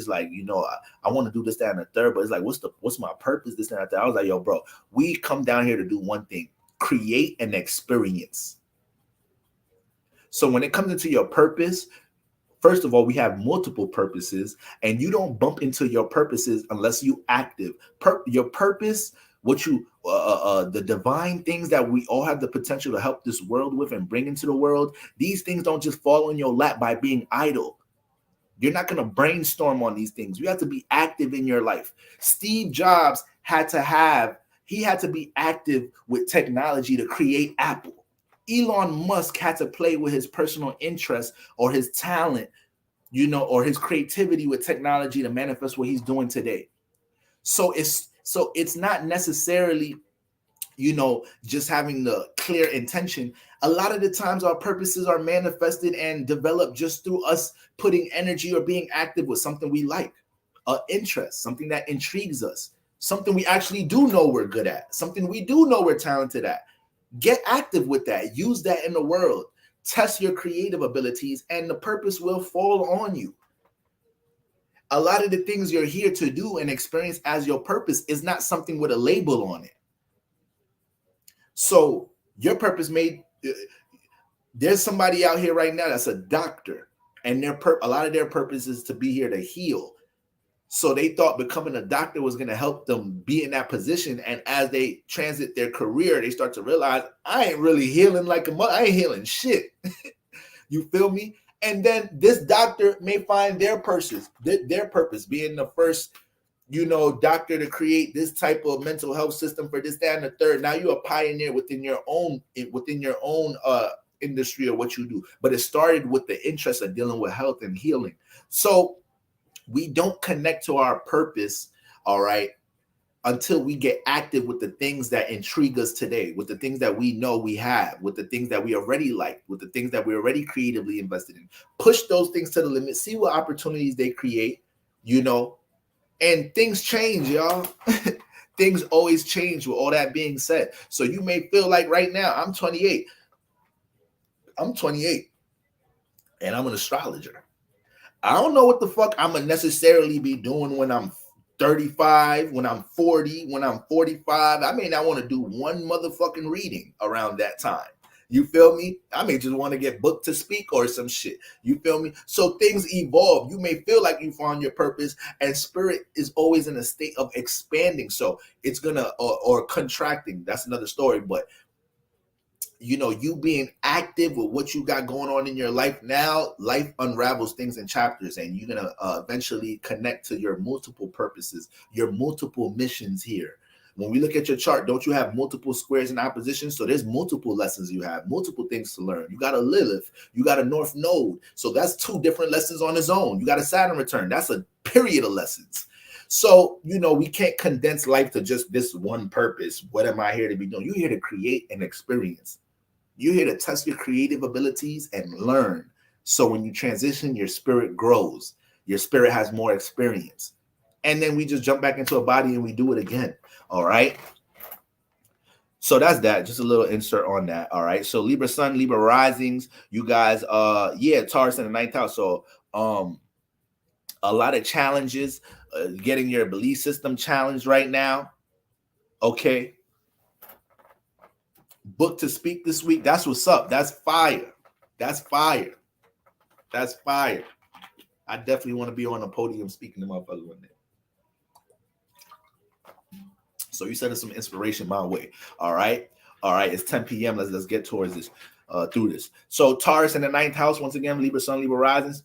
like, I want to do this, that, and the third, but it's like, what's my purpose, this, that, and that? I was like, yo, bro, we come down here to do one thing: create an experience. So when it comes into your purpose, first of all, we have multiple purposes, and you don't bump into your purposes unless you active. Your purpose, what you, the divine things that we all have the potential to help this world with and bring into the world, these things don't just fall in your lap by being idle. You're not going to brainstorm on these things. You have to be active in your life. Steve Jobs had to be active with technology to create Apple. Elon Musk had to play with his personal interest or his talent, or his creativity with technology to manifest what he's doing today. So it's not necessarily, just having the clear intention. A lot of the times our purposes are manifested and developed just through us putting energy or being active with something we like, an interest, something that intrigues us, something we actually do know we're good at, something we do know we're talented at. Get active with that. Use that in the world. Test your creative abilities, and the purpose will fall on you. A lot of the things you're here to do and experience as your purpose is not something with a label on it. So your purpose there's somebody out here right now that's a doctor, and a lot of their purpose is to be here to heal. So they thought becoming a doctor was going to help them be in that position. And as they transit their career, they start to realize, I ain't really healing like a mother. I ain't healing shit. You feel me? And then this doctor may find their purpose being the first, doctor to create this type of mental health system for this, that, and the third. Now you're a pioneer within your own industry or what you do. But it started with the interest of dealing with health and healing. So we don't connect to our purpose, all right, until we get active with the things that intrigue us today, with the things that we know we have, with the things that we already like, with the things that we're already creatively invested in. Push those things to the limit, see what opportunities they create, and things change, y'all. Things always change with all that being said. So you may feel like right now, I'm 28, and I'm an astrologer. I don't know what the fuck I'm gonna necessarily be doing when I'm 35, when I'm 40, when I'm 45. I may not want to do one motherfucking reading around that time. You feel me? I may just want to get booked to speak or some shit. You feel me? So things evolve. You may feel like you found your purpose, and spirit is always in a state of expanding. So it's gonna or contracting. That's another story, but you being active with what you got going on in your life now, life unravels things in chapters, and you're going to eventually connect to your multiple purposes, your multiple missions here. When we look at your chart, don't you have multiple squares in opposition? So there's multiple lessons you have, multiple things to learn. You got a Lilith, you got a North Node. So that's two different lessons on its own. You got a Saturn return. That's a period of lessons. So, we can't condense life to just this one purpose. What am I here to be doing? You're here to create an experience. You're here to test your creative abilities and learn. So when you transition, your spirit grows. Your spirit has more experience. And then we just jump back into a body and we do it again. All right. So that's that. Just a little insert on that. All right. So Libra Sun, Libra Risings, you guys, Taurus in the ninth house. So a lot of challenges, getting your belief system challenged right now. Okay. Book to speak this week. That's what's up. That's fire. That's fire. That's fire. I definitely want to be on a podium speaking to motherfuckers one day. So you sending some inspiration my way. All right. All right. It's 10 p.m. Let's get towards this, through this. So Taurus in the ninth house, once again, Libra Sun, Libra Risings.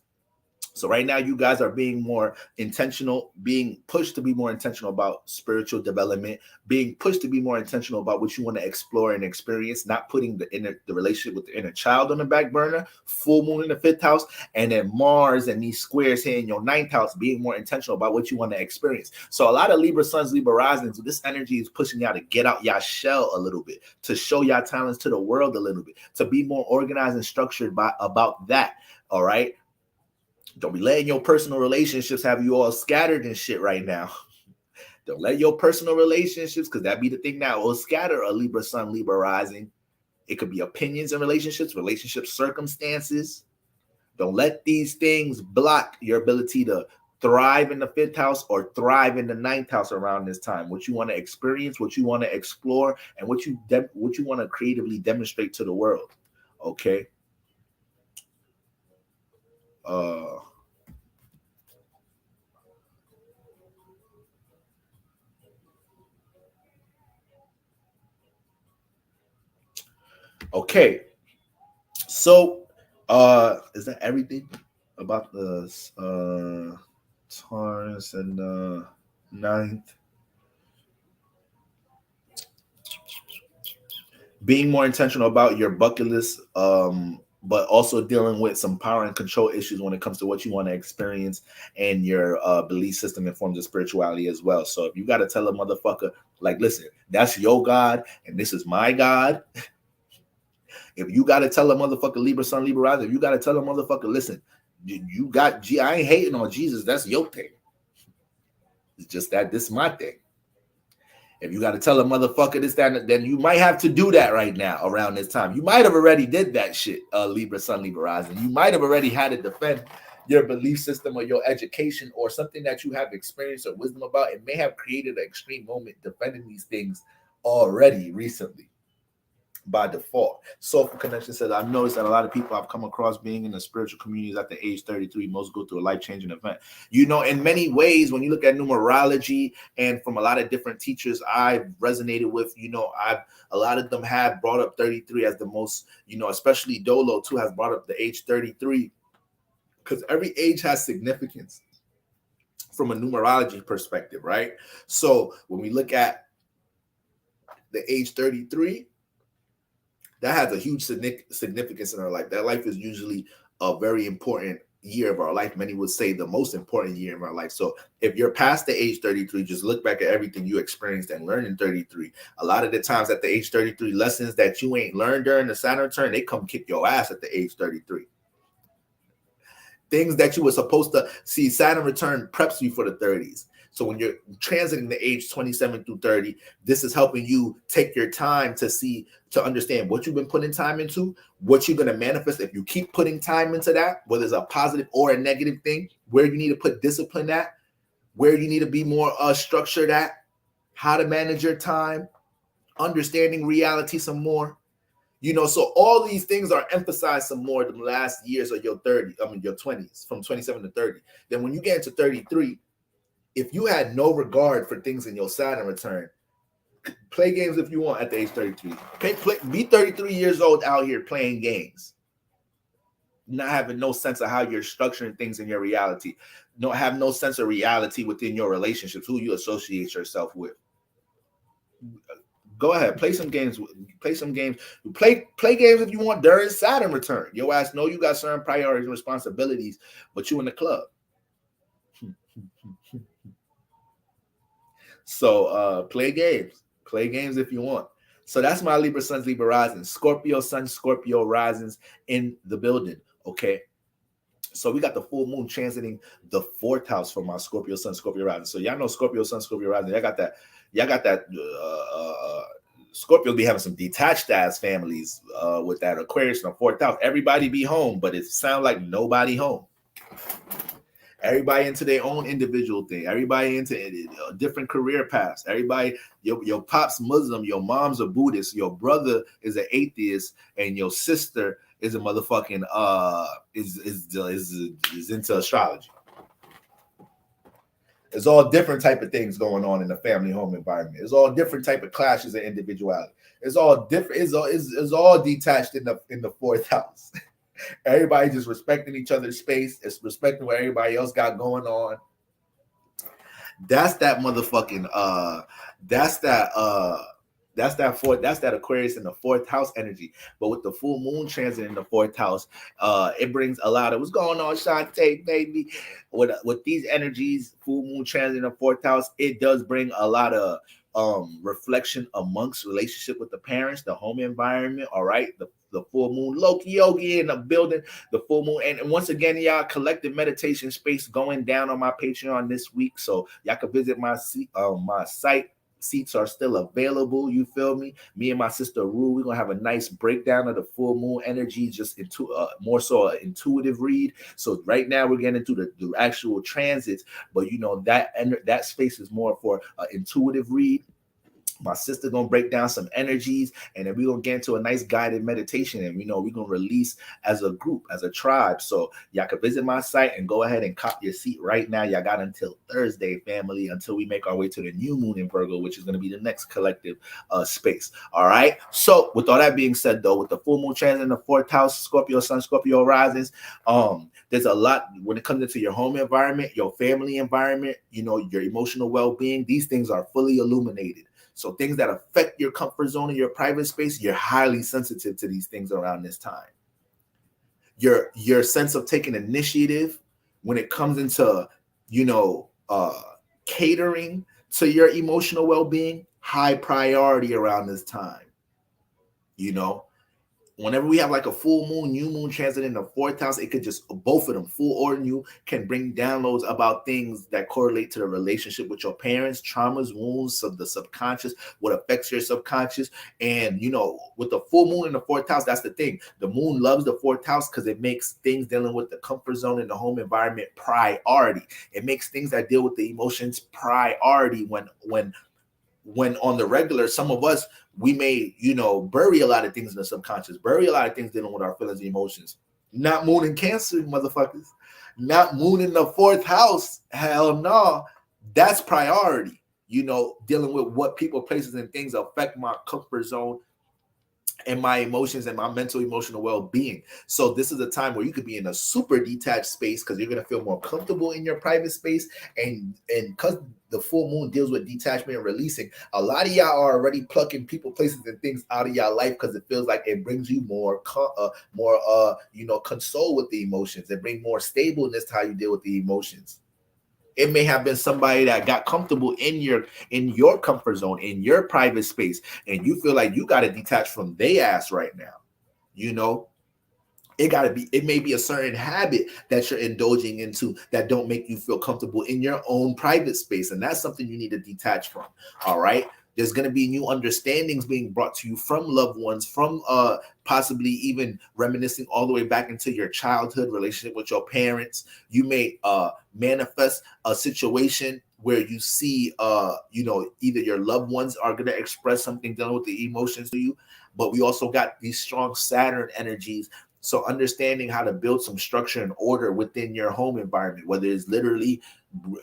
So right now, you guys are being more intentional, being pushed to be more intentional about spiritual development, being pushed to be more intentional about what you want to explore and experience, not putting the relationship with the inner child on the back burner, full moon in the fifth house, and then Mars and these squares here in your ninth house, being more intentional about what you want to experience. So a lot of Libra Suns, Libra Risings, this energy is pushing y'all to get out y'all shell a little bit, to show y'all talents to the world a little bit, to be more organized and structured about that. All right. Don't be letting your personal relationships have you all scattered and shit right now. Don't let your personal relationships, because that be the thing now, will scatter a Libra Sun, Libra Rising. It could be opinions and relationship circumstances. Don't let these things block your ability to thrive in the fifth house or thrive in the ninth house around this time. What you want to experience, what you want to explore, and what you want to creatively demonstrate to the world. Okay. Okay. So, is that everything about the Taurus and the ninth? Being more intentional about your bucket list, but also dealing with some power and control issues when it comes to what you want to experience and your belief system in forms of spirituality as well. So if you got to tell a motherfucker, like, listen, that's your God and this is my God. If you got to tell a motherfucker, Libra Sun, Libra Rising, if you got to tell a motherfucker, listen, you got I ain't hating on Jesus. That's your thing. It's just that this is my thing. If you got to tell a motherfucker this, that, then you might have to do that right now around this time. You might have already did that shit, Libra Sun, Libra Rising. You might have already had to defend your belief system or your education or something that you have experience or wisdom about. It may have created an extreme moment defending these things already recently by default. Soulful Connection says, I've noticed that a lot of people I've come across being in the spiritual communities at the age 33, most go through a life-changing event. In many ways, when you look at numerology and from a lot of different teachers I've resonated with, a lot of them have brought up 33 as the most, especially Dolo too has brought up the age 33 because every age has significance from a numerology perspective, right? So when we look at the age 33, that has a huge significance in our life. That life is usually a very important year of our life. Many would say the most important year of our life. So if you're past the age 33, just look back at everything you experienced and learned in 33. A lot of the times at the age 33, lessons that you ain't learned during the Saturn return, they come kick your ass at the age 33. Things that you were supposed to see, Saturn return preps you for the 30s. So when you're transiting the age 27 through 30, this is helping you take your time to understand what you've been putting time into, what you're going to manifest if you keep putting time into that, whether it's a positive or a negative thing, where you need to put discipline at, where you need to be more structured at, how to manage your time, understanding reality some more. So all these things are emphasized some more in the last years of your 20s, from 27 to 30. Then when you get into 33, if you had no regard for things in your Saturn return, play games if you want at the age 33. Be 33 years old out here playing games, not having no sense of how you're structuring things in your reality. Have no sense of reality within your relationships, who you associate yourself with. Go ahead, play some games. Play games if you want during Saturn return. Your ass know you got certain priorities and responsibilities, but you in the club. So play games. Play games if you want. So that's my Libra Suns, Libra Risings. Scorpio Sun, Scorpio Risings in the building. Okay. So we got the full moon transiting the fourth house for my Scorpio Sun, Scorpio Rising. So y'all know Scorpio Sun, Scorpio Rising. Y'all got that. Scorpio be having some detached ass families with that Aquarius in the fourth house. Everybody be home, but it sounds like nobody home. Everybody into their own individual thing. Everybody into different career paths. Everybody, your pop's Muslim, your mom's a Buddhist, your brother is an atheist, and your sister is a motherfucking is into astrology. It's all different type of things going on in the family home environment. It's all different type of clashes of individuality. It's all different. It's all detached in the fourth house. Everybody just respecting each other's space. It's respecting what everybody else got going on. That's that motherfucking that's that Aquarius in the fourth house energy. But with the full moon transit in the fourth house, it brings a lot of what's going on, Shantae, baby. With these energies, full moon transit in the fourth house, it does bring a lot of reflection amongst relationship with the parents, the home environment. All right, the full moon, Loki Yogi in the building, the full moon, and once again, y'all, collective meditation space going down on my Patreon this week, so y'all can visit my site. Seats are still available. You feel me? Me and my sister Rue, we're gonna have a nice breakdown of the full moon energy, just into more so an intuitive read. So right now we're getting into the actual transits, but you know that space is more for an intuitive read. My sister gonna break down some energies, and then we're gonna get into a nice guided meditation, and we're gonna release as a group, as a tribe. So y'all can visit my site and go ahead and cop your seat right now. Y'all got until Thursday, family, until we make our way to the new moon in Virgo, which is gonna be the next collective space. All right. So with all that being said, though, with the full moon transit in the fourth house, Scorpio Sun, Scorpio risings, there's a lot when it comes into your home environment, your family environment, your emotional well-being. These things are fully illuminated. So things that affect your comfort zone and your private space, you're highly sensitive to these things around this time. Your sense of taking initiative when it comes into, catering to your emotional well-being, high priority around this time. Whenever we have like a full moon, new moon transit in the fourth house, it could just, both of them, full or new, can bring downloads about things that correlate to the relationship with your parents, traumas, wounds of the subconscious, what affects your subconscious. And, with the full moon in the fourth house, that's the thing. The moon loves the fourth house because it makes things dealing with the comfort zone and the home environment priority. It makes things that deal with the emotions priority when on the regular, some of us, we may, bury a lot of things in the subconscious, bury a lot of things dealing with our feelings and emotions. Not moon in Cancer, motherfuckers. Not moon in the fourth house. Hell no. That's priority. Dealing with what people, places, and things affect my comfort zone and my emotions and my mental emotional well-being. So this is a time where you could be in a super detached space because you're going to feel more comfortable in your private space. And because the full moon deals with detachment and releasing, a lot of y'all are already plucking people, places, and things out of your life because it feels like it brings you more console with the emotions. It brings more stableness to how you deal with the emotions. It may have been somebody that got comfortable in your comfort zone, in your private space, and you feel like you got to detach from their ass right now. It may be a certain habit that you're indulging into that don't make you feel comfortable in your own private space, and that's something you need to detach from. All right. There's going to be new understandings being brought to you from loved ones, from possibly even reminiscing all the way back into your childhood relationship with your parents. You may manifest a situation where you see, either your loved ones are going to express something dealing with the emotions to you, but we also got these strong Saturn energies. So understanding how to build some structure and order within your home environment, whether it's literally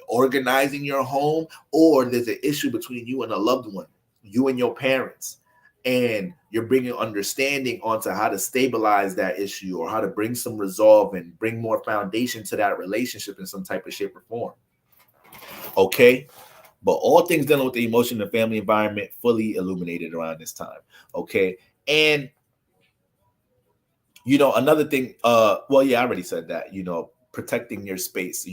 organizing your home or there's an issue between you and a loved one, you and your parents, and you're bringing understanding onto how to stabilize that issue or how to bring some resolve and bring more foundation to that relationship in some type of shape or form. Okay. But all things dealing with the emotion and family environment fully illuminated around this time. Okay. And another thing, I already said that, protecting your space,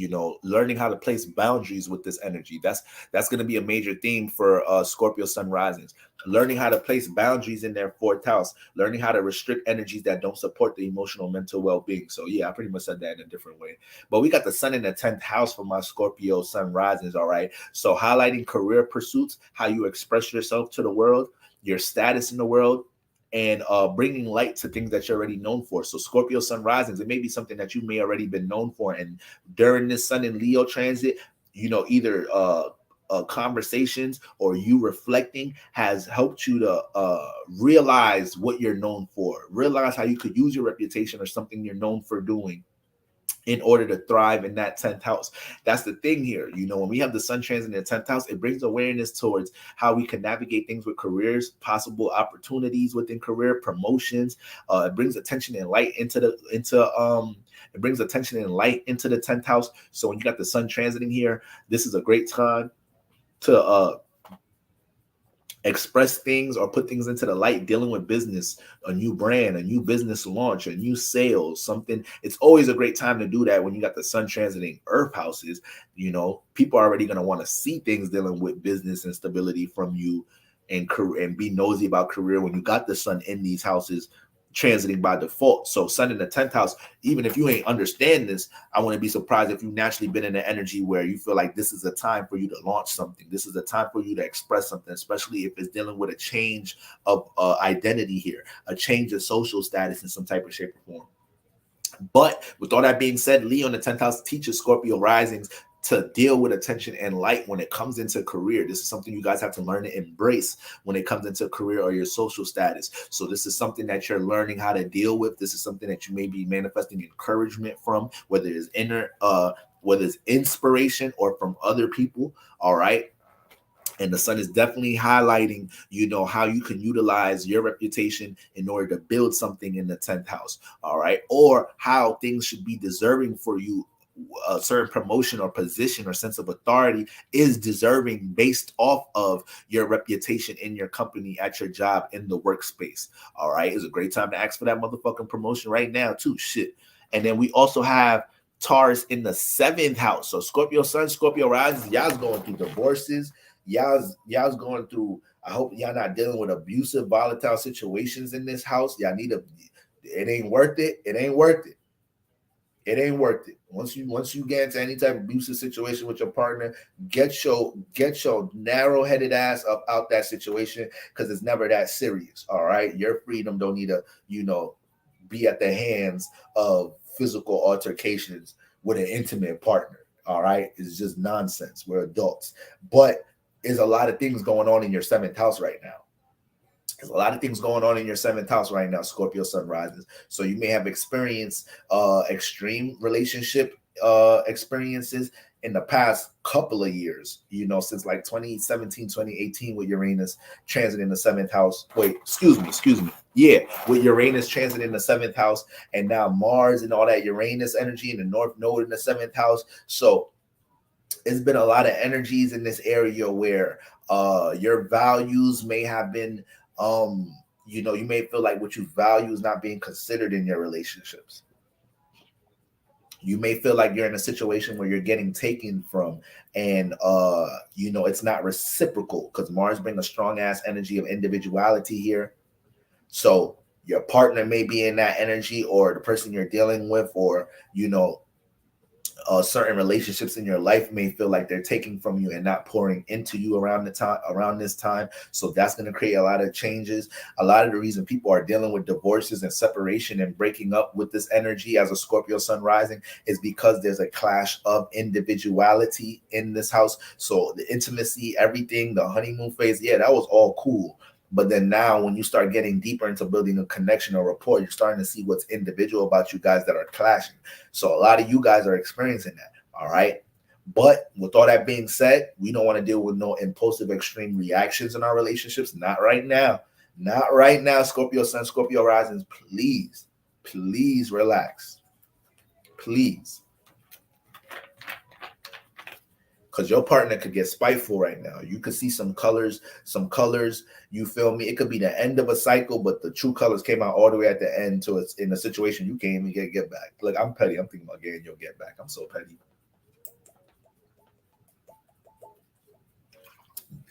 learning how to place boundaries with this energy. That's going to be a major theme for Scorpio sun risings. Learning how to place boundaries in their fourth house, learning how to restrict energies that don't support the emotional, mental well-being. So yeah, I pretty much said that in a different way. But we got the sun in the 10th house for my Scorpio sun risings, all right? So highlighting career pursuits, how you express yourself to the world, your status in the world, and bringing light to things that you're already known for. So Scorpio sun risings, it may be something that you may already been known for. And during this sun in Leo transit, either conversations or you reflecting has helped you to realize what you're known for, realize how you could use your reputation or something you're known for doing in order to thrive in that 10th house. That's the thing here. When we have the sun transit in the 10th house, it brings awareness towards how we can navigate things with careers, possible opportunities within career, promotions. It brings attention and light into the 10th house. So when you got the sun transiting here, this is a great time to express things or put things into the light, dealing with business, a new brand, a new business launch, a new sales, something. It's always a great time to do that when you got the sun transiting earth houses. People are already going to want to see things dealing with business and stability from you, and career, and be nosy about career when you got the sun in these houses transiting by default. So sun in the 10th house, even if you ain't understand this, I wouldn't be surprised if you naturally been in an energy where you feel like this is a time for you to launch something. This is a time for you to express something, especially if it's dealing with a change of identity here, a change of social status in some type of shape or form. But with all that being said, Leo in the 10th house teaches Scorpio risings to deal with attention and light when it comes into career. This is something you guys have to learn to embrace when it comes into career or your social status. So this is something that you're learning how to deal with. This is something that you may be manifesting encouragement from, whether it's whether it's inspiration or from other people. All right. And the sun is definitely highlighting, how you can utilize your reputation in order to build something in the 10th house. All right. Or how things should be deserving for you. A certain promotion or position or sense of authority is deserving based off of your reputation in your company, at your job, in the workspace. All right. It's a great time to ask for that motherfucking promotion right now too. Shit. And then we also have Taurus in the 7th house. So Scorpio sun, Scorpio rises, y'all's going through divorces. Y'all's going through, I hope y'all not dealing with abusive, volatile situations in this house. Y'all it ain't worth it. It ain't worth it. It ain't worth it. Once you get into any type of abusive situation with your partner, get your narrow-headed ass up out that situation, because it's never that serious. All right. Your freedom don't need to, be at the hands of physical altercations with an intimate partner. All right. It's just nonsense. We're adults. But there's a lot of things going on in your 7th house right now. There's a lot of things going on in your 7th house right now, Scorpio sun rises. So you may have experienced extreme relationship experiences in the past couple of years, since like 2017, 2018 with Uranus transit in the 7th house. Wait, excuse me. Yeah, with Uranus transit in the 7th house, and now Mars and all that Uranus energy in the North Node in the 7th house. So it's been a lot of energies in this area where your values may have been, you may feel like what you value is not being considered in your relationships. You may feel like you're in a situation where you're getting taken from, and it's not reciprocal, because Mars brings a strong ass energy of individuality here. So your partner may be in that energy, or the person you're dealing with, or certain relationships in your life may feel like they're taking from you and not pouring into you around this time. So that's going to create a lot of changes. A lot of the reason people are dealing with divorces and separation and breaking up with this energy as a Scorpio sun rising is because there's a clash of individuality in this house. So the intimacy, everything, the honeymoon phase, yeah, that was all cool. But then now when you start getting deeper into building a connection or rapport, you're starting to see what's individual about you guys that are clashing. So a lot of you guys are experiencing that. All right. But with all that being said, we don't want to deal with no impulsive extreme reactions in our relationships. Not right now. Not right now. Scorpio sun, Scorpio risings, please relax. Please. Because your partner could get spiteful right now. You could see some colors, you feel me? It could be the end of a cycle, but the true colors came out all the way at the end, so it's in a situation you can't even get back. Look, I'm petty. I'm thinking about getting your get back. I'm so petty.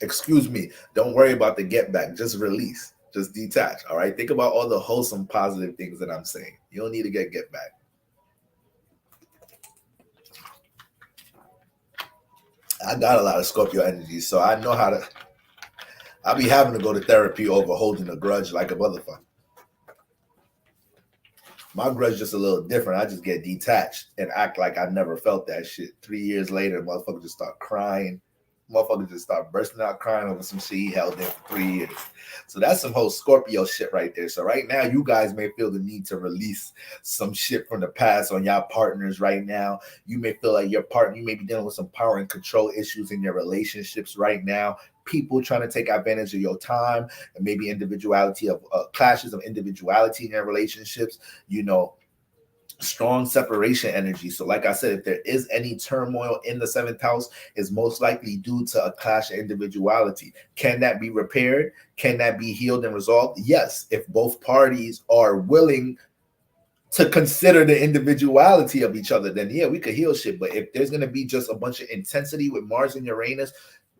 Excuse me. Don't worry about the get back. Just release. Just detach. All right. Think about all the wholesome, positive things that I'm saying. You don't need to get back. I got a lot of Scorpio energy, so I know how to. I'll be having to go to therapy over holding a grudge like a motherfucker. My grudge just a little different. I just get detached and act like I never felt that shit. 3 years later, motherfucker just start crying. Motherfucker just start bursting out crying over some shit he held in for 3 years. So that's some whole Scorpio shit right there. So right now, you guys may feel the need to release some shit from the past on y'all partners right now. You may feel like your partner, you may be dealing with some power and control issues in your relationships right now. People trying to take advantage of your time, and maybe individuality of clashes of individuality in your relationships, you know, strong separation energy. So like I said, if there is any turmoil in the 7th house, is most likely due to a clash of individuality. Can that be repaired? Can that be healed and resolved? Yes, if both parties are willing to consider the individuality of each other, then yeah, we could heal shit. But if there's going to be just a bunch of intensity with Mars and Uranus,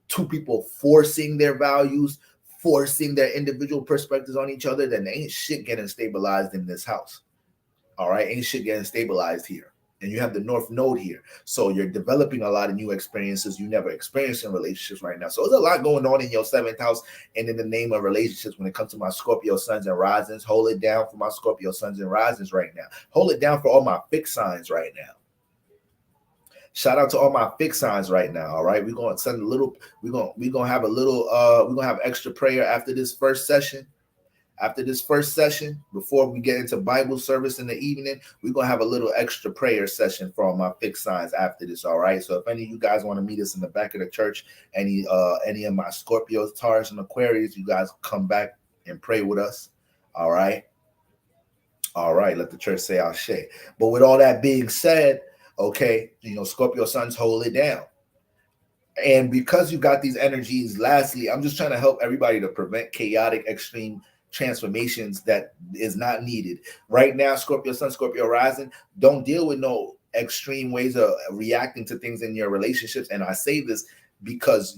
two people forcing their values, forcing their individual perspectives on each other, then ain't shit getting stabilized in this house. All right, ain't shit getting stabilized here. And you have the North Node here. So you're developing a lot of new experiences you never experienced in relationships right now. So there's a lot going on in your 7th house and in the name of relationships when it comes to my Scorpio suns and risings. Hold it down for my Scorpio suns and risings right now. Hold it down for all my fixed signs right now. Shout out to all my fixed signs right now. All right, we're gonna send a little. We're gonna have a little. We're gonna have extra prayer after this first session. After this first session, before we get into Bible service in the evening, we're going to have a little extra prayer session for all my fixed signs after this, all right? So if any of you guys want to meet us in the back of the church, any of my Scorpios, Taurus, and Aquarius, you guys come back and pray with us, all right? All right, let the church say Ashe. But with all that being said, okay, you know, Scorpio suns hold it down. And because you got these energies, lastly, I'm just trying to help everybody to prevent chaotic, extreme transformations that is not needed right now. Scorpio sun, Scorpio rising, don't deal with no extreme ways of reacting to things in your relationships. And I say this because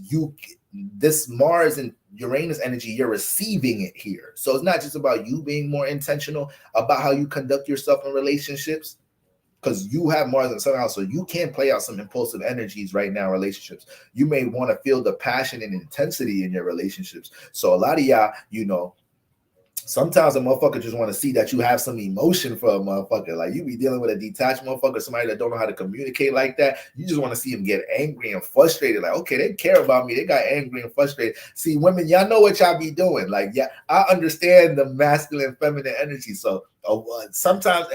this Mars and Uranus energy, you're receiving it here. So it's not just about you being more intentional about how you conduct yourself in relationships, because you have Mars in somehow, so you can play out some impulsive energies right now in relationships. You may want to feel the passion and intensity in your relationships. So a lot of y'all, you know, sometimes a motherfucker just want to see that you have some emotion for a motherfucker. Like you be dealing with a detached motherfucker, somebody that don't know how to communicate like that. You just want to see him get angry and frustrated. Like, okay, they care about me. They got angry and frustrated. See, women, y'all know what y'all be doing. Like, yeah, I understand the masculine, feminine energy. So sometimes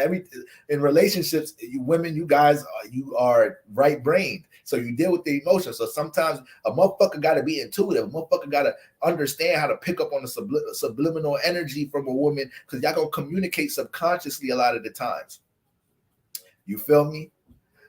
in relationships, women, you guys, you are right brained. So you deal with the emotions. So sometimes a motherfucker got to be intuitive. A motherfucker got to understand how to pick up on the subliminal energy from a woman, because y'all gonna communicate subconsciously a lot of the times. You feel me?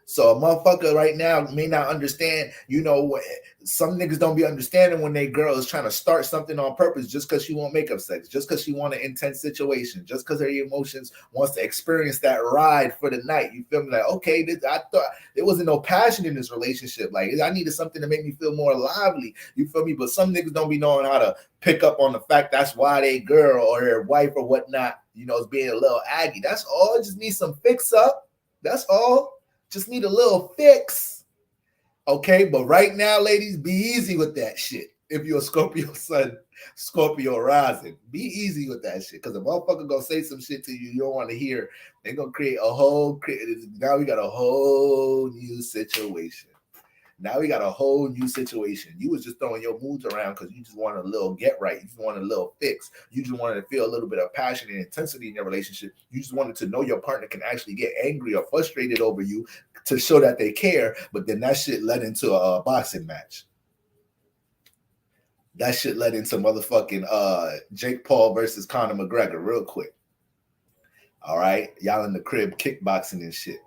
So a motherfucker right now may not understand, you know, some niggas don't be understanding when they girl is trying to start something on purpose just because she won't make up sex, just because she want an intense situation, just because her emotions wants to experience that ride for the night. You feel me? Like, okay, I thought there wasn't no passion in this relationship. Like, I needed something to make me feel more lively. You feel me? But some niggas don't be knowing how to pick up on the fact that's why they girl or their wife or whatnot, you know, is being a little aggy. That's all. Just need some fix up. That's all. Just need a little fix. Okay, but right now, ladies, be easy with that shit. If you're a Scorpio sun, Scorpio rising, be easy with that shit. Because a motherfucker gonna say some shit to you you don't want to hear. They're gonna create a whole, now we got a whole new situation. Now we got a whole new situation. You was just throwing your moods around because you just wanted a little get right. You just wanted a little fix. You just wanted to feel a little bit of passion and intensity in your relationship. You just wanted to know your partner can actually get angry or frustrated over you to show that they care. But then that shit led into a boxing match. That shit led into motherfucking Jake Paul versus Conor McGregor real quick. All right. Y'all in the crib kickboxing and shit.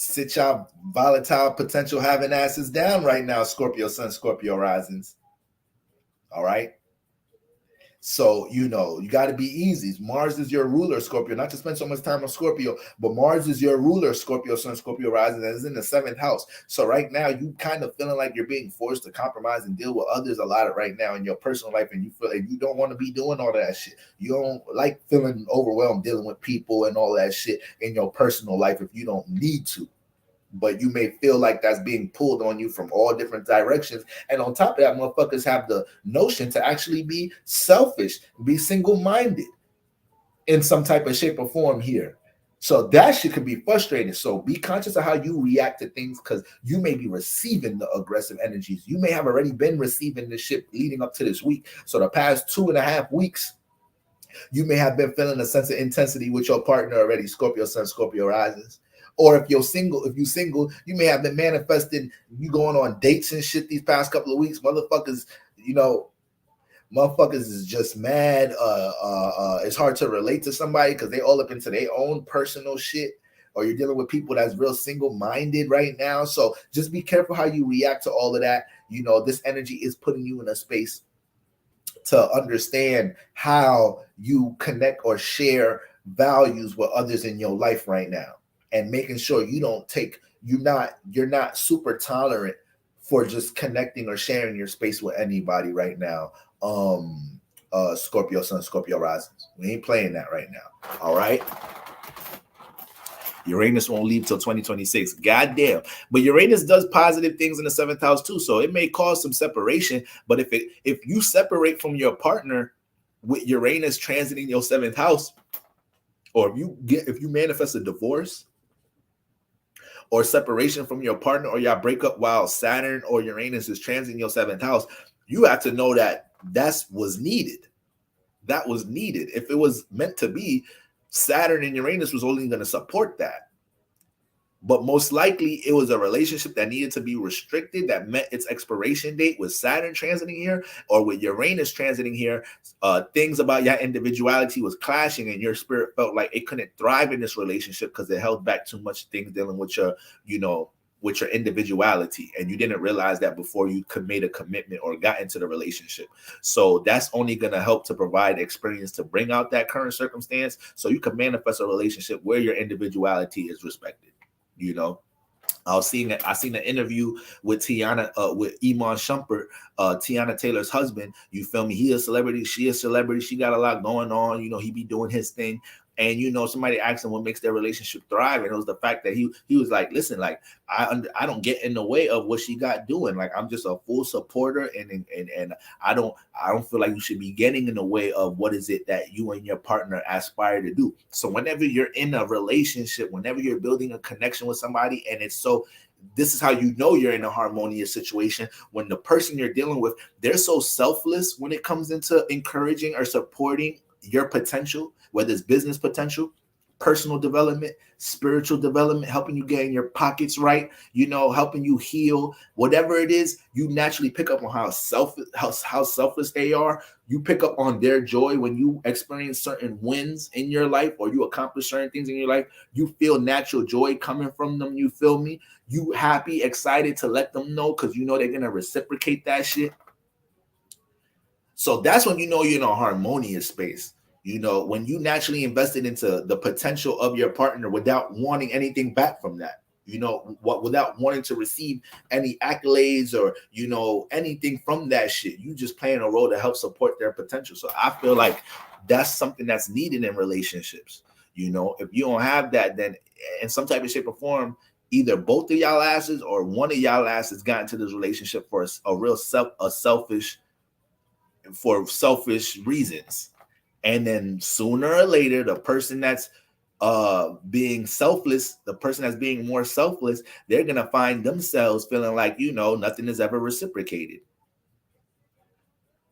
Sit y'all volatile potential having asses down right now, Scorpio Sun, Scorpio risings. All right. So, you got to be easy. Mars is your ruler, Scorpio. Not to spend so much time on Scorpio, but Mars is your ruler, Scorpio Sun, Scorpio rising, and is in the 7th house. So right now, you kind of feeling like you're being forced to compromise and deal with others a lot of right now in your personal life, and you feel like you don't want to be doing all that shit. You don't like feeling overwhelmed dealing with people and all that shit in your personal life if you don't need to. But you may feel like that's being pulled on you from all different directions. And on top of that, motherfuckers have the notion to actually be selfish, be single-minded in some type of shape or form here. So that shit could be frustrating. So be conscious of how you react to things, because you may be receiving the aggressive energies. You may have already been receiving this shit leading up to this week. So the past 2.5 weeks, you may have been feeling a sense of intensity with your partner already, Scorpio Sun, Scorpio risings. Or if you're single, you may have been manifesting, you going on dates and shit these past couple of weeks. Motherfuckers is just mad. It's hard to relate to somebody because they all up into their own personal shit. Or you're dealing with people that's real single-minded right now. So just be careful how you react to all of that. This energy is putting you in a space to understand how you connect or share values with others in your life right now. And making sure you're not super tolerant for just connecting or sharing your space with anybody right now. Scorpio Sun, Scorpio risings. We ain't playing that right now. All right. Uranus won't leave till 2026. Goddamn. But Uranus does positive things in the 7th house too. So it may cause some separation. But if you separate from your partner with Uranus transiting your 7th house, or if you manifest a divorce or separation from your partner, or y'all break up while Saturn or Uranus is transiting your 7th house, you have to know that was needed. That was needed. If it was meant to be, Saturn and Uranus was only going to support that. But most likely it was a relationship that needed to be restricted, that met its expiration date with Saturn transiting here, or with Uranus transiting here. Things about your individuality was clashing, and your spirit felt like it couldn't thrive in this relationship because it held back too much things dealing with your, with your individuality. And you didn't realize that before you made a commitment or got into the relationship. So that's only going to help to provide experience to bring out that current circumstance, so you can manifest a relationship where your individuality is respected. I seen an interview with Tiana, with Iman Shumpert, Tiana Taylor's husband. You feel me? He a celebrity. She a celebrity. She got a lot going on. He be doing his thing. And somebody asked him what makes their relationship thrive, and it was the fact that he was like, listen, like I don't get in the way of what she got doing. Like I'm just a full supporter, and I don't feel like you should be getting in the way of what is it that you and your partner aspire to do. So whenever you're in a relationship, whenever you're building a connection with somebody, and this is how you're in a harmonious situation, when the person you're dealing with, they're so selfless when it comes into encouraging or supporting your potential, whether it's business potential, personal development, spiritual development, helping you get in your pockets right, helping you heal, whatever it is. You naturally pick up on how selfless they are. You pick up on their joy when you experience certain wins in your life, or you accomplish certain things in your life. You feel natural joy coming from them. You feel me? You happy, excited to let them know, because they're going to reciprocate that shit. So that's when you're in a harmonious space. When you naturally invested into the potential of your partner without wanting anything back from that. Without wanting to receive any accolades or, anything from that shit. You just playing a role to help support their potential. So I feel like that's something that's needed in relationships. If you don't have that, then in some type of shape or form, either both of y'all asses or one of y'all asses got into this relationship for selfish reasons. And then sooner or later, the person that's being selfless, the person that's being more selfless, they're going to find themselves feeling like, nothing is ever reciprocated.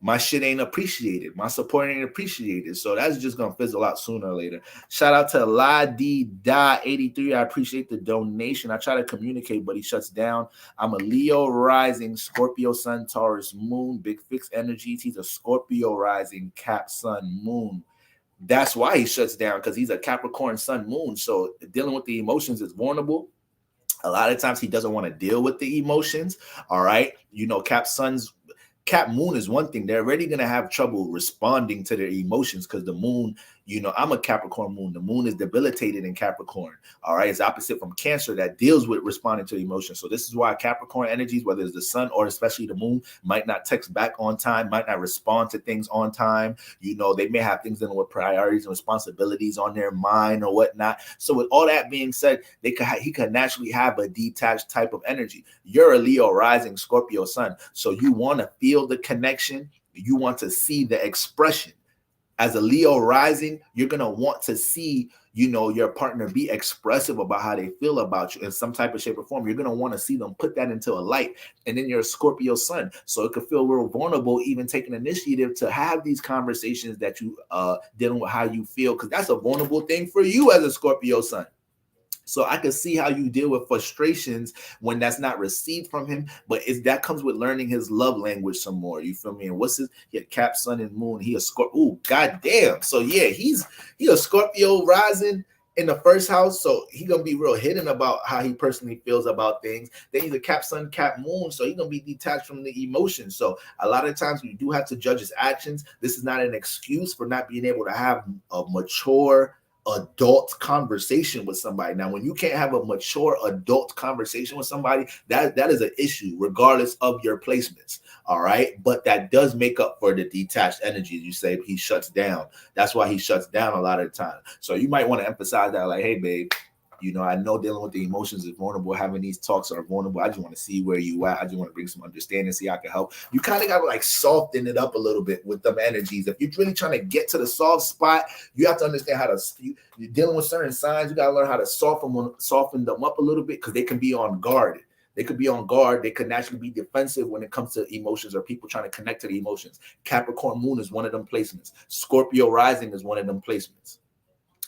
My shit ain't appreciated. My support ain't appreciated. So that's just going to fizzle out sooner or later. Shout out to La Di Da 83. I appreciate the donation. I try to communicate, but he shuts down. I'm a Leo rising, Scorpio sun, Taurus moon, big fixed energies. He's a Scorpio rising, Cap sun, moon. That's why he shuts down, because he's a Capricorn sun, moon. So dealing with the emotions is vulnerable. A lot of times he doesn't want to deal with the emotions. All right. You know, Cap moon is one thing. They're already going to have trouble responding to their emotions because the moon, you know, I'm a Capricorn moon. The moon is debilitated in Capricorn. All right. It's opposite from Cancer that deals with responding to emotions. So this is why Capricorn energies, whether it's the sun or especially the moon, might not text back on time, might not respond to things on time. You know, they may have things dealing with priorities and responsibilities on their mind or whatnot. So with all that being said, he could naturally have a detached type of energy. You're a Leo rising Scorpio sun. So you want to feel the connection. You want to see the expression. As a Leo rising, you're going to want to see, you know, your partner be expressive about how they feel about you in some type of shape or form. You're going to want to see them put that into a light. And then you're a Scorpio sun. So it could feel real vulnerable, even taking initiative to have these conversations that you dealing with how you feel, because that's a vulnerable thing for you as a Scorpio sun. So I can see how you deal with frustrations when that's not received from him, but that comes with learning his love language some more. You feel me? And what's his Cap, Sun, and Moon? He a Scorpio. Oh, goddamn. So yeah, he a Scorpio rising in the first house. So he gonna be real hidden about how he personally feels about things. Then he's a Cap, Sun, Cap, Moon. So he's gonna be detached from the emotions. So a lot of times you do have to judge his actions. This is not an excuse for not being able to have a mature adult conversation with somebody. Now, when you can't have a mature adult conversation with somebody, that is an issue regardless of your placements. All right, but that does make up for the detached energy. You say he shuts down. That's why he shuts down a lot of the time. So you might want to emphasize that, like, hey babe, you know, I know dealing with the emotions is vulnerable. Having these talks are vulnerable. I just want to see where you at. I just want to bring some understanding, see how I can help. You kind of got to like soften it up a little bit with them energies. If you're really trying to get to the soft spot, you have to understand how to. You're dealing with certain signs. You got to learn how to soften them up a little bit, because they can be on guard. They could be on guard. They could naturally be defensive when it comes to emotions or people trying to connect to the emotions. Capricorn moon is one of them placements. Scorpio rising is one of them placements.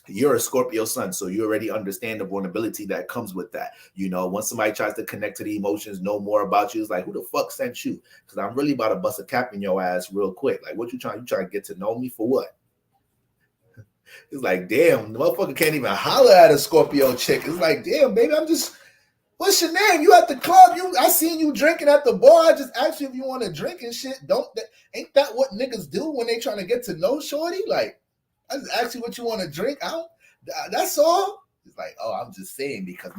You're a Scorpio sun, so you already understand the vulnerability that comes with that. You know, once somebody tries to connect to the emotions, know more about you, it's like, who the fuck sent you? Because I'm really about to bust a cap in your ass real quick. Like, what you trying to get to know me for what? It's like, damn, the motherfucker can't even holler at a Scorpio chick. It's like, damn, baby, what's your name? You at the club? I seen you drinking at the bar. I just asked you if you want to drink and shit. Ain't that what niggas do when they trying to get to know shorty? Like, I just asked you what you want to drink. That's all. It's like, oh, I'm just saying because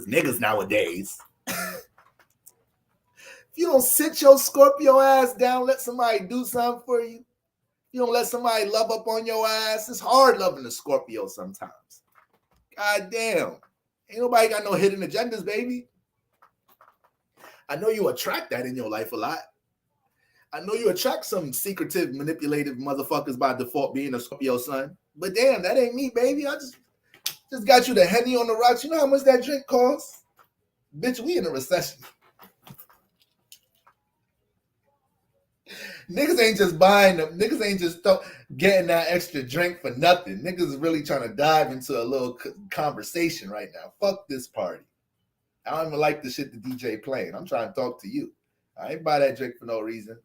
niggas nowadays, if you don't sit your Scorpio ass down, let somebody do something for you. You don't let somebody love up on your ass. It's hard loving a Scorpio sometimes. God damn. Ain't nobody got no hidden agendas, baby. I know you attract that in your life a lot. I know you attract some secretive, manipulative motherfuckers by default being a Scorpio sun. But damn, that ain't me, baby. I just got you the Henny on the rocks. You know how much that drink costs? Bitch, we in a recession. Niggas ain't just buying them. Niggas ain't just getting that extra drink for nothing. Niggas is really trying to dive into a little conversation right now. Fuck this party. I don't even like the shit the DJ playing. I'm trying to talk to you. I ain't buy that drink for no reason.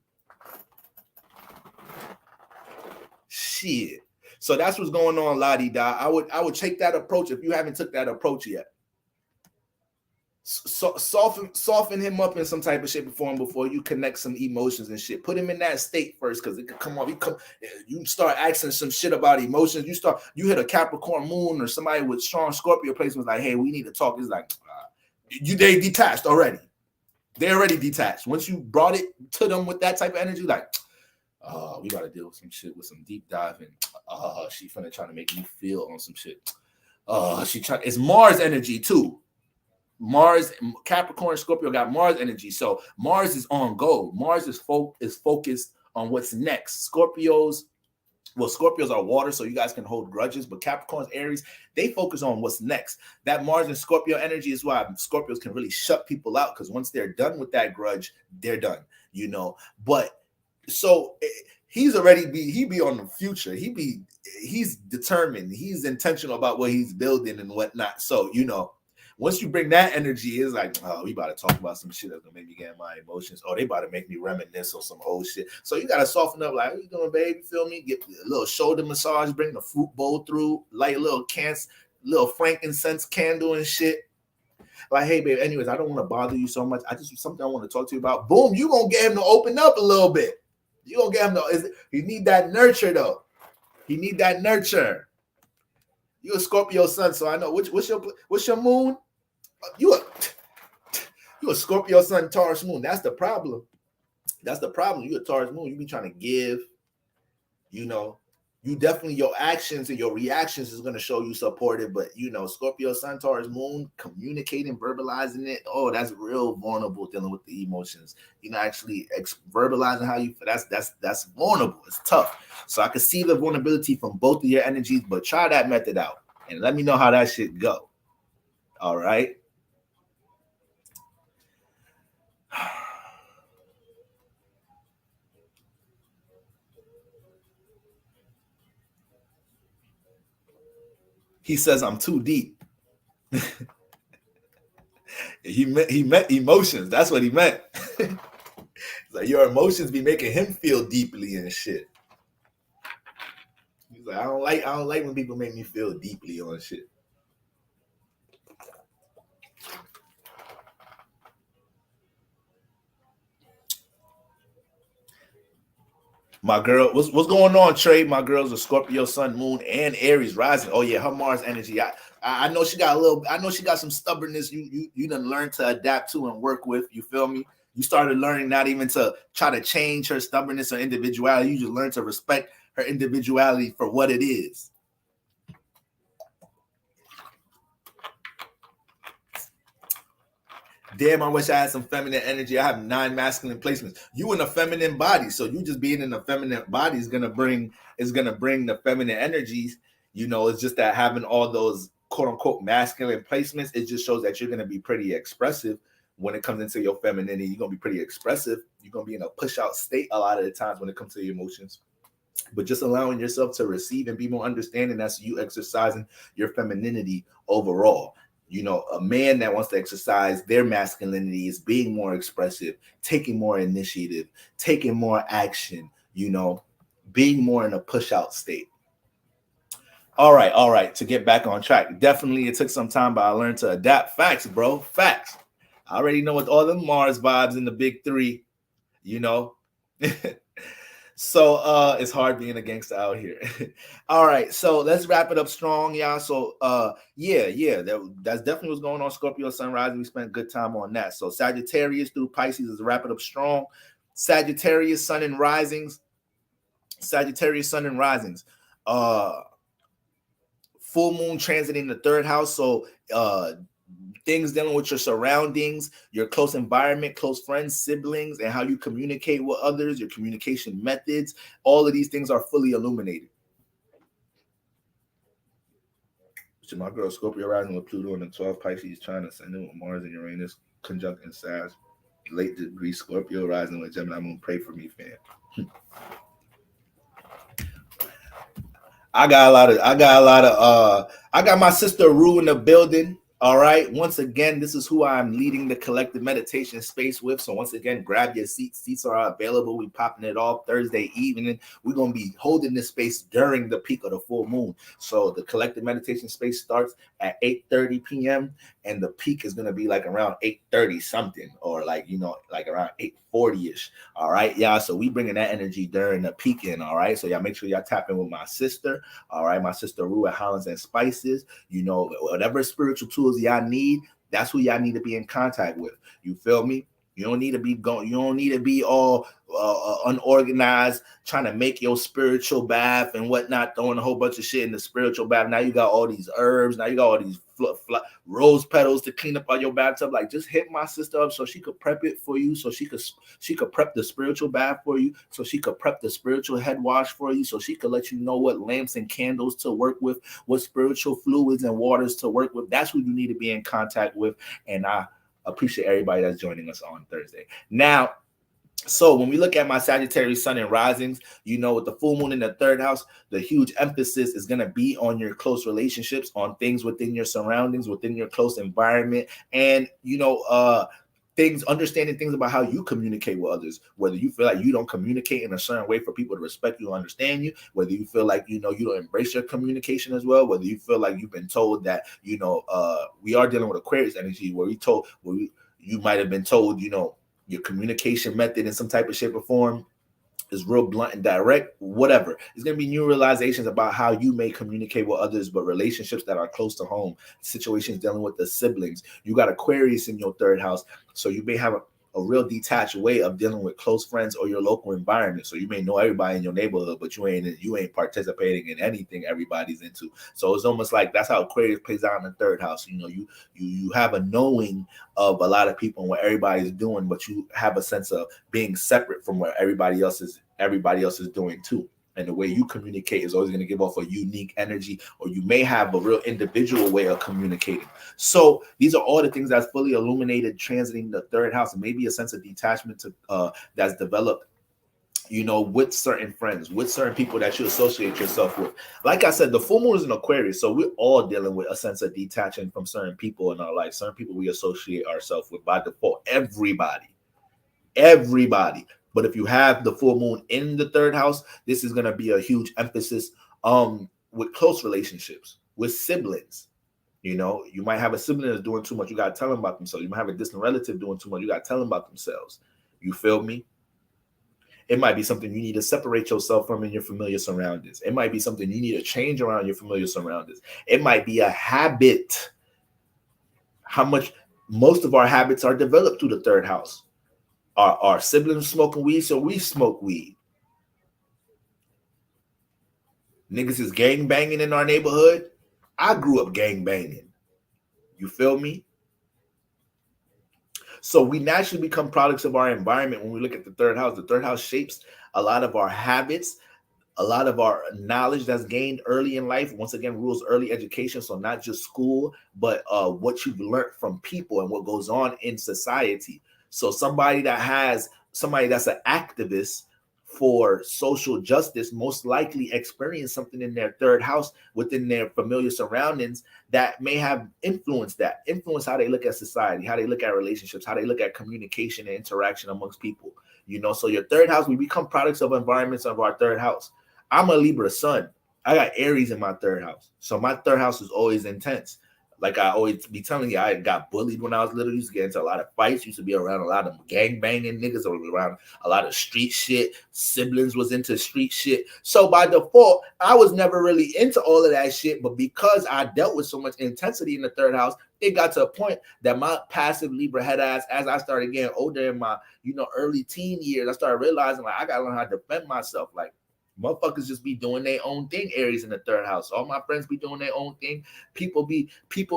Shit. So that's what's going on, la-di-da. I would take that approach if you haven't took that approach yet. So soften him up in some type of shape or form before you connect some emotions and shit. Put him in that state first, because it could come off. You start asking some shit about emotions. You hit a Capricorn moon or somebody with strong Scorpio placements, like, hey, we need to talk. It's like they detached already. They're already detached. Once you brought it to them with that type of energy, like, we got to deal with some shit with some deep dive, and she finna trying to make me feel on some shit. It's Mars energy too. Mars, Capricorn, Scorpio got Mars energy. So Mars is on go. Mars is focused on what's next. Scorpios are water, so you guys can hold grudges, but Capricorns, Aries, they focus on what's next. That Mars and Scorpio energy is why Scorpios can really shut people out, because once they're done with that grudge, they're done, you know. But so he be on the future. He's determined. He's intentional about what he's building and whatnot. So, you know, once you bring that energy, it's like, oh, we about to talk about some shit that's gonna make me get my emotions. Oh, they about to make me reminisce on some old shit. So you gotta soften up, like, what you doing, baby? Feel me? Get a little shoulder massage, bring the fruit bowl through, light a little frankincense candle and shit. like, hey, babe, anyways, I don't want to bother you so much. I just something I want to talk to you about. Boom, you gonna get him to open up a little bit. You gonna get him to. He need that nurture though. He need that nurture. You a Scorpio sun, so I know what's your moon? You a Scorpio sun, Taurus moon. That's the problem. That's the problem. You a Taurus moon. You be trying to give. You know, you definitely, your actions and your reactions is going to show you supportive, but you know, Scorpio sun, Taurus moon, communicating, verbalizing it, oh, that's real vulnerable, dealing with the emotions. You know, actually verbalizing how you feel, that's vulnerable. It's tough. So I can see the vulnerability from both of your energies, but try that method out and let me know how that shit go. All right. He says I'm too deep. He meant emotions. That's what he meant. Like your emotions be making him feel deeply and shit. He's like, I don't like when people make me feel deeply on shit. My girl, what's going on, Trey? My girl's a Scorpio sun, moon, and Aries rising. Oh yeah, her Mars energy. I know she got a little. I know she got some stubbornness. You done learn to adapt to and work with. You feel me? You started learning not even to try to change her stubbornness or individuality. You just learn to respect her individuality for what it is. Damn, I wish I had some feminine energy. I have 9 masculine placements. You in a feminine body, so you just being in a feminine body is gonna bring the feminine energies. You know, it's just that having all those quote unquote masculine placements, it just shows that you're gonna be pretty expressive when it comes into your femininity. You're gonna be pretty expressive. You're gonna be in a push out state a lot of the times when it comes to your emotions. But just allowing yourself to receive and be more understanding, that's you exercising your femininity overall. You know, a man that wants to exercise their masculinity is being more expressive, taking more initiative, taking more action, you know, being more in a push out state. All right. To get back on track. Definitely it took some time, but I learned to adapt. Facts, bro. Facts. I already know what all the Mars vibes in the big 3, you know. So it's hard being a gangster out here. All right, so let's wrap it up strong, y'all. So that's definitely what's going on. Scorpio sunrise, we spent good time on that. So Sagittarius through Pisces is wrap it up strong. Sagittarius sun and risings. Full moon transiting the 3rd house. So things dealing with your surroundings, your close environment, close friends, siblings, and how you communicate with others, your communication methods, all of these things are fully illuminated. So my girl Scorpio rising with Pluto in the 12th, Pisces trying to send in with Mars and Uranus conjunct in Sag. Late degree Scorpio rising with Gemini moon. Pray for me, fam. I got my sister Rue in the building. All right. Once again, this is who I'm leading the collective meditation space with. So once again, grab your seats. Seats are available. We popping it off Thursday evening. We're going to be holding this space during the peak of the full moon. So the collective meditation space starts at 8:30 p.m. and the peak is going to be like around 8:30 something, or like, you know, like around 8:40ish. All right, y'all. So we bringing that energy during the peak in. All right. So y'all make sure y'all tap in with my sister. All right. My sister Rue at Hollands and Spices. You know, whatever spiritual tools y'all need, that's who y'all need to be in contact with. You feel me? You don't need to be going. You don't need to be all unorganized, trying to make your spiritual bath and whatnot, throwing a whole bunch of shit in the spiritual bath. Now you got all these herbs. Now you got all these rose petals to clean up on your bathtub. Like, just hit my sister up so she could prep it for you, so she could prep the spiritual bath for you, so she could prep the spiritual head wash for you, so she could let you know what lamps and candles to work with, what spiritual fluids and waters to work with. That's who you need to be in contact with. And I appreciate everybody that's joining us on Thursday. Now, so when we look at my Sagittarius sun and risings, you know, with the full moon in the 3rd house, the huge emphasis is going to be on your close relationships, on things within your surroundings, within your close environment. And, you know, understanding things about how you communicate with others, whether you feel like you don't communicate in a certain way for people to respect you, understand you, whether you feel like, you don't embrace your communication as well, whether you feel like you've been told that, we are dealing with Aquarius energy, you might have been told, your communication method in some type of shape or form is real blunt and direct, whatever. It's going to be new realizations about how you may communicate with others, but relationships that are close to home, situations dealing with the siblings. You got Aquarius in your third house, so you may have a real detached way of dealing with close friends or your local environment. So you may know everybody in your neighborhood, but you ain't participating in anything everybody's into. So it's almost like that's how Aquarius plays out in the third house. You have a knowing of a lot of people and what everybody's doing, but you have a sense of being separate from what everybody else is doing too. And the way you communicate is always going to give off a unique energy, or you may have a real individual way of communicating. So these are all the things that's fully illuminated, transiting the third house, and maybe a sense of detachment that's developed, with certain friends, with certain people that you associate yourself with. Like I said, the full moon is in Aquarius, so we're all dealing with a sense of detaching from certain people in our life, certain people we associate ourselves with by default. Everybody. But if you have the full moon in the third house, this is going to be a huge emphasis with close relationships, with siblings. You might have a sibling that's doing too much. You got to tell them about themselves. You might have a distant relative doing too much. You got to tell them about themselves. You feel me? It might be something you need to separate yourself from in your familiar surroundings. It might be something you need to change around your familiar surroundings. It might be a habit. Most of our habits are developed through the third house. Our siblings smoking weed, so we smoke weed. Niggas is gang banging in our neighborhood. I grew up gang banging. You feel me? So we naturally become products of our environment when we look at the third house. The third house shapes a lot of our habits, a lot of our knowledge that's gained early in life. Once again, rules early education. So not just school, but what you've learned from people and what goes on in society. So somebody that's an activist for social justice most likely experience something in their third house within their familiar surroundings that may have influence how they look at society, how they look at relationships, how they look at communication and interaction amongst people. So your third house, we become products of environments of our third house. I'm a Libra sun. I got Aries in my third house. So my third house is always intense. Like I always be telling you, I got bullied when I was little. Used to get into a lot of fights. Used to be around a lot of gang banging niggas, or around a lot of street shit. Siblings was into street shit. So by default, I was never really into all of that shit. But because I dealt with so much intensity in the third house, it got to a point that my passive Libra head ass, as I started getting older in my, early teen years, I started realizing like I gotta learn how to defend myself. Like, motherfuckers just be doing their own thing. Aries in the third house. All my friends be doing their own thing. People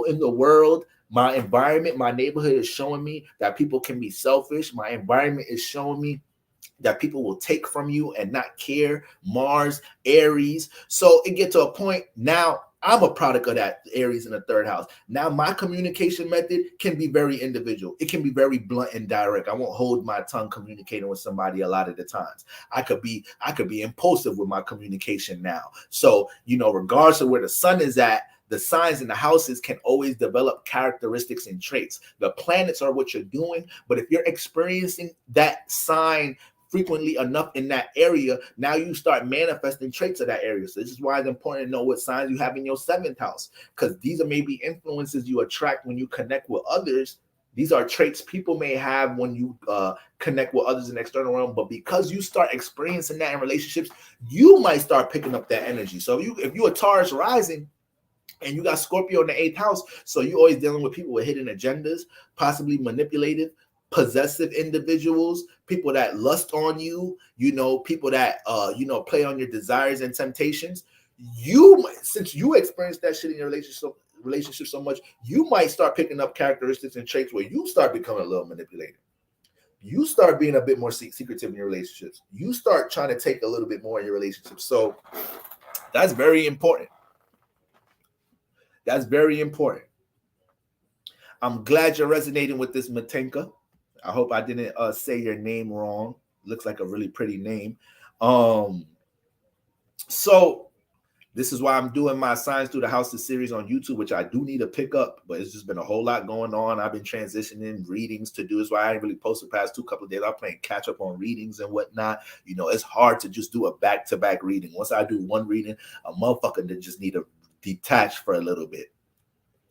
in the world. My environment, my neighborhood is showing me that people can be selfish. My environment is showing me that people will take from you and not care. Mars, Aries. So it gets to a point now. I'm a product of that Aries in the third house. Now my communication method can be very individual. It can be very blunt and direct. I won't hold my tongue communicating with somebody a lot of the times. I could be impulsive with my communication now. So, regardless of where the sun is at, the signs in the houses can always develop characteristics and traits. The planets are what you're doing, but if you're experiencing that sign frequently enough in that area, now you start manifesting traits of that area. So this is why it's important to know what signs you have in your seventh house, because these are maybe influences you attract when you connect with others. These are traits people may have when you connect with others in the external realm, but because you start experiencing that in relationships, you might start picking up that energy. So if you a Taurus rising and you got Scorpio in the 8th house, so you're always dealing with people with hidden agendas, possibly manipulative, possessive individuals, people that lust on you, people that play on your desires and temptations. Since you experience that shit in your relationship so much, you might start picking up characteristics and traits where you start becoming a little manipulative. You start being a bit more secretive in your relationships. You start trying to take a little bit more in your relationships. So that's very important. That's very important. I'm glad you're resonating with this, Matenka. I hope I didn't say your name wrong. Looks like a really pretty name. So This is why I'm doing my Signs Through the Houses series on YouTube, which I do need to pick up, but it's just been a whole lot going on. I've been transitioning readings to do. That's why I ain't really posted the past couple of days. I'm playing catch up on readings and whatnot. You know, it's hard to just do a back-to-back reading. Once I do one reading, a motherfucker that just need to detach for a little bit.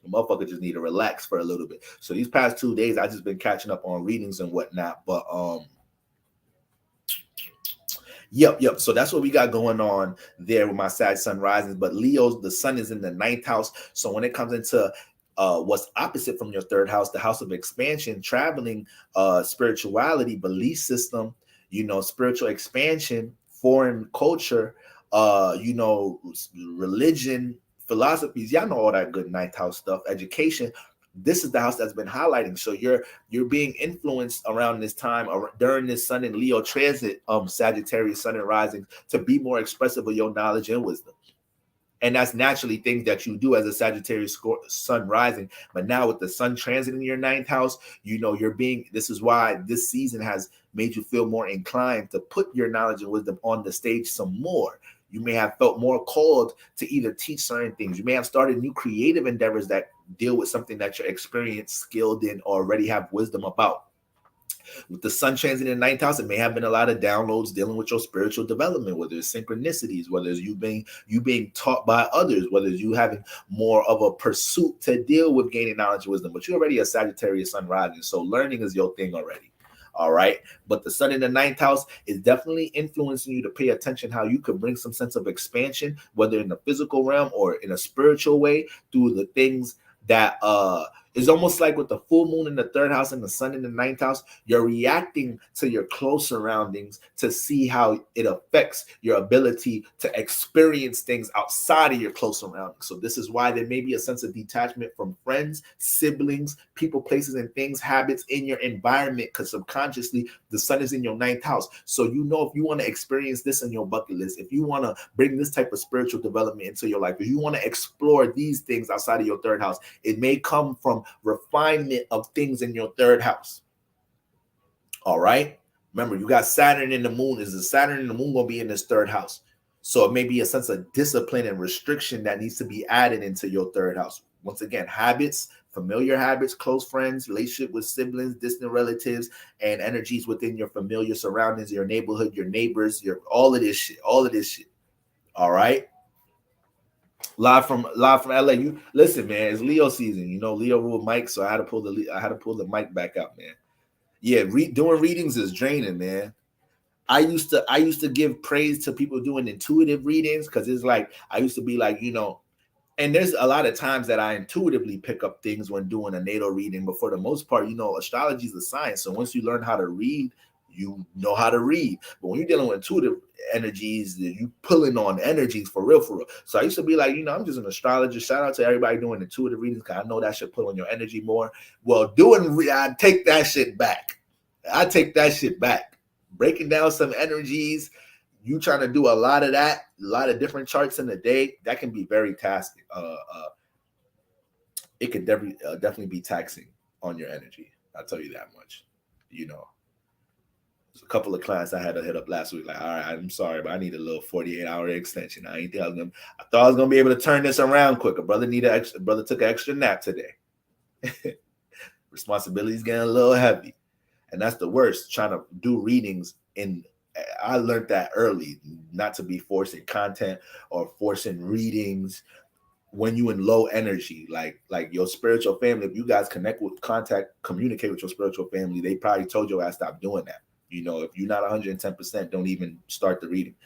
A motherfucker just need to relax for a little bit. So these past 2 days, I just been catching up on readings and whatnot. But Yep. So that's what we got going on there with my Sag Sun rising. But Leo's, the sun is in the 9th house. So when it comes into what's opposite from your 3rd house, the house of expansion, traveling, spirituality, belief system, you know, spiritual expansion, foreign culture, you know, religion, philosophies. Y'all know all that good 9th house stuff, education. This is the house that's been highlighting. So you're being influenced around this time or during this Sun and Leo transit, Sagittarius, Sun and rising, to be more expressive of your knowledge and wisdom. And that's naturally things that you do as a Sagittarius Sun rising. But now with the Sun transit in your 9th house, you know, this is why this season has made you feel more inclined to put your knowledge and wisdom on the stage some more. You may have felt more called to either teach certain things. You may have started new creative endeavors that deal with something that you're experienced, skilled in, or already have wisdom about. With the Sun transit in the 9th house, it may have been a lot of downloads dealing with your spiritual development, whether it's synchronicities, whether it's you being taught by others, whether it's you having more of a pursuit to deal with gaining knowledge and wisdom. But you're already a Sagittarius Sun rising, so learning is your thing already. All right. But the Sun in the 9th house is definitely influencing you to pay attention how you could bring some sense of expansion, whether in the physical realm or in a spiritual way, through the things that is almost like with the full moon in the 3rd house and the Sun in the 9th house, you're reacting to your close surroundings to see how it affects your ability to experience things outside of your close surroundings. So this is why there may be a sense of detachment from friends, siblings, people, places, and things, habits in your environment, because subconsciously the Sun is in your 9th house. So you know, if you want to experience this in your bucket list, if you want to bring this type of spiritual development into your life, if you want to explore these things outside of your 3rd house, it may come from refinement of things in your 3rd house. All right. Remember, you got Saturn in the moon. Is the Saturn in the moon going to be in this 3rd house? So it may be a sense of discipline and restriction that needs to be added into your 3rd house. Once again, habits, familiar habits, close friends, relationship with siblings, distant relatives, and energies within your familiar surroundings, your neighborhood, your neighbors, all of this shit. All right. Live from LA. You listen, man. It's Leo season. You know, Leo ruled Mike, so I had to pull the mic back out, man. Yeah, doing readings is draining, man. I used to give praise to people doing intuitive readings, because it's like I used to be like, you know, and there's a lot of times that I intuitively pick up things when doing a natal reading, but for the most part, you know, astrology is a science. So once you learn how to read, you know how to read. But when you're dealing with intuitive energies, you pulling on energies for real. So I used to be like, you know, I'm just an astrologer. Shout out to everybody doing intuitive readings, because I know that should pull on your energy more. Well, I take that shit back. Breaking down some energies, you trying to do a lot of that, a lot of different charts in a day, that can be very tasking. It could definitely be taxing on your energy. I'll tell you that much. You know, there's a couple of clients I had to hit up last week, like, all right, I'm sorry, but I need a little 48-hour extension. I thought I was gonna be able to turn this around quicker. Brother took an extra nap today. Responsibility's getting a little heavy. And that's the worst, trying to do readings I learned that early, not to be forcing content or forcing readings when you in low energy, like your spiritual family. If you guys communicate with your spiritual family, they probably told your ass stop doing that. You know, if you're not 110%, don't even start the reading.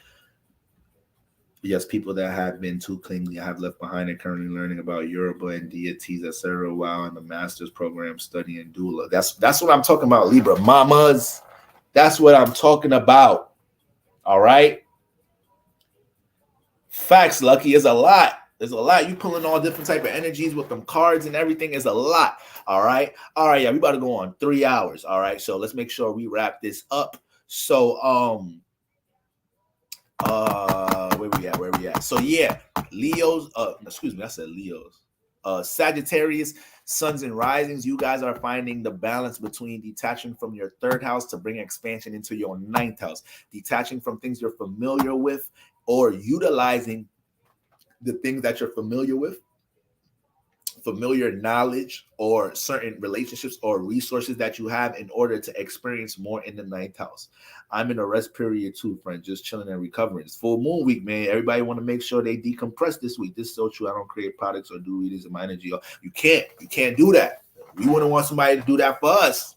Yes, people that have been too clingy, I have left behind and currently learning about Yoruba and deities, etc. while in the master's program studying doula. That's what I'm talking about, Libra mamas. That's what I'm talking about. All right. Facts, Lucky. Is a lot. There's a lot. You pulling all different type of energies with them cards and everything is a lot. All right. Yeah, we about to go on 3 hours. All right. So let's make sure we wrap this up. So where we at? So yeah, Leo's, excuse me, I said Leo's. Sagittarius, suns and risings, you guys are finding the balance between detaching from your 3rd house to bring expansion into your 9th house, detaching from things you're familiar with, or utilizing the things that you're familiar with, familiar knowledge, or certain relationships or resources that you have in order to experience more in the ninth house. I'm in a rest period too, friend, just chilling and recovering. It's full moon week, man. Everybody want to make sure they decompress this week. This is so true. I don't create products or do readings in my energy. You can't do that. We wouldn't want somebody to do that for us.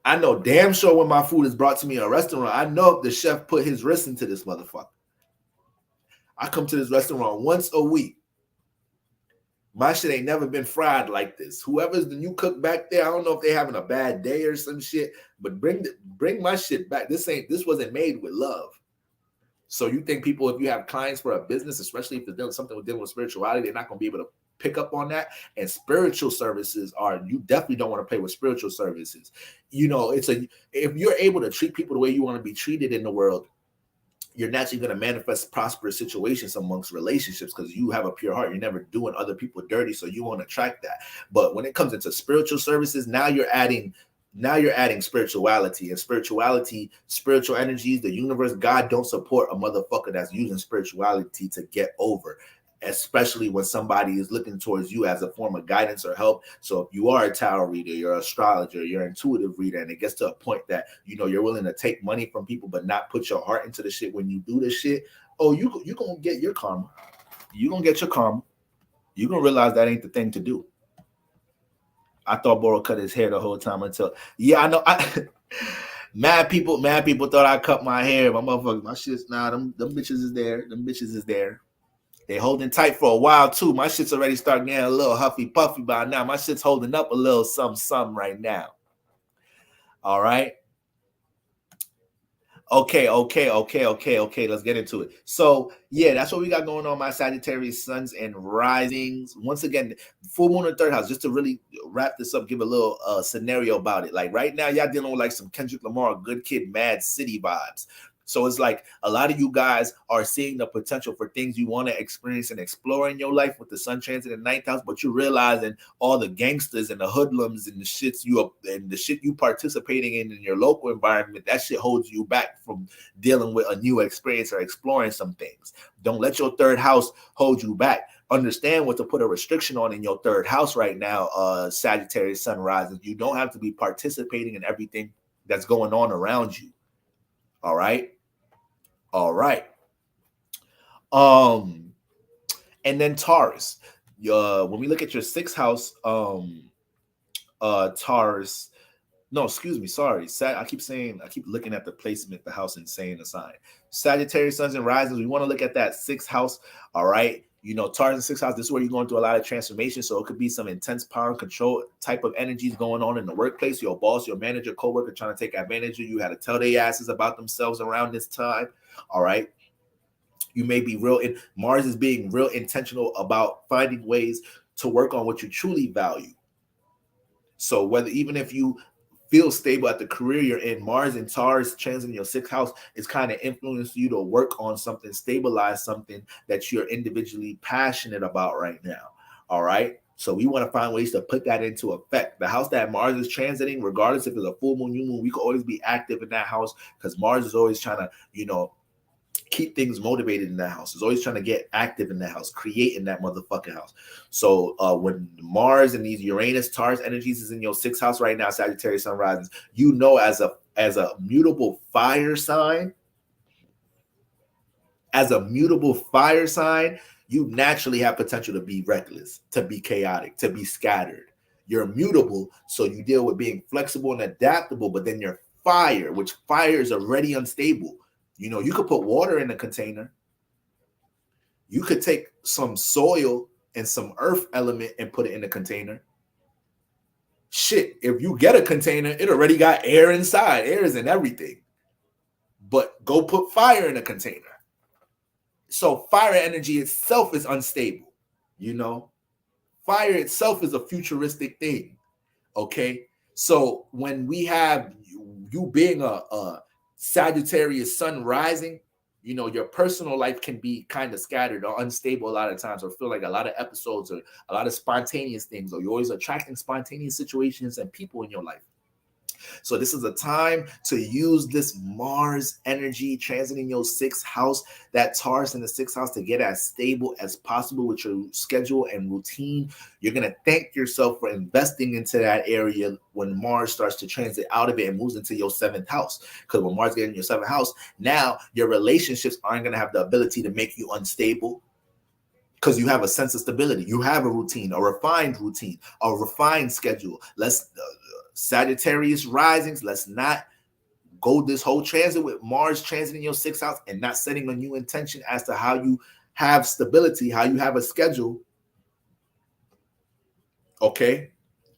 I know damn sure when my food is brought to me in a restaurant, I know if the chef put his wrist into this motherfucker. I come to this restaurant once a week. My shit ain't never been fried like this. Whoever's the new cook back there, I don't know if they having a bad day or some shit, but bring my shit back. This wasn't made with love. So you think people, if you have clients for a business, especially if they're doing something dealing with spirituality, they're not going to be able to pick up on that. And spiritual services you definitely don't want to play with spiritual services. You know, if you're able to treat people the way you want to be treated in the world, you're naturally going to manifest prosperous situations amongst relationships because you have a pure heart. You're never doing other people dirty, so you won't attract that. But when it comes into spiritual services, now you're adding spirituality, and spiritual energies, the universe, God don't support a motherfucker that's using spirituality to get over, especially when somebody is looking towards you as a form of guidance or help. So if you are a tarot reader, you're an astrologer, you're an intuitive reader, and it gets to a point that, you know, you're willing to take money from people but not put your heart into the shit when you do this shit, you're going to get your karma. You're going to get your karma. You're going to realize that ain't the thing to do. I thought Boro cut his hair the whole time until, I know. Mad people thought I cut my hair. My shit's them bitches is there. Them bitches is there. They holding tight for a while too. My shit's already starting getting a little huffy puffy by now. My shit's holding up a little some right now. All right. Okay. Let's get into it. So yeah, that's what we got going on, my Sagittarius suns and risings. Once again, full moon in third house. Just to really wrap this up, give a little scenario about it. Like right now, y'all dealing with like some Kendrick Lamar, Good Kid, Mad City vibes. So it's like a lot of you guys are seeing the potential for things you want to experience and explore in your life with the sun transit in ninth house, but you're realizing all the gangsters and the hoodlums and the shit you participating in your local environment, that shit holds you back from dealing with a new experience or exploring some things. Don't let your third house hold you back. Understand what to put a restriction on in your third house right now, Sagittarius sun rising. You don't have to be participating in everything that's going on around you. All right. And then Taurus. When we look at your sixth house, Taurus. No, excuse me. Sorry. I keep looking at the placement, the house, and saying the sign. Sagittarius, suns and risings. We want to look at that sixth house. All right. You know, Taurus in sixth house, this is where you're going through a lot of transformation. So it could be some intense power and control type of energies going on in the workplace. Your boss, your manager, coworker trying to take advantage of you. Had to tell their asses about themselves around this time. All right. You may be Mars is being real intentional about finding ways to work on what you truly value. So even if you feel stable at the career you're in, Mars and Taurus transit in your sixth house is kind of influencing you to work on something, stabilize something that you're individually passionate about right now. All right. So we want to find ways to put that into effect. The house that Mars is transiting, regardless if it's a full moon, new moon, we can always be active in that house because Mars is always trying to, keep things motivated in that house. It's always trying to get active in that house, creating that motherfucking house. So when Mars and these Uranus, Taurus energies is in your sixth house right now, Sagittarius sun rising, as a mutable fire sign, you naturally have potential to be reckless, to be chaotic, to be scattered. You're mutable, so you deal with being flexible and adaptable, but then you're fire, which fire is already unstable. You could put water in a container. You could take some soil and some earth element and put it in a container. Shit, if you get a container, it already got air inside. Air is in everything. But go put fire in a container. So fire energy itself is unstable. Fire itself is a futuristic thing. Okay? So when we have you being a Sagittarius sun rising, your personal life can be kind of scattered or unstable a lot of times, or feel like a lot of episodes or a lot of spontaneous things, or you're always attracting spontaneous situations and people in your life. So this is a time to use this Mars energy transiting your 6th house, that Taurus in the 6th house, to get as stable as possible with your schedule and routine. You're going to thank yourself for investing into that area when Mars starts to transit out of it and moves into your 7th house. Because when Mars gets in your 7th house, now your relationships aren't going to have the ability to make you unstable, because you have a sense of stability. You have a routine, a refined schedule. Let's Sagittarius risings, let's not go this whole transit with Mars transit in your 6th house and not setting a new intention as to how you have stability, how you have a schedule. Okay.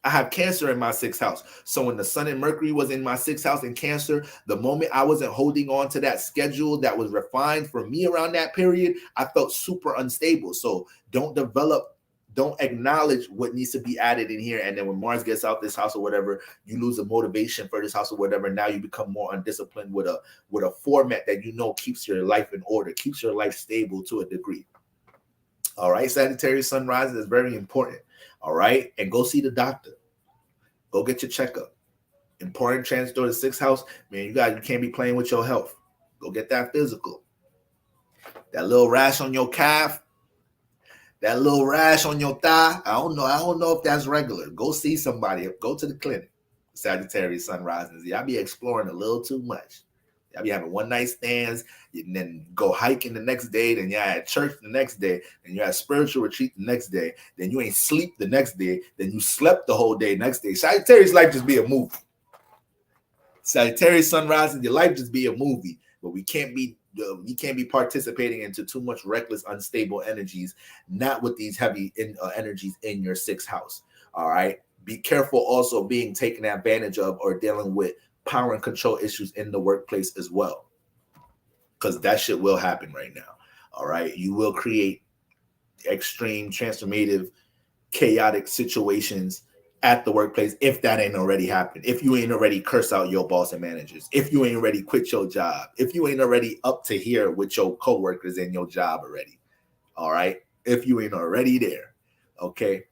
I have Cancer in my 6th house. So when the Sun and Mercury was in my 6th house in Cancer, the moment I wasn't holding on to that schedule that was refined for me around that period, I felt super unstable. So don't acknowledge what needs to be added in here. And then when Mars gets out this house or whatever, you lose the motivation for this house or whatever. Now you become more undisciplined with a format that keeps your life in order, keeps your life stable to a degree. All right, Sagittarius sun rising is very important. All right, and go see the doctor. Go get your checkup. Important transit to the 6th house. Man, you can't be playing with your health. Go get that physical. That little rash on your calf, that little rash on your thigh. I don't know if that's regular. Go see somebody. Go to the clinic. Sagittarius sun rising. Y'all be exploring a little too much. Y'all be having one night stands, and then go hiking the next day, then you're at church the next day, then you're at spiritual retreat the next day, then you ain't sleep the next day, then you slept the whole day next day. Sagittarius life just be a movie. Sagittarius sun rising, your life just be a movie, but we can't be participating into too much reckless, unstable energies, not with these heavy energies in your 6th house. All right. Be careful also being taken advantage of or dealing with power and control issues in the workplace as well, because that shit will happen right now. All right. You will create extreme, transformative, chaotic situations at the workplace if that ain't already happened. If you ain't already curse out your boss and managers, if you ain't already quit your job, if you ain't already up to here with your coworkers in your job already. All right. If you ain't already there. Okay.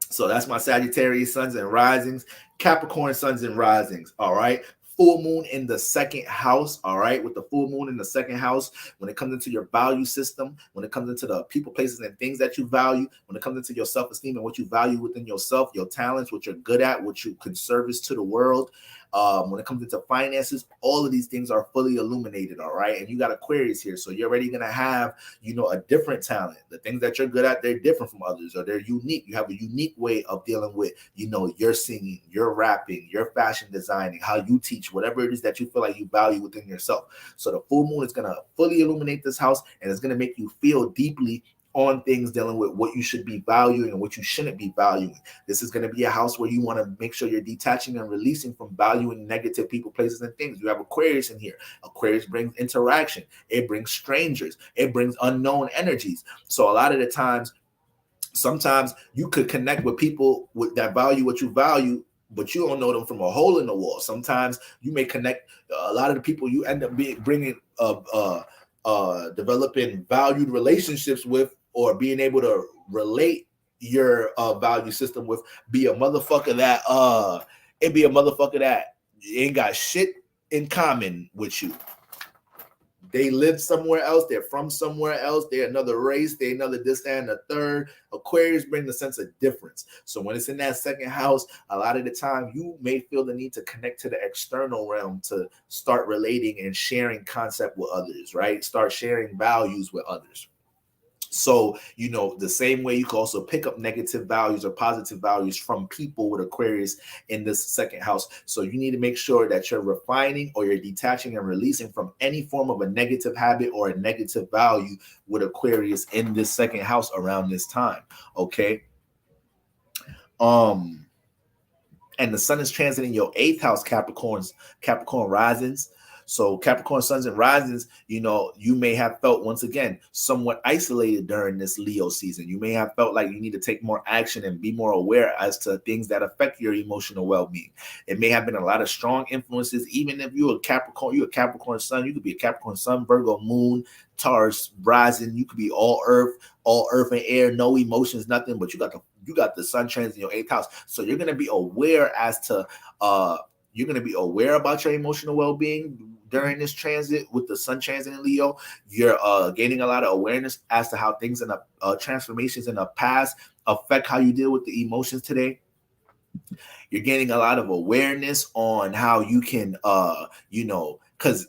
So that's my Sagittarius suns and risings. Capricorn suns and risings. All right. Full moon in the 2nd house. All right. With the full moon in the 2nd house, when it comes into your value system, when it comes into the people, places, and things that you value, when it comes into your self-esteem and what you value within yourself, your talents, what you're good at, what you can service to the world. When it comes into finances, all of these things are fully illuminated. All right. And you got Aquarius here. So you're already going to have, a different talent. The things that you're good at, they're different from others, or they're unique. You have a unique way of dealing with, your singing, your rapping, your fashion designing, how you teach, whatever it is that you feel like you value within yourself. So the full moon is going to fully illuminate this house, and it's going to make you feel deeply on things dealing with what you should be valuing and what you shouldn't be valuing. This is going to be a house where you want to make sure you're detaching and releasing from valuing negative people, places, and things. You have Aquarius in here. Aquarius brings interaction. It brings strangers. It brings unknown energies. So a lot of the times, sometimes you could connect with people that value what you value, but you don't know them from a hole in the wall. Sometimes you may connect a lot of the people you end up bringing developing valued relationships with, or being able to relate your value system with, be a motherfucker that ain't got shit in common with you. They live somewhere else. They're from somewhere else. They're another race. They're another this, that, and the third. Aquarius bring the sense of difference. So when it's in that 2nd house, a lot of the time you may feel the need to connect to the external realm to start relating and sharing concept with others, right? Start sharing values with others. So, the same way you can also pick up negative values or positive values from people with Aquarius in this 2nd house. So you need to make sure that you're refining or you're detaching and releasing from any form of a negative habit or a negative value with Aquarius in this 2nd house around this time. Okay. And the sun is transiting your 8th house, Capricorn risings. So Capricorn suns and risings, you may have felt, once again, somewhat isolated during this Leo season. You may have felt like you need to take more action and be more aware as to things that affect your emotional well-being. It may have been a lot of strong influences. Even if you're a Capricorn sun, you could be a Capricorn sun, Virgo moon, Taurus rising. You could be all earth and air, no emotions, nothing, but you got the sun transit in your 8th house. So you're going to be aware as to You're going to be aware about your emotional well-being during this transit with the sun transit in Leo. You're gaining a lot of awareness as to how things in the transformations in the past affect how you deal with the emotions today. You're gaining a lot of awareness on how you can, because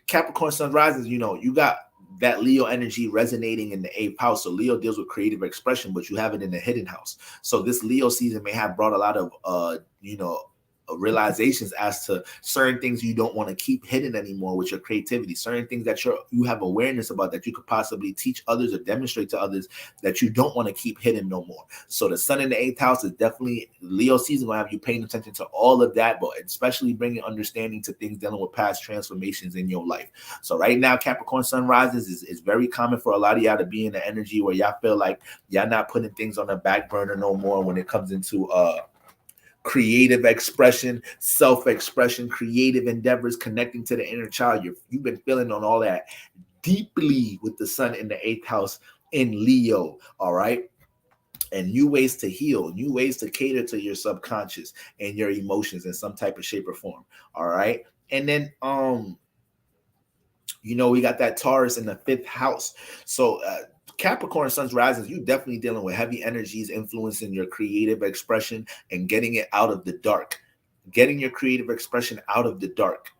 Capricorn sun rises, you got that Leo energy resonating in the eighth house. So Leo deals with creative expression, but you have it in the hidden house. So this Leo season may have brought a lot of, realizations as to certain things you don't want to keep hidden anymore with your creativity, certain things that you have awareness about that you could possibly teach others or demonstrate to others that you don't want to keep hidden no more. So the sun in the eighth house is definitely Leo season going to have you paying attention to all of that, but especially bringing understanding to things dealing with past transformations in your life. So right now, Capricorn sun rises is very common for a lot of y'all to be in the energy where y'all feel like y'all not putting things on the back burner no more when it comes into creative expression, self-expression, creative endeavors, connecting to the inner child. You've been feeling on all that deeply with the sun in the eighth house in Leo, all right? And new ways to heal, new ways to cater to your subconscious and your emotions in some type of shape or form, all right? And then, we got that Taurus in the fifth house. So, Capricorn sun's rises, you definitely dealing with heavy energies influencing your creative expression and getting it out of the dark, getting your creative expression out of the dark,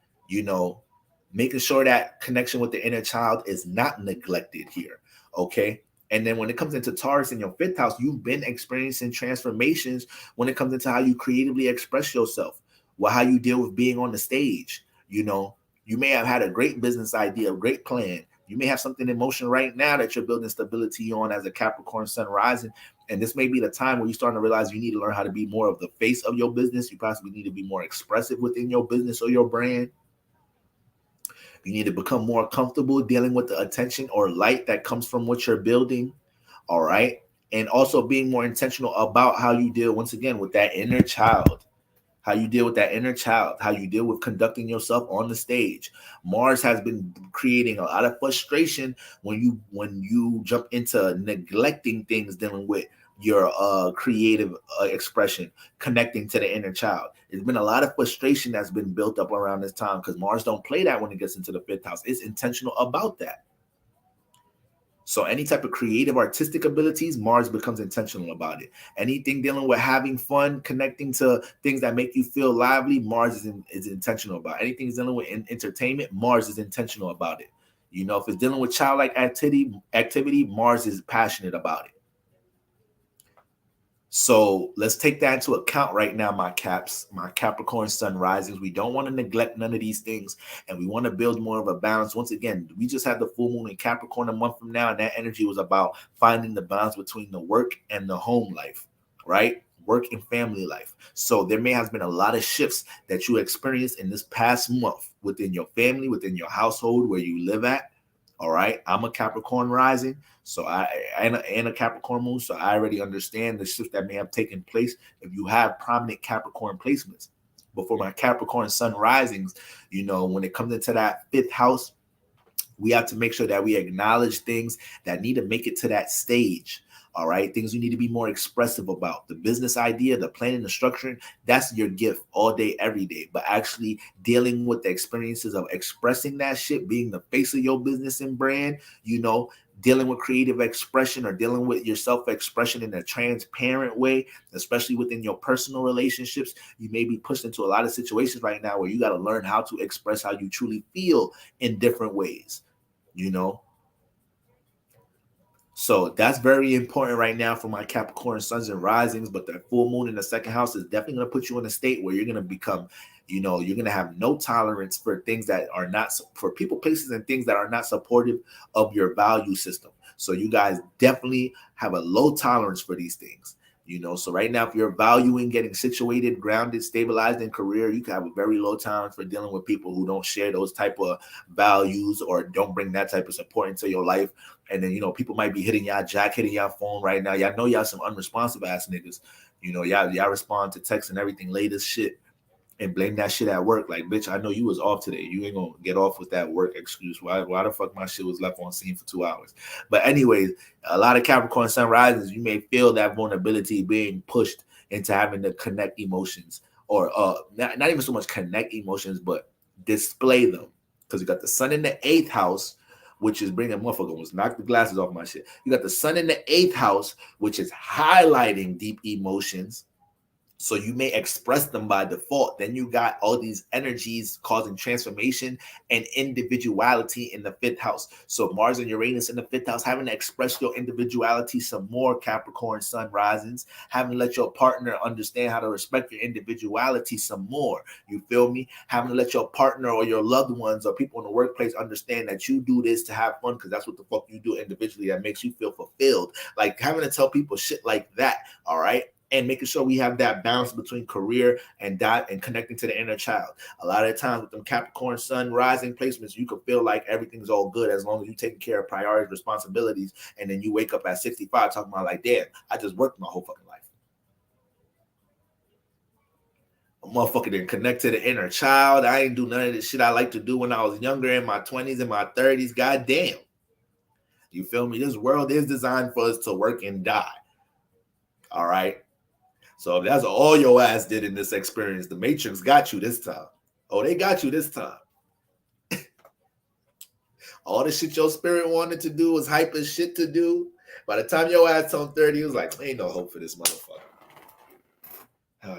making sure that connection with the inner child is not neglected here. Okay. And then when it comes into Taurus in your fifth house, you've been experiencing transformations when it comes into how you creatively express yourself, how you deal with being on the stage. You may have had a great business idea, a great plan. You may have something in motion right now that you're building stability on as a Capricorn sun rising. And this may be the time where you're starting to realize you need to learn how to be more of the face of your business. You possibly need to be more expressive within your business or your brand. You need to become more comfortable dealing with the attention or light that comes from what you're building. All right. And also being more intentional about how you deal, once again, with that inner child. How you deal with that inner child, how you deal with conducting yourself on the stage. Mars has been creating a lot of frustration when you jump into neglecting things dealing with your creative expression, connecting to the inner child. There's been a lot of frustration that's been built up around this time because Mars don't play that when it gets into the fifth house. It's intentional about that. So any type of creative artistic abilities, Mars becomes intentional about it. Anything dealing with having fun, connecting to things that make you feel lively, Mars is intentional about it. Anything dealing with entertainment, Mars is intentional about it. If it's dealing with childlike activity, Mars is passionate about it. So let's take that into account right now, my Capricorn sun risings. We don't want to neglect none of these things, and we want to build more of a balance. Once again, we just had the full moon in Capricorn a month from now, and that energy was about finding the balance between the work and the home life, right? Work and family life. So there may have been a lot of shifts that you experienced in this past month within your family, within your household where you live at. All right. I'm a Capricorn rising. So and a Capricorn moon. So I already understand the shift that may have taken place if you have prominent Capricorn placements. But for my Capricorn sun risings, when it comes into that fifth house, we have to make sure that we acknowledge things that need to make it to that stage. All right. Things you need to be more expressive about. The business idea, the planning, the structuring, that's your gift all day, every day. But actually dealing with the experiences of expressing that shit, being the face of your business and brand, dealing with creative expression or dealing with your self-expression in a transparent way, especially within your personal relationships. You may be pushed into a lot of situations right now where you got to learn how to express how you truly feel in different ways, So that's very important right now for my Capricorn suns and risings. But the full moon in the second house is definitely going to put you in a state where you're going to become, you're going to have no tolerance for things that are not, for people, places, and things that are not supportive of your value system. So you guys definitely have a low tolerance for these things. So right now, if you're valuing getting situated, grounded, stabilized in career, you can have a very low tolerance for dealing with people who don't share those type of values or don't bring that type of support into your life. And then, people might be hitting y'all phone right now. Y'all know y'all some unresponsive ass niggas. Y'all respond to text and everything late as shit and blame that shit at work. Like, bitch, I know you was off today. You ain't gonna get off with that work excuse. Why the fuck my shit was left on scene for 2 hours? But anyways, a lot of Capricorn sun risings, you may feel that vulnerability being pushed into having to connect emotions or not even so much connect emotions, but display them. Because you got the sun in the 8th house, which is bringing motherfucker almost knock the glasses off my shit. You got the sun in the 8th house, which is highlighting deep emotions. So you may express them by default. Then you got all these energies causing transformation and individuality in the 5th house. So Mars and Uranus in the 5th house, having to express your individuality some more, Capricorn sun risings, having to let your partner understand how to respect your individuality some more. You feel me? Having to let your partner or your loved ones or people in the workplace understand that you do this to have fun because that's what the fuck you do individually that makes you feel fulfilled. Like having to tell people shit like that, all right? And making sure we have that balance between career and connecting to the inner child. A lot of the times with them Capricorn sun rising placements, you can feel like everything's all good as long as you're taking care of priorities, responsibilities, and then you wake up at 65 talking about like, damn, I just worked my whole fucking life. A motherfucker didn't connect to the inner child. I ain't do none of this shit I like to do when I was younger in my 20s and my 30s. God damn. You feel me? This world is designed for us to work and die. All right. So if that's all your ass did in this experience, the Matrix got you this time. Oh, they got you this time. All the shit your spirit wanted to do was hype as shit to do. By the time your ass turned 30, it was like, ain't no hope for this motherfucker.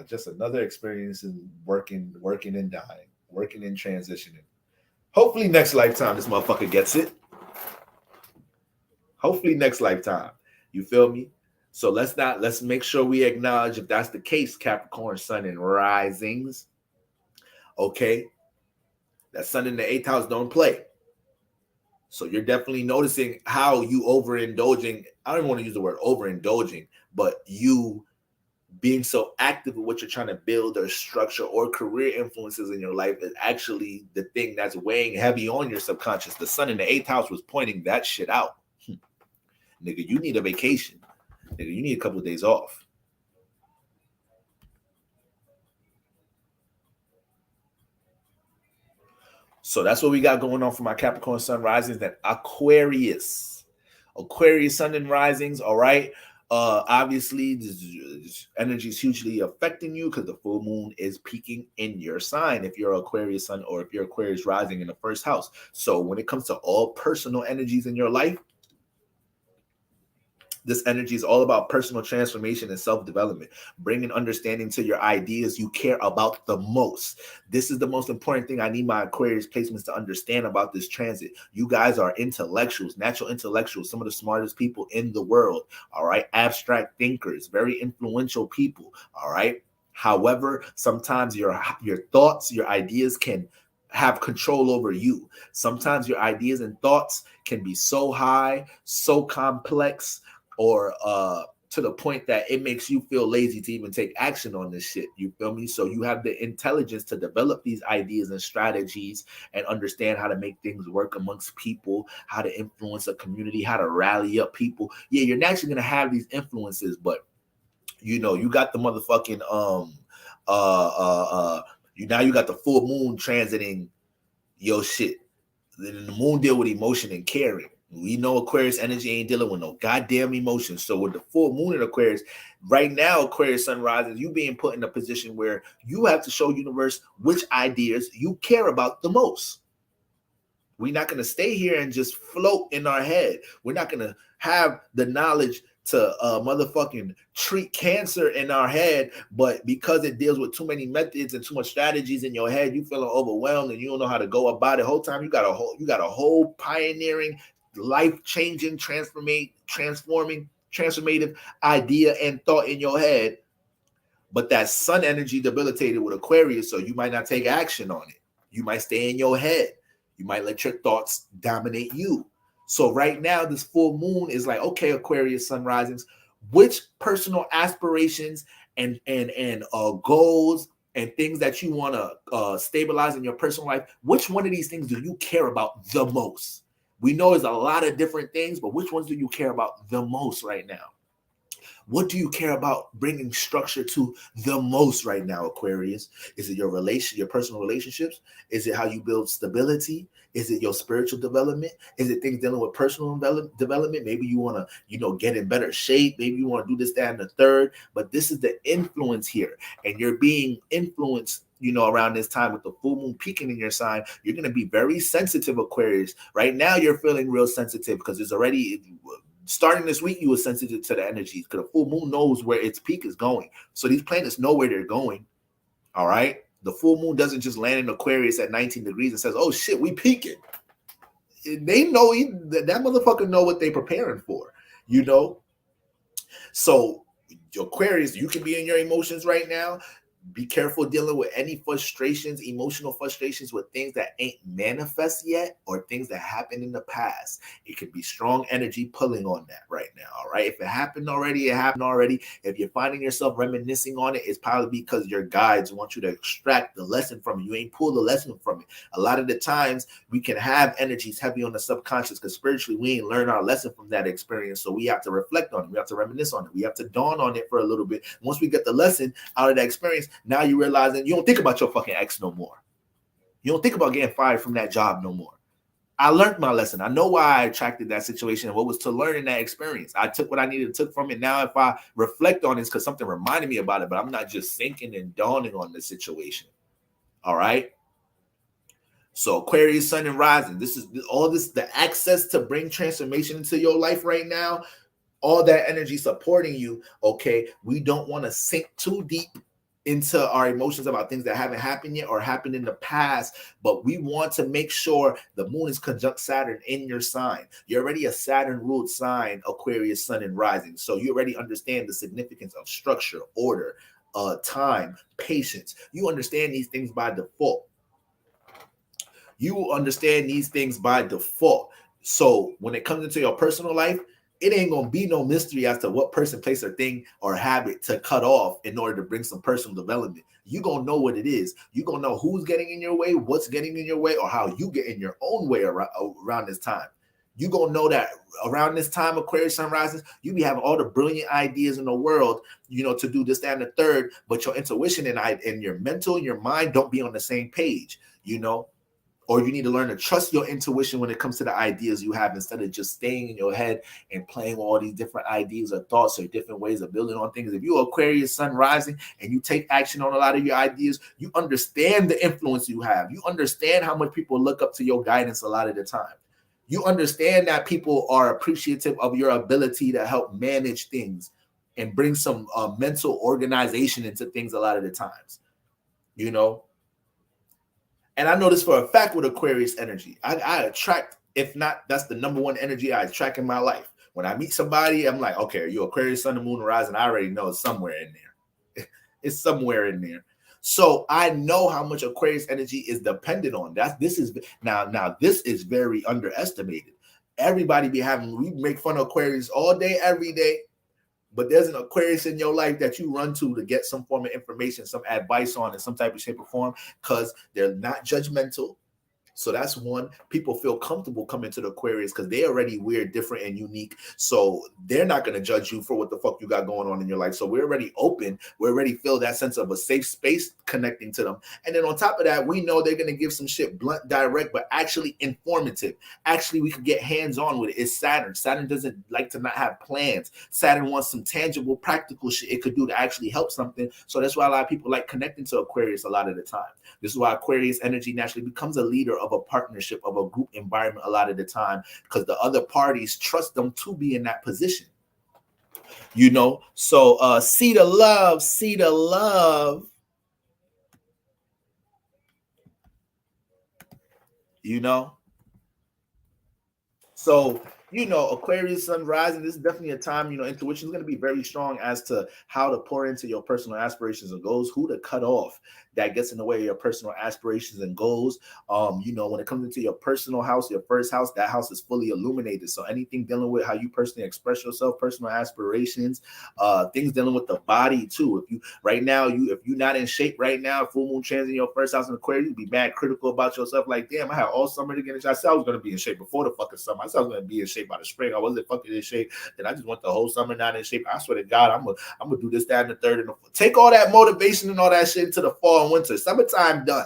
Just another experience in working and dying, working and transitioning. Hopefully next lifetime this motherfucker gets it. Hopefully next lifetime. You feel me? So let's make sure we acknowledge if that's the case, Capricorn sun and risings. Okay. That sun in the 8th house don't play. So you're definitely noticing how you overindulging. I don't even want to use the word overindulging, but you being so active with what you're trying to build or structure or career influences in your life is actually the thing that's weighing heavy on your subconscious. The sun in the 8th house was pointing that shit out. Nigga, you need a vacation. Nigga, you need a couple of days off. So that's what we got going on for my Capricorn sun risings. Then Aquarius sun and risings. All right. Obviously, this energy is hugely affecting you because the full moon is peaking in your sign if you're Aquarius sun or if you're Aquarius rising in the 1st house. So when it comes to all personal energies in your life, this energy is all about personal transformation and self-development, bringing understanding to your ideas you care about the most. This is the most important thing I need my Aquarius placements to understand about this transit. You guys are intellectuals, natural intellectuals, some of the smartest people in the world, all right? Abstract thinkers, very influential people, all right? However, sometimes your thoughts, your ideas can have control over you. Sometimes your ideas and thoughts can be so high, so complex, or to the point that it makes you feel lazy to even take action on this shit. You feel me? So you have the intelligence to develop these ideas and strategies and understand how to make things work amongst people, how to influence a community, how to rally up people. Yeah, you're naturally going to have these influences, but you know, you got the motherfucking you got the full moon transiting your shit. Then the moon deal with emotion and caring. We know Aquarius energy ain't dealing with no goddamn emotions. So with the full moon in Aquarius, right now, Aquarius sun rises, you being put in a position where you have to show universe which ideas you care about the most. We're not going to stay here and just float in our head. We're not going to have the knowledge to motherfucking treat cancer in our head, but because it deals with too many methods and too much strategies in your head, you feeling overwhelmed and you don't know how to go about it. Whole time you got a whole pioneering, life-changing, transformative idea and thought in your head, but that sun energy debilitated with Aquarius, so you might not take action on it. You might stay in your head. You might let your thoughts dominate you. So right now, this full moon is like, okay, Aquarius sun risings, which personal aspirations and goals and things that you want to stabilize in your personal life, which one of these things do you care about the most? We know there's a lot of different things, but which ones do you care about the most right now? What do you care about bringing structure to the most right now, Aquarius? Is it your personal relationships? Is it how you build stability? Is it your spiritual development? Is it things dealing with personal development? Maybe you want to, get in better shape. Maybe you want to do this, that, and the third. But this is the influence here. And you're being influenced, around this time with the full moon peaking in your sign. You're going to be very sensitive, Aquarius. Right now, you're feeling real sensitive because it's already... Starting this week, you were sensitive to the energies because the full moon knows where its peak is going. So these planets know where they're going. All right. The full moon doesn't just land in Aquarius at 19 degrees and says, oh shit, we peaking. They know that motherfucker know what they're preparing for, So Aquarius, you can be in your emotions right now. Be careful dealing with any frustrations, emotional frustrations with things that ain't manifest yet or things that happened in the past. It could be strong energy pulling on that right now, all right? If it happened already, it happened already. If you're finding yourself reminiscing on it, it's probably because your guides want you to extract the lesson from it. You ain't pulled the lesson from it. A lot of the times, we can have energies heavy on the subconscious because spiritually, we ain't learned our lesson from that experience. So we have to reflect on it. We have to reminisce on it. We have to dawn on it for a little bit. Once we get the lesson out of that experience, now you realize that you don't think about your fucking ex no more. You don't think about getting fired from that job no more. I learned my lesson. I know why I attracted that situation and what was to learn in that experience. I took what I needed to take from it. Now, if I reflect on it, it's because something reminded me about it, but I'm not just thinking and dawning on the situation. All right. So Aquarius, Sun, and Rising. This is all this, the access to bring transformation into your life right now. All that energy supporting you. Okay. We don't want to sink too deep into our emotions about things that haven't happened yet or happened in the past, but we want to make sure the moon is conjunct Saturn in your sign. You're already a Saturn-ruled sign, Aquarius, Sun, and Rising. So you already understand the significance of structure, order, time, patience. You understand these things by default. So when it comes into your personal life, it ain't going to be no mystery as to what person, place, or thing or habit to cut off in order to bring some personal development. You're going to know what it is. You're going to know who's getting in your way, what's getting in your way, or how you get in your own way around this time. You're going to know that around this time, Aquarius, Sun, Rising, you be having all the brilliant ideas in the world, to do this, that, and the third, but your intuition and your mental and your mind don't be on the same page, Or you need to learn to trust your intuition when it comes to the ideas you have instead of just staying in your head and playing all these different ideas or thoughts or different ways of building on things. If you're Aquarius, Sun, Rising, and you take action on a lot of your ideas, you understand the influence you have. You understand how much people look up to your guidance a lot of the time. You understand that people are appreciative of your ability to help manage things and bring some mental organization into things a lot of the times, And I know this for a fact with Aquarius energy. I attract, if not, that's the number one energy I attract in my life. When I meet somebody, I'm like, okay, are you Aquarius, Sun, and Moon, and Rising? I already know it's somewhere in there. It's somewhere in there. So I know how much Aquarius energy is dependent on. This is very underestimated. Everybody we make fun of Aquarius all day, every day. But there's an Aquarius in your life that you run to get some form of information, some advice on in some type of shape or form, because they're not judgmental. So that's one. People feel comfortable coming to the Aquarius because they're already weird, different, and unique. So they're not going to judge you for what the fuck you got going on in your life. So we're already open. We already feel that sense of a safe space connecting to them. And then on top of that, we know they're going to give some shit blunt, direct, but actually informative. Actually, we could get hands-on with it. It's Saturn. Saturn doesn't like to not have plans. Saturn wants some tangible, practical shit it could do to actually help something. So that's why a lot of people like connecting to Aquarius a lot of the time. This is why Aquarius energy naturally becomes a leader of a partnership, of a group environment a lot of the time, because the other parties trust them to be in that position. So see the love. So Aquarius, Sun, Rising, this is definitely a time, intuition is going to be very strong as to how to pour into your personal aspirations and goals, who to cut off that gets in the way of your personal aspirations and goals. When it comes into your personal house, your first house, that house is fully illuminated. So anything dealing with how you personally express yourself, personal aspirations, things dealing with the body too. If you're not in shape right now, full moon trans in your first house in Aquarius, you'd be mad critical about yourself. Like, damn, I had all summer to get in shape. I said I was going to be in shape before the fucking summer. I said I was going to be in shape shape by the spring. I wasn't fucking in shape. Then I just want the whole summer not in shape. I swear to God, I'm gonna do this, that, and the third. And take all that motivation and all that shit into the fall and winter. Summertime done.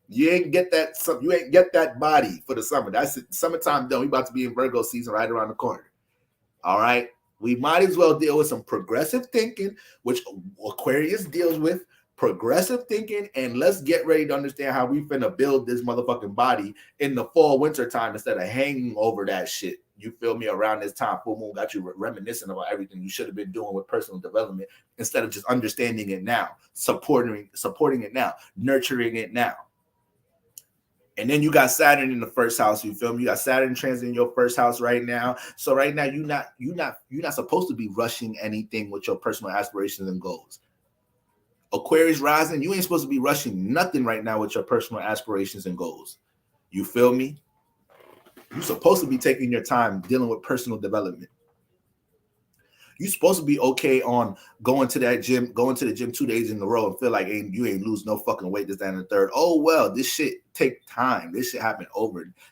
You ain't get that. You ain't get that body for the summer. That's it. Summertime done. We about to be in Virgo season right around the corner. All right. We might as well deal with some progressive thinking, which Aquarius deals with. Progressive thinking, and let's get ready to understand how we finna build this motherfucking body in the fall winter time instead of hanging over that shit. You feel me? Around this time, full moon got you reminiscing about everything you should have been doing with personal development instead of just understanding it now, supporting it now, nurturing it now. And then you got Saturn in the first house. You feel me? You got Saturn transit in your first house right now. So right now, you're not supposed to be rushing anything with your personal aspirations and goals. Aquarius rising, you ain't supposed to be rushing nothing right now with your personal aspirations and goals. You feel me? You're supposed to be taking your time dealing with personal development. You're supposed to be okay on going to the gym 2 days in a row and feel like you ain't lose no fucking weight this, that, and the third. Oh, well, this shit take time. This shit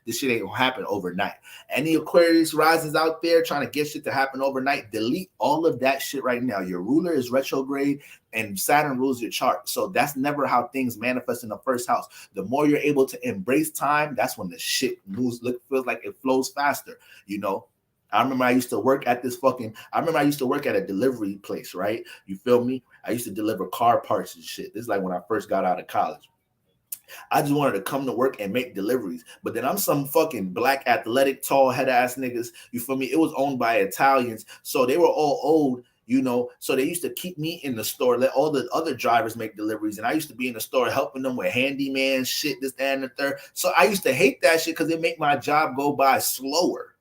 This shit ain't gonna happen overnight. Any Aquarius risings out there trying to get shit to happen overnight, delete all of that shit right now. Your ruler is retrograde and Saturn rules your chart. So that's never how things manifest in the first house. The more you're able to embrace time, that's when the shit feels like it flows faster, you know? I remember I used to work at a delivery place, right? You feel me? I used to deliver car parts and shit. This is like when I first got out of college. I just wanted to come to work and make deliveries. But then I'm some fucking black, athletic, tall, head-ass niggas. You feel me? It was owned by Italians. So they were all old, you know. So they used to keep me in the store, let all the other drivers make deliveries. And I used to be in the store helping them with handyman shit, this, that, and the third. So I used to hate that shit because it made my job go by slower,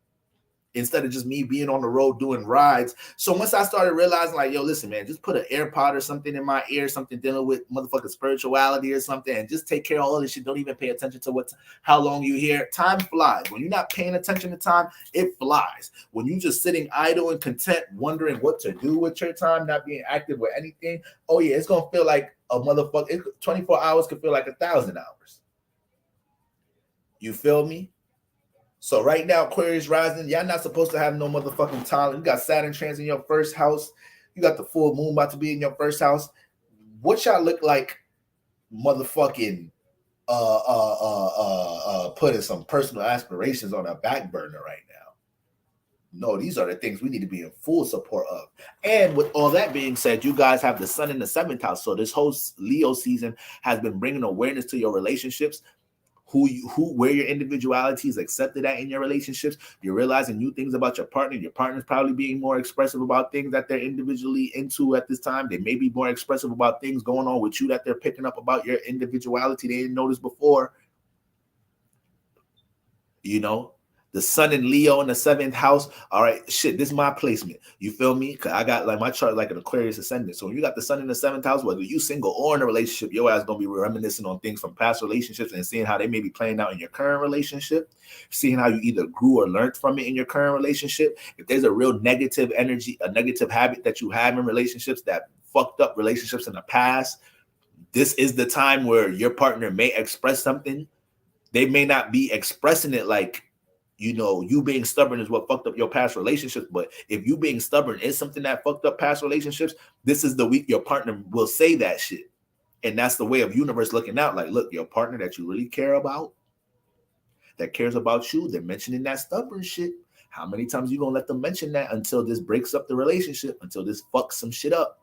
instead of just me being on the road doing rides. So once I started realizing, like, yo, listen, man, just put an AirPod or something in my ear, something dealing with motherfucking spirituality or something, and just take care of all this shit. Don't even pay attention to how long you here. Time flies. When you're not paying attention to time, it flies. When you're just sitting idle and content, wondering what to do with your time, not being active with anything, oh yeah, it's gonna feel like a motherfucker. 24 hours could feel like 1,000 hours. You feel me? So right now, Aquarius rising, y'all not supposed to have no motherfucking time. You got Saturn transit in your first house. You got the full moon about to be in your first house. What y'all look like motherfucking putting some personal aspirations on a back burner right now? No, these are the things we need to be in full support of. And with all that being said, you guys have the sun in the 7th house. So this whole Leo season has been bringing awareness to your relationships, where your individuality is accepted at in your relationships. You're realizing new things about your partner. Your partner's probably being more expressive about things that they're individually into at this time. They may be more expressive about things going on with you that they're picking up about your individuality they didn't notice before. You know, the sun in Leo in the 7th house. All right, shit, this is my placement. You feel me? Because I got like my chart like an Aquarius ascendant. So when you got the sun in the 7th house, whether you single or in a relationship, your ass gonna be reminiscing on things from past relationships and seeing how they may be playing out in your current relationship, seeing how you either grew or learned from it in your current relationship. If there's a real negative energy, a negative habit that you have in relationships that fucked up relationships in the past, this is the time where your partner may express something. They may not be expressing it like, you know, you being stubborn is what fucked up your past relationships. But if you being stubborn is something that fucked up past relationships, this is the week your partner will say that shit. And that's the way of universe looking out. Like, look, your partner that you really care about, that cares about you, they're mentioning that stubborn shit. How many times you gonna let them mention that until this breaks up the relationship, until this fucks some shit up?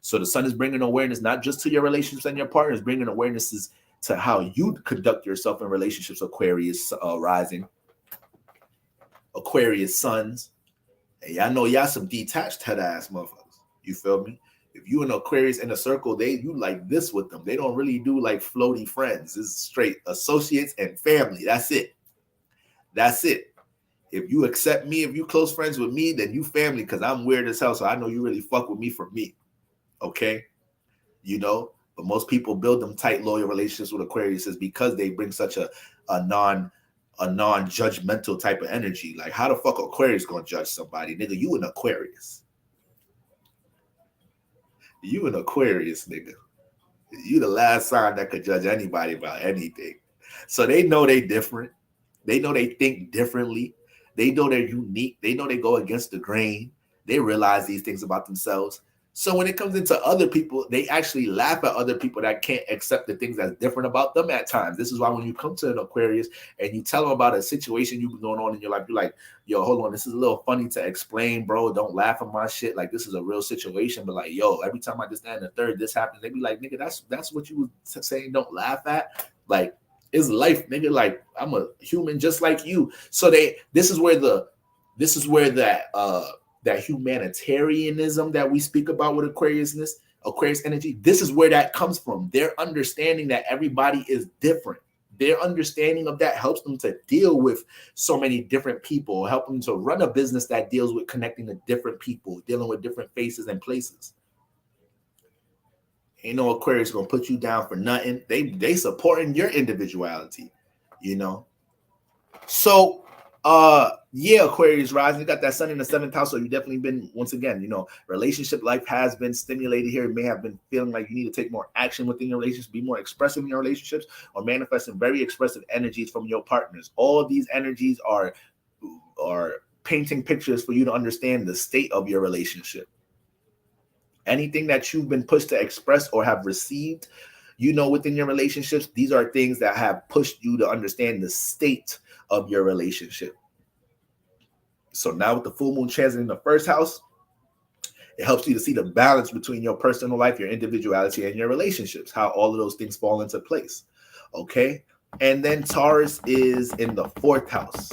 So the sun is bringing awareness not just to your relationships and your partners, bringing awarenesses to how you conduct yourself in relationships. Aquarius rising, Aquarius sons. Hey, I know y'all some detached head ass motherfuckers. You feel me? If you and Aquarius in a circle, you like this with them. They don't really do like floaty friends. It's straight associates and family. That's it. That's it. If you accept me, if you close friends with me, then you family, because I'm weird as hell. So I know you really fuck with me for me. Okay? You know? But most people build them tight, loyal relationships with Aquarius is because they bring such a non-judgmental type of energy. Like, how the fuck Aquarius gonna judge somebody? Nigga, you an Aquarius. You an Aquarius, nigga. You the last sign that could judge anybody about anything. So they know they different. They know they think differently. They know they're unique. They know they go against the grain. They realize these things about themselves. So when it comes into other people, they actually laugh at other people that can't accept the things that's different about them at times. This is why when you come to an Aquarius and you tell them about a situation you've been going on in your life, you're like, yo, hold on, this is a little funny to explain, bro. Don't laugh at my shit. Like, this is a real situation. But like, yo, every time I just stand in the third, this happens. They be like, nigga, that's what you was saying, don't laugh at. Like, it's life, nigga. Like, I'm a human just like you. So this is where that humanitarianism that we speak about with Aquarius energy, this is where that comes from. Their understanding that everybody is different. Their understanding of that helps them to deal with so many different people, help them to run a business that deals with connecting to different people, dealing with different faces and places. Ain't no Aquarius gonna put you down for nothing. They supporting your individuality, you know. So yeah, Aquarius rising, you got that sun in the 7th house, so you definitely been, once again, you know, relationship life has been stimulated here. You may have been feeling like you need to take more action within your relationships, be more expressive in your relationships, or manifesting very expressive energies from your partners. All these energies are painting pictures for you to understand the state of your relationship. Anything that you've been pushed to express or have received, you know, within your relationships, these are things that have pushed you to understand the state of your relationship. So now with the full moon transit in the 1st house, it helps you to see the balance between your personal life, your individuality, and your relationships, how all of those things fall into place. Okay. And then Taurus is in the 4th house.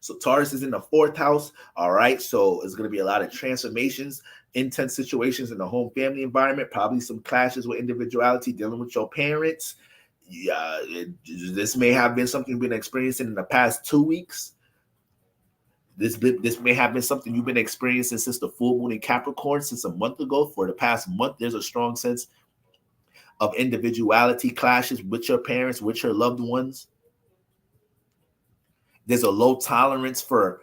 So Taurus is in the 4th house. All right. So it's going to be a lot of transformations, intense situations in the home family environment, probably some clashes with individuality, dealing with your parents. Yeah, this may have been something you've been experiencing in the past 2 weeks. This may have been something you've been experiencing since the full moon in Capricorn, since a month ago. For the past month, there's a strong sense of individuality clashes with your parents, with your loved ones. There's a low tolerance for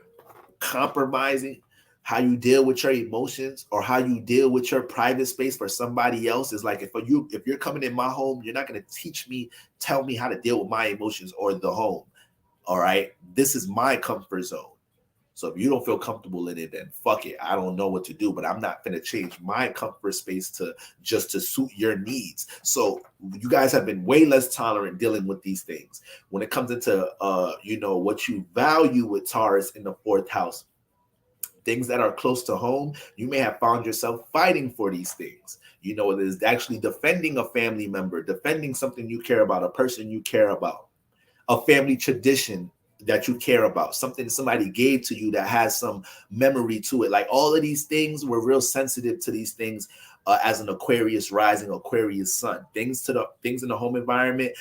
compromising how you deal with your emotions or how you deal with your private space for somebody else. Is like, if you're coming in my home, you're not going to tell me how to deal with my emotions or the home. All right. This is my comfort zone. So if you don't feel comfortable in it, then fuck it. I don't know what to do, but I'm not going to change my comfort space to suit your needs. So you guys have been way less tolerant dealing with these things. When it comes into, you know, what you value with Taurus in the 4th house, things that are close to home, you may have found yourself fighting for these things. You know, it is actually defending a family member, defending something you care about, a person you care about, a family tradition that you care about, something somebody gave to you that has some memory to it. Like, all of these things, we're real sensitive to these things as an Aquarius rising, Aquarius sun. Things in the home environment,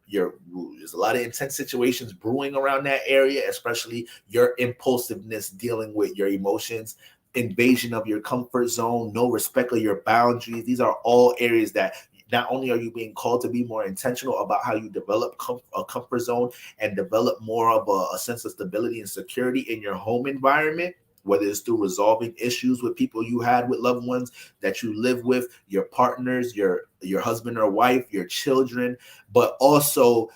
there's a lot of intense situations brewing around that area, especially your impulsiveness, dealing with your emotions, invasion of your comfort zone, no respect of your boundaries. These are all areas that not only are you being called to be more intentional about how you develop a comfort zone and develop more of a sense of stability and security in your home environment, whether it's through resolving issues with people you had, with loved ones that you live with, your partners, your husband or wife, your children, but also,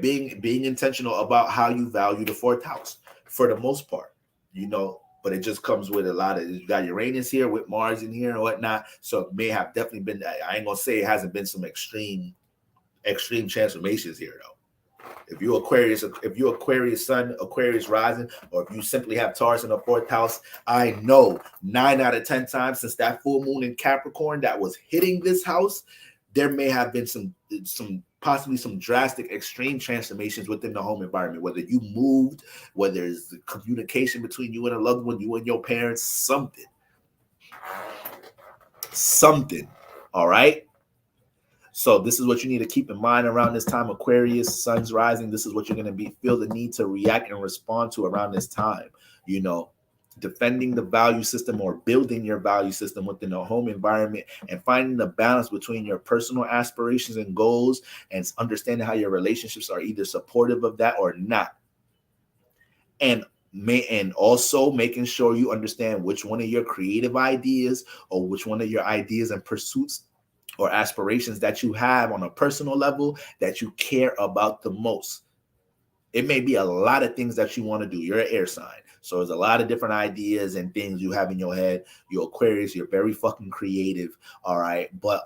being intentional about how you value the 4th house for the most part, you know. But it just comes with a lot of, you got Uranus here with Mars in here and whatnot. So it may have definitely been, I ain't gonna say it hasn't been some extreme transformations here though. If you're Aquarius sun, Aquarius rising, or if you simply have Taurus in the 4th house, I know 9 out of 10 times since that full moon in Capricorn that was hitting this house, there may have been possibly some drastic extreme transformations within the home environment, whether you moved, whether there's the communication between you and a loved one, you and your parents, something. All right. So this is what you need to keep in mind around this time. Aquarius, sun's rising. This is what you're going to feel the need to react and respond to around this time. You know, defending the value system or building your value system within the home environment, and finding the balance between your personal aspirations and goals, and understanding how your relationships are either supportive of that or not. And also making sure you understand which one of your creative ideas or which one of your ideas and pursuits or aspirations that you have on a personal level that you care about the most. It may be a lot of things that you want to do. You're an air sign. So there's a lot of different ideas and things you have in your head. You're Aquarius. You're very fucking creative. All right. But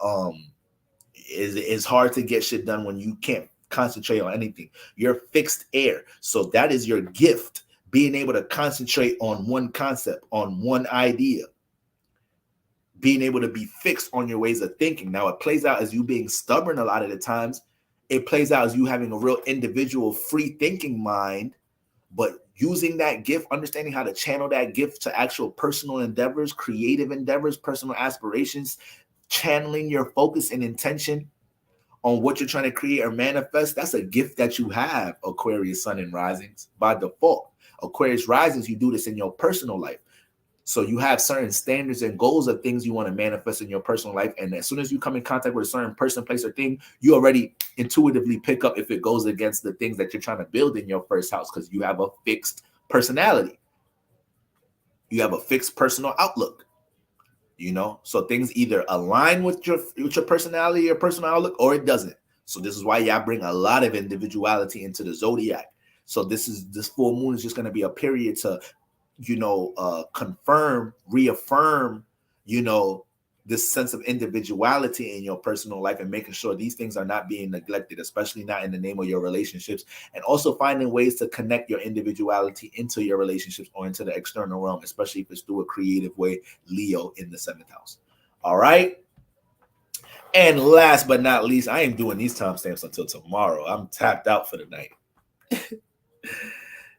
it's hard to get shit done when you can't concentrate on anything. You're fixed air. So that is your gift. Being able to concentrate on one concept, on one idea. Being able to be fixed on your ways of thinking. Now, it plays out as you being stubborn a lot of the times. It plays out as you having a real individual, free thinking mind, but using that gift, understanding how to channel that gift to actual personal endeavors, creative endeavors, personal aspirations, channeling your focus and intention on what you're trying to create or manifest. That's a gift that you have, Aquarius Sun and Risings, by default. Aquarius Risings, you do this in your personal life. So you have certain standards and goals of things you want to manifest in your personal life. And as soon as you come in contact with a certain person, place, or thing, you already intuitively pick up if it goes against the things that you're trying to build in your first house, because you have a fixed personality. You have a fixed personal outlook. You know, so things either align with your personality or personal outlook, or it doesn't. So this is why y'all bring a lot of individuality into the zodiac. So this full moon is just going to be a period to, confirm, reaffirm, this sense of individuality in your personal life, and making sure these things are not being neglected, especially not in the name of your relationships, and also finding ways to connect your individuality into your relationships or into the external realm, especially if it's through a creative way. Leo in the 7th house. All right. And last but not least, I ain't doing these timestamps until tomorrow. I'm tapped out for the night.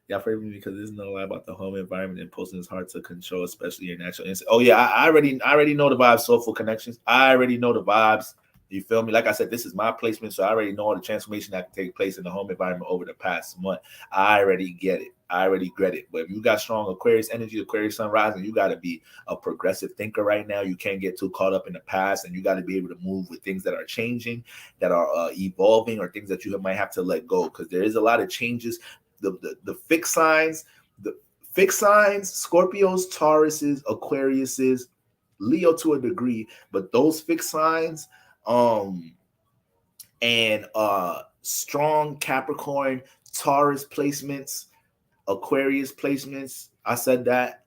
Y'all favor me because there's no lie about the home environment and posting is hard to control, especially your natural instinct. Oh yeah, I already know the vibes. Soulful connections. I already know the vibes. You feel me? Like I said, this is my placement, so I already know all the transformation that can take place in the home environment over the past month. I already get it. I already get it. But if you got strong Aquarius energy, Aquarius sun rising, you got to be a progressive thinker right now. You can't get too caught up in the past, and you got to be able to move with things that are changing, that are evolving, or things that you might have to let go, because there is a lot of changes. The fixed signs, Scorpios, Tauruses, Aquariuses, Leo to a degree, but those fixed signs, and strong Capricorn, Taurus placements, Aquarius placements. I said that.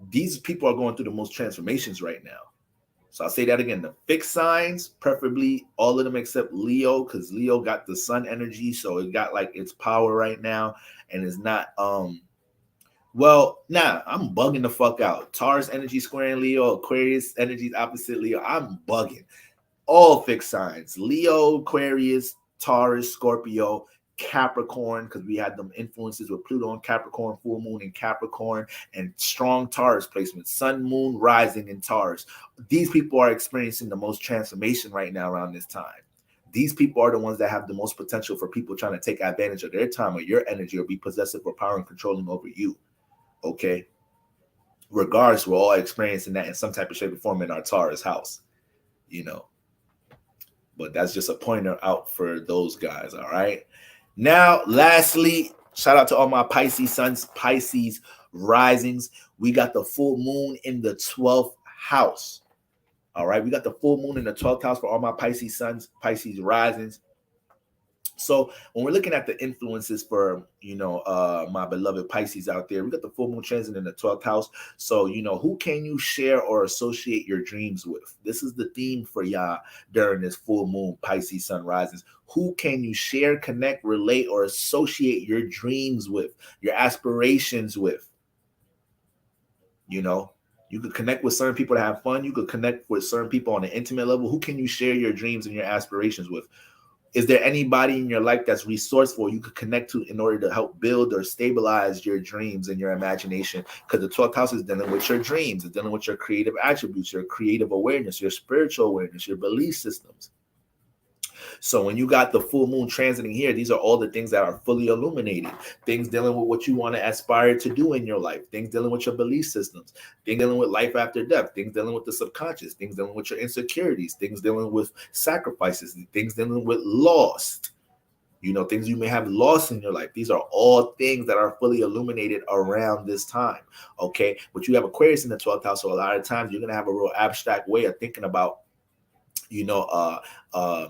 These people are going through the most transformations right now. So I'll say that again. The fixed signs, preferably all of them except Leo, because Leo got the sun energy, so it got like its power right now, and it's not I'm bugging the fuck out. Taurus energy squaring Leo, Aquarius energy opposite Leo. I'm bugging. All fixed signs: Leo, Aquarius, Taurus, Scorpio, Capricorn, because we had them influences with Pluto and Capricorn, full moon in Capricorn, and strong Taurus placement, sun, moon, rising in Taurus. These people are experiencing the most transformation right now around this time. These people are the ones that have the most potential for people trying to take advantage of their time or your energy, or be possessive or power and controlling over you. Okay. Regardless, we're all experiencing that in some type of shape or form in our Taurus house, But that's just a pointer out for those guys. All right. Now, lastly, shout out to all my Pisces suns, Pisces risings. We got the full moon in the 12th house. All right. We got the full moon in the 12th house for all my Pisces suns, Pisces risings. So when we're looking at the influences for, my beloved Pisces out there, we got the full moon transit in the 12th house. So, who can you share or associate your dreams with? This is the theme for y'all during this full moon, Pisces sun rises. Who can you share, connect, relate, or associate your dreams with, your aspirations with? You could connect with certain people to have fun. You could connect with certain people on an intimate level. Who can you share your dreams and your aspirations with? Is there anybody in your life that's resourceful you could connect to in order to help build or stabilize your dreams and your imagination? Because the 12th house is dealing with your dreams. It's dealing with your creative attributes, your creative awareness, your spiritual awareness, your belief systems. So when you got the full moon transiting here, these are all the things that are fully illuminated. Things dealing with what you want to aspire to do in your life. Things dealing with your belief systems. Things dealing with life after death. Things dealing with the subconscious. Things dealing with your insecurities. Things dealing with sacrifices. Things dealing with loss. Things you may have lost in your life. These are all things that are fully illuminated around this time. Okay. But you have Aquarius in the 12th house. So a lot of times you're going to have a real abstract way of thinking about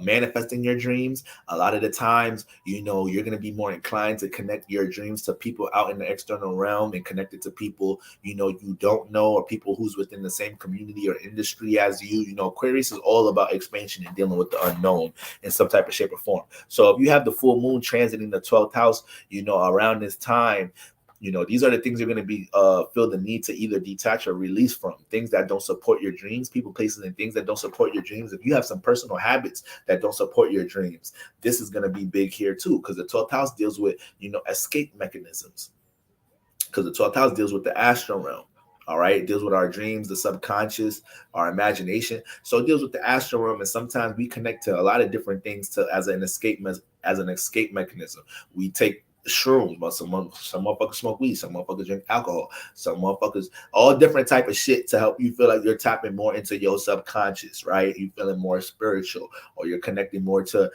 manifesting your dreams. A lot of the times, you're going to be more inclined to connect your dreams to people out in the external realm and connect it to people, you don't know, or people who's within the same community or industry as you. Aquarius is all about expansion and dealing with the unknown in some type of shape or form. So if you have the full moon transiting the 12th house, around this time, these are the things you're going to be feel the need to either detach or release from. Things that don't support your dreams, people, places, and things that don't support your dreams. If you have some personal habits that don't support your dreams, this is going to be big here too, because the 12th house deals with, escape mechanisms, because the 12th house deals with the astral realm. All right, it deals with our dreams, the subconscious, our imagination. So it deals with the astral realm, and sometimes we connect to a lot of different things as an escape mechanism. We take shrooms, but some motherfuckers smoke weed, some motherfuckers drink alcohol, some motherfuckers, all different type of shit to help you feel like you're tapping more into your subconscious, right? You feeling more spiritual, or you're connecting more to,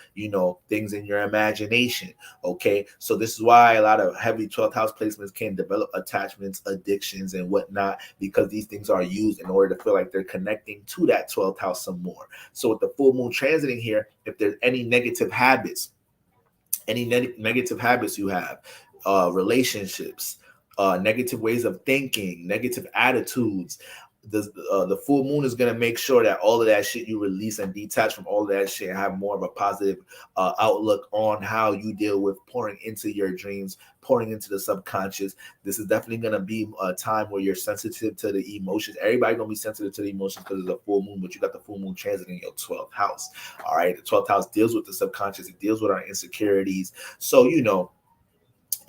things in your imagination. Okay, so this is why a lot of heavy 12th house placements can develop attachments, addictions, and whatnot, because these things are used in order to feel like they're connecting to that 12th house some more. So with the full moon transiting here, if there's any negative habits, negative habits you have, relationships, negative ways of thinking, negative attitudes, the full moon is going to make sure that all of that shit you release and detach from all of that shit and have more of a positive outlook on how you deal with pouring into your dreams, pouring into the subconscious. This is definitely going to be a time where you're sensitive to the emotions. Everybody going to be sensitive to the emotions because of the full moon, but you got the full moon transit in your 12th house. All right, the 12th house deals with the subconscious. It deals with our insecurities. So,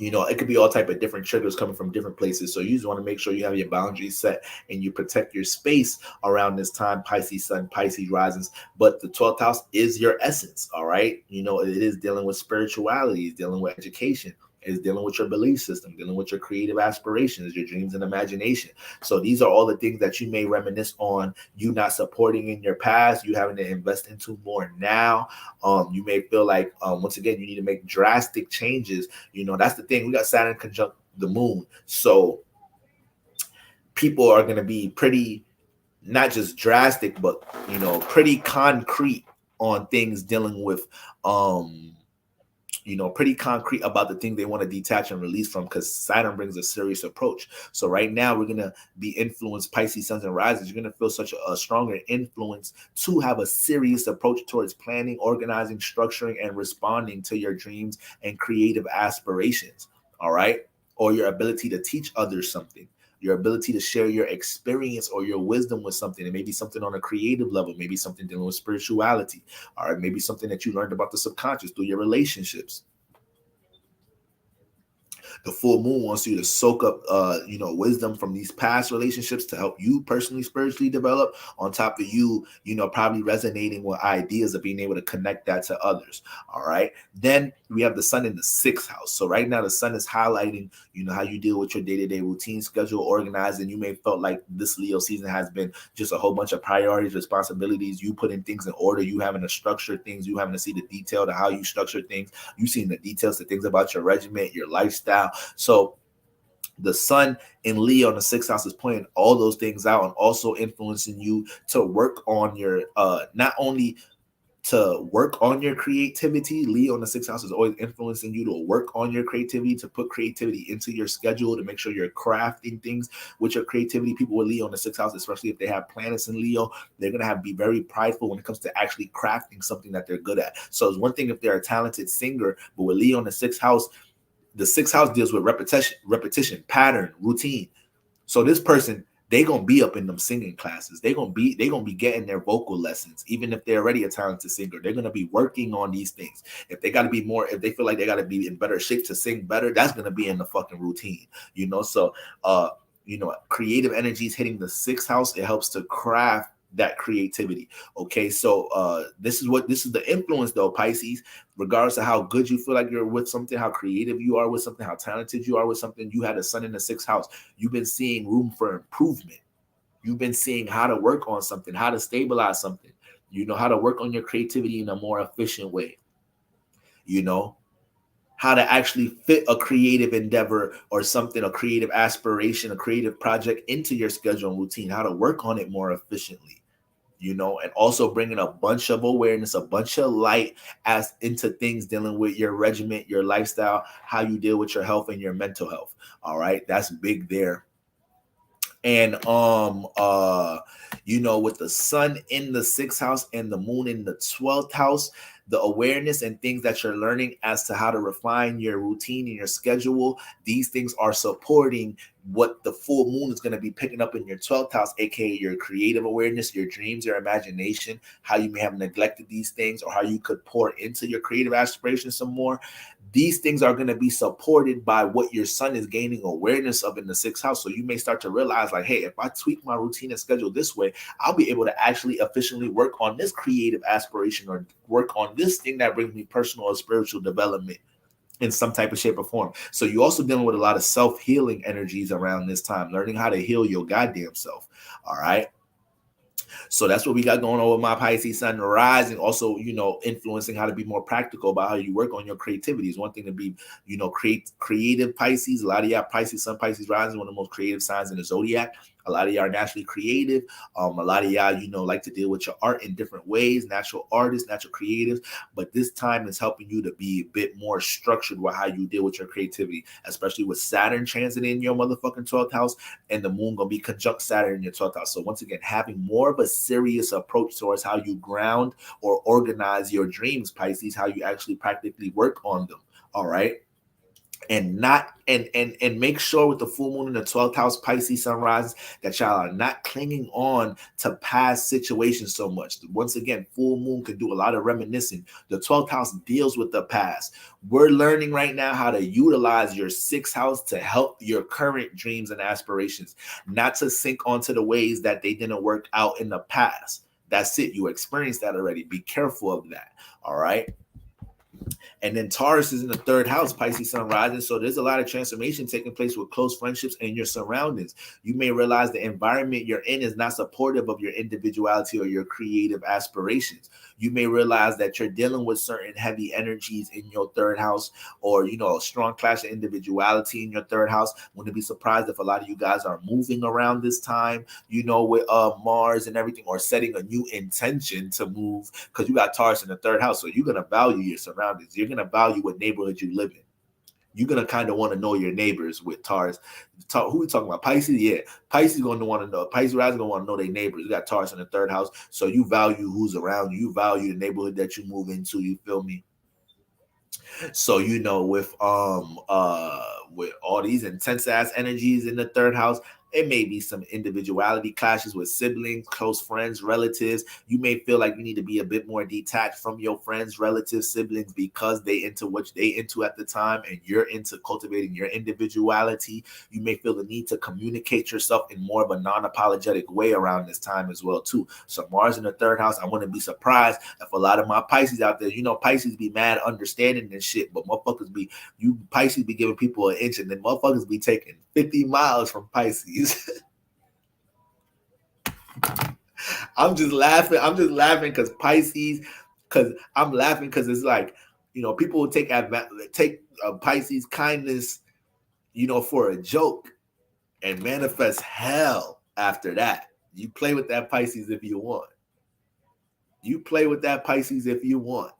it could be all type of different triggers coming from different places. So you just want to make sure you have your boundaries set and you protect your space around this time. Pisces sun, Pisces risings. But the 12th house is your essence. All right. It is dealing with spirituality, it's dealing with education, is dealing with your belief system, dealing with your creative aspirations, your dreams and imagination. So these are all the things that you may reminisce on you not supporting in your past, you having to invest into more now. You may feel like, once again, you need to make drastic changes. That's the thing. We got Saturn conjunct the moon. So people are going to be pretty, not just drastic, but, pretty concrete on things dealing with, pretty concrete about the thing they want to detach and release from, because Saturn brings a serious approach. So right now we're going to be influenced, Pisces suns and rises. You're going to feel such a stronger influence to have a serious approach towards planning, organizing, structuring, and responding to your dreams and creative aspirations. All right. Or your ability to teach others something, your ability to share your experience or your wisdom with something. It may be something on a creative level, maybe something dealing with spirituality, or maybe something that you learned about the subconscious through your relationships. The full moon wants you to soak up, wisdom from these past relationships to help you personally, spiritually develop, on top of you, probably resonating with ideas of being able to connect that to others. All right. Then we have the sun in the 6th house. So right now the sun is highlighting, how you deal with your day-to-day routine, schedule, organized. And you may felt like this Leo season has been just a whole bunch of priorities, responsibilities, you putting things in order, you having to structure things, you having to see the detail to how you structure things, you seeing the details to things about your regiment, your lifestyle. So the sun in Leo in the 6th house is pointing all those things out and also influencing you to work on your, not only to work on your creativity. Leo in the 6th house is always influencing you to work on your creativity, to put creativity into your schedule, to make sure you're crafting things with your creativity. People with Leo in the 6th house, especially if they have planets in Leo, they're going to be very prideful when it comes to actually crafting something that they're good at. So it's one thing if they're a talented singer, but with Leo in the 6th house, the 6th house deals with repetition, pattern, routine. So this person, they gonna be up in them singing classes. They gonna be getting their vocal lessons, even if they're already a talented singer. They're gonna be working on these things. If they gotta be more, if they feel like they gotta be in better shape to sing better, that's gonna be in the fucking routine. So creative energies hitting the 6th house, it helps to craft that creativity. Okay, so this is the influence though, Pisces. Regardless of how good you feel like you're with something, how creative you are with something, how talented you are with something, you had a sun in the 6th house. You've been seeing room for improvement. You've been seeing how to work on something, how to stabilize something, how to work on your creativity in a more efficient way, how to actually fit a creative endeavor or something, a creative aspiration, a creative project into your schedule and routine, how to work on it more efficiently. you know, and also bringing a bunch of awareness, a bunch of light as into things dealing with your regiment, your lifestyle, how you deal with your health and your mental health. All right, that's big there. And you know, with the sun in the 6th house and the moon in the 12th house, the awareness and things that you're learning as to how to refine your routine and your schedule, these things are supporting what the full moon is going to be picking up in your 12th house, aka your creative awareness, your dreams, your imagination, how you may have neglected these things, or how you could pour into your creative aspirations some more. These things are going to be supported by what your sun is gaining awareness of in the 6th house. So you may start to realize, like, hey, if I tweak my routine and schedule this way, I'll be able to actually efficiently work on this creative aspiration, or work on this thing that brings me personal or spiritual development in some type of shape or form. So you're also dealing with a lot of self-healing energies around this time, learning how to heal your goddamn self. All right. So that's what we got going on with my Pisces sun rising. Also, you know, influencing how to be more practical about how you work on your creativity. Is one thing to be, you know, creative Pisces. A lot of y'all Pisces sun, Pisces rising, one of the most creative signs in the zodiac. A lot of y'all are naturally creative. A lot of y'all, you know, like to deal with your art in different ways, natural artists, natural creatives. But this time is helping you to be a bit more structured with how you deal with your creativity, especially with Saturn transiting in your motherfucking 12th house, and the moon going to be conjunct Saturn in your 12th house. So once again, having more of a serious approach towards how you ground or organize your dreams, Pisces, how you actually practically work on them. All right. And not and make sure with the full moon in the 12th house, Pisces sunrise, that y'all are not clinging on to past situations so much. Once again, full moon can do a lot of reminiscing. The 12th house deals with the past. We're learning right now how to utilize your 6th house to help your current dreams and aspirations, not to sink onto the ways that they didn't work out in the past. That's it. You experienced that already. Be careful of that. All right. And then Taurus is in the 3rd house, Pisces sun rising. So there's a lot of transformation taking place with close friendships and your surroundings. You may realize the environment you're in is not supportive of your individuality or your creative aspirations. You may realize that you're dealing with certain heavy energies in your 3rd house, or, you know, a strong clash of individuality in your 3rd house. Wouldn't be surprised if a lot of you guys are moving around this time, you know, with Mars and everything, or setting a new intention to move, because you got Taurus in the 3rd house. So you're going to value your surroundings. You're going to value what neighborhood you live in. You're going to kind of want to know your neighbors with Taurus. Who we talking about? Pisces? Yeah. Pisces going to want to know. Pisces rising going to want to know their neighbors. You got Taurus in the 3rd house. So you value who's around you. You value the neighborhood that you move into. You feel me? So, you know, with all these intense ass energies in the 3rd house, it may be some individuality clashes with siblings, close friends, relatives. You may feel like you need to be a bit more detached from your friends, relatives, siblings, because they into what they into at the time, and you're into cultivating your individuality. You may feel the need to communicate yourself in more of a non-apologetic way around this time as well too. So Mars in the 3rd house, I wouldn't be surprised if a lot of my Pisces out there, you know, Pisces be mad understanding this shit, but motherfuckers be, you Pisces be giving people an inch, and then motherfuckers be taking 50 miles from Pisces. I'm just laughing because Pisces, because I'm laughing because it's like, you know, people will take Pisces kindness, you know, for a joke, and manifest hell after that. You play with that Pisces if you want. You play with that Pisces if you want.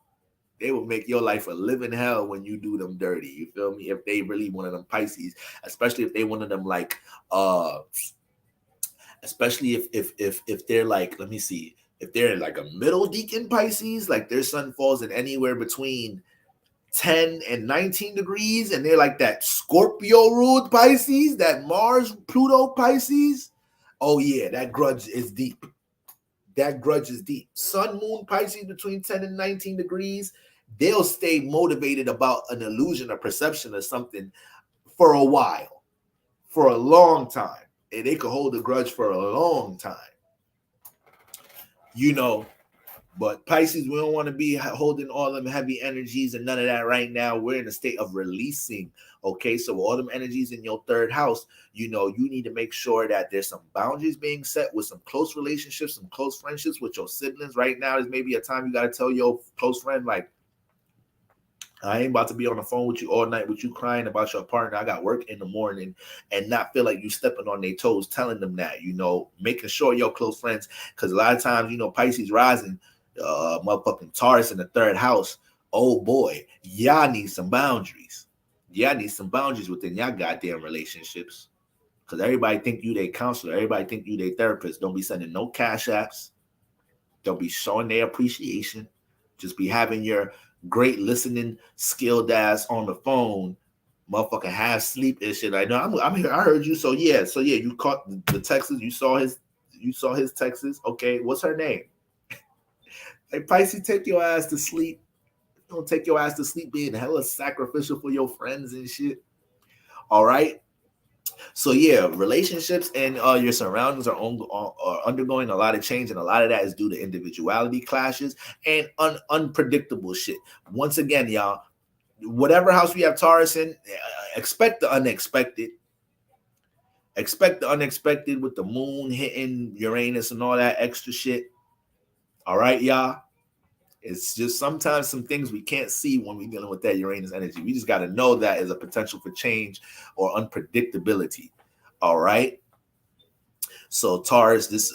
They will make your life a living hell when you do them dirty. You feel me? If they really one of them Pisces, especially if they one of them like especially if they're like, let me see, if they're like a middle deacon Pisces, like their sun falls in anywhere between 10 and 19 degrees, and they're like that Scorpio ruled Pisces, that Mars Pluto Pisces. Oh yeah, that grudge is deep. That grudge is deep. Sun moon Pisces between 10 and 19 degrees, they'll stay motivated about an illusion or perception or something for a while, for a long time. And they could hold a grudge for a long time. You know, but Pisces, we don't want to be holding all them heavy energies and none of that right now. We're in a state of releasing. Okay, so all them energies in your 3rd house, you know, you need to make sure that there's some boundaries being set with some close relationships, some close friendships with your siblings. Right now is maybe a time you got to tell your close friend, like, I ain't about to be on the phone with you all night with you crying about your partner. I got work in the morning and not feel like you stepping on their toes, telling them that, making sure your close friends, because a lot of times, Pisces rising, motherfucking Taurus in the third house. Oh boy, y'all need some boundaries. Y'all need some boundaries within y'all goddamn relationships. Because everybody think you their counselor. Everybody think you their therapist. Don't be sending no cash apps. Don't be showing their appreciation. Just be having your great listening skilled ass on the phone, motherfucker half sleep and shit. I know I'm here. I heard you. So yeah. You caught the Texas. You saw his Texas. Okay, what's her name? Hey, Pisces, take your ass to sleep. Don't take your ass to sleep being hella sacrificial for your friends and shit. All right. So yeah, relationships and your surroundings are undergoing a lot of change, and a lot of that is due to individuality clashes and unpredictable shit. Once again, y'all, whatever house we have Taurus in, expect the unexpected. Expect the unexpected with the moon hitting Uranus and all that extra shit. All right, y'all. It's just sometimes some things we can't see when we're dealing with that Uranus energy. We just got to know that as a potential for change or unpredictability. All right. So Taurus, this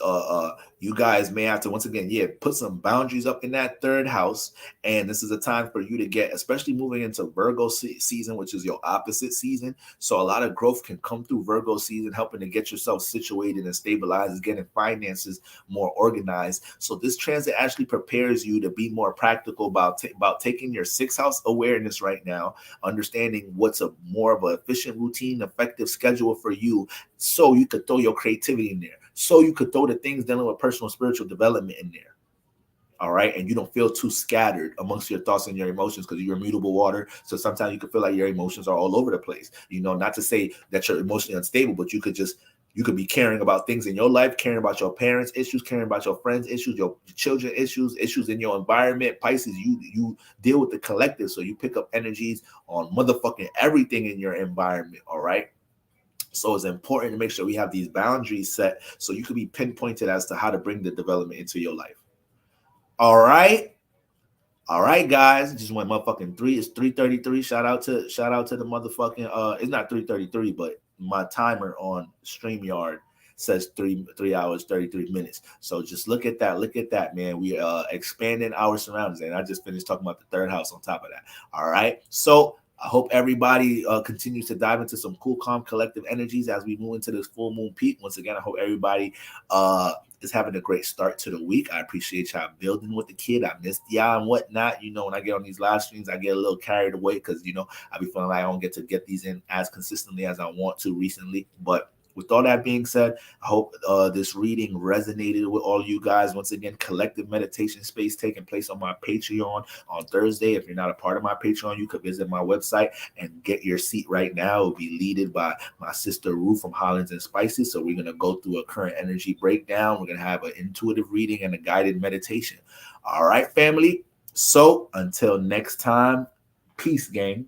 you guys may have to once again, put some boundaries up in that third house, and this is a time for you to get, especially moving into Virgo season, which is your opposite season. So a lot of growth can come through Virgo season, helping to get yourself situated and stabilized, getting finances more organized. So this transit actually prepares you to be more practical about taking your sixth house awareness right now, understanding what's a more of an efficient routine, effective schedule for you, so you could throw your creativity in there, so you could throw the things dealing with personal spiritual development in there. All right. And you don't feel too scattered amongst your thoughts and your emotions, because you're immutable water. So sometimes you could feel like your emotions are all over the place. Not to say that you're emotionally unstable, but you could be caring about things in your life, caring about your parents' issues, caring about your friends' issues, your children issues in your environment. Pisces, you deal with the collective. So you pick up energies on motherfucking everything in your environment. All right. So it's important to make sure we have these boundaries set so you can be pinpointed as to how to bring the development into your life. All right. All right, guys. Just went motherfucking 3. It's 3:33. Shout out to the motherfucking it's not 3:33, but my timer on StreamYard says 3 hours 33 minutes. So just look at that, man. We expanding our surroundings, and I just finished talking about the third house on top of that. All right. So I hope everybody continues to dive into some cool, calm, collective energies as we move into this full moon peak. Once again, I hope everybody is having a great start to the week. I appreciate y'all building with the kid. I missed y'all and whatnot. When I get on these live streams, I get a little carried away because, I be feeling like I don't get to get these in as consistently as I want to recently. But with all that being said, I hope this reading resonated with all you guys. Once again, collective meditation space taking place on my Patreon on Thursday. If you're not a part of my Patreon, you could visit my website and get your seat right now. It will be led by my sister Ruth from Hollands and Spices. So we're going to go through a current energy breakdown. We're going to have an intuitive reading and a guided meditation. All right, family. So until next time, peace, gang.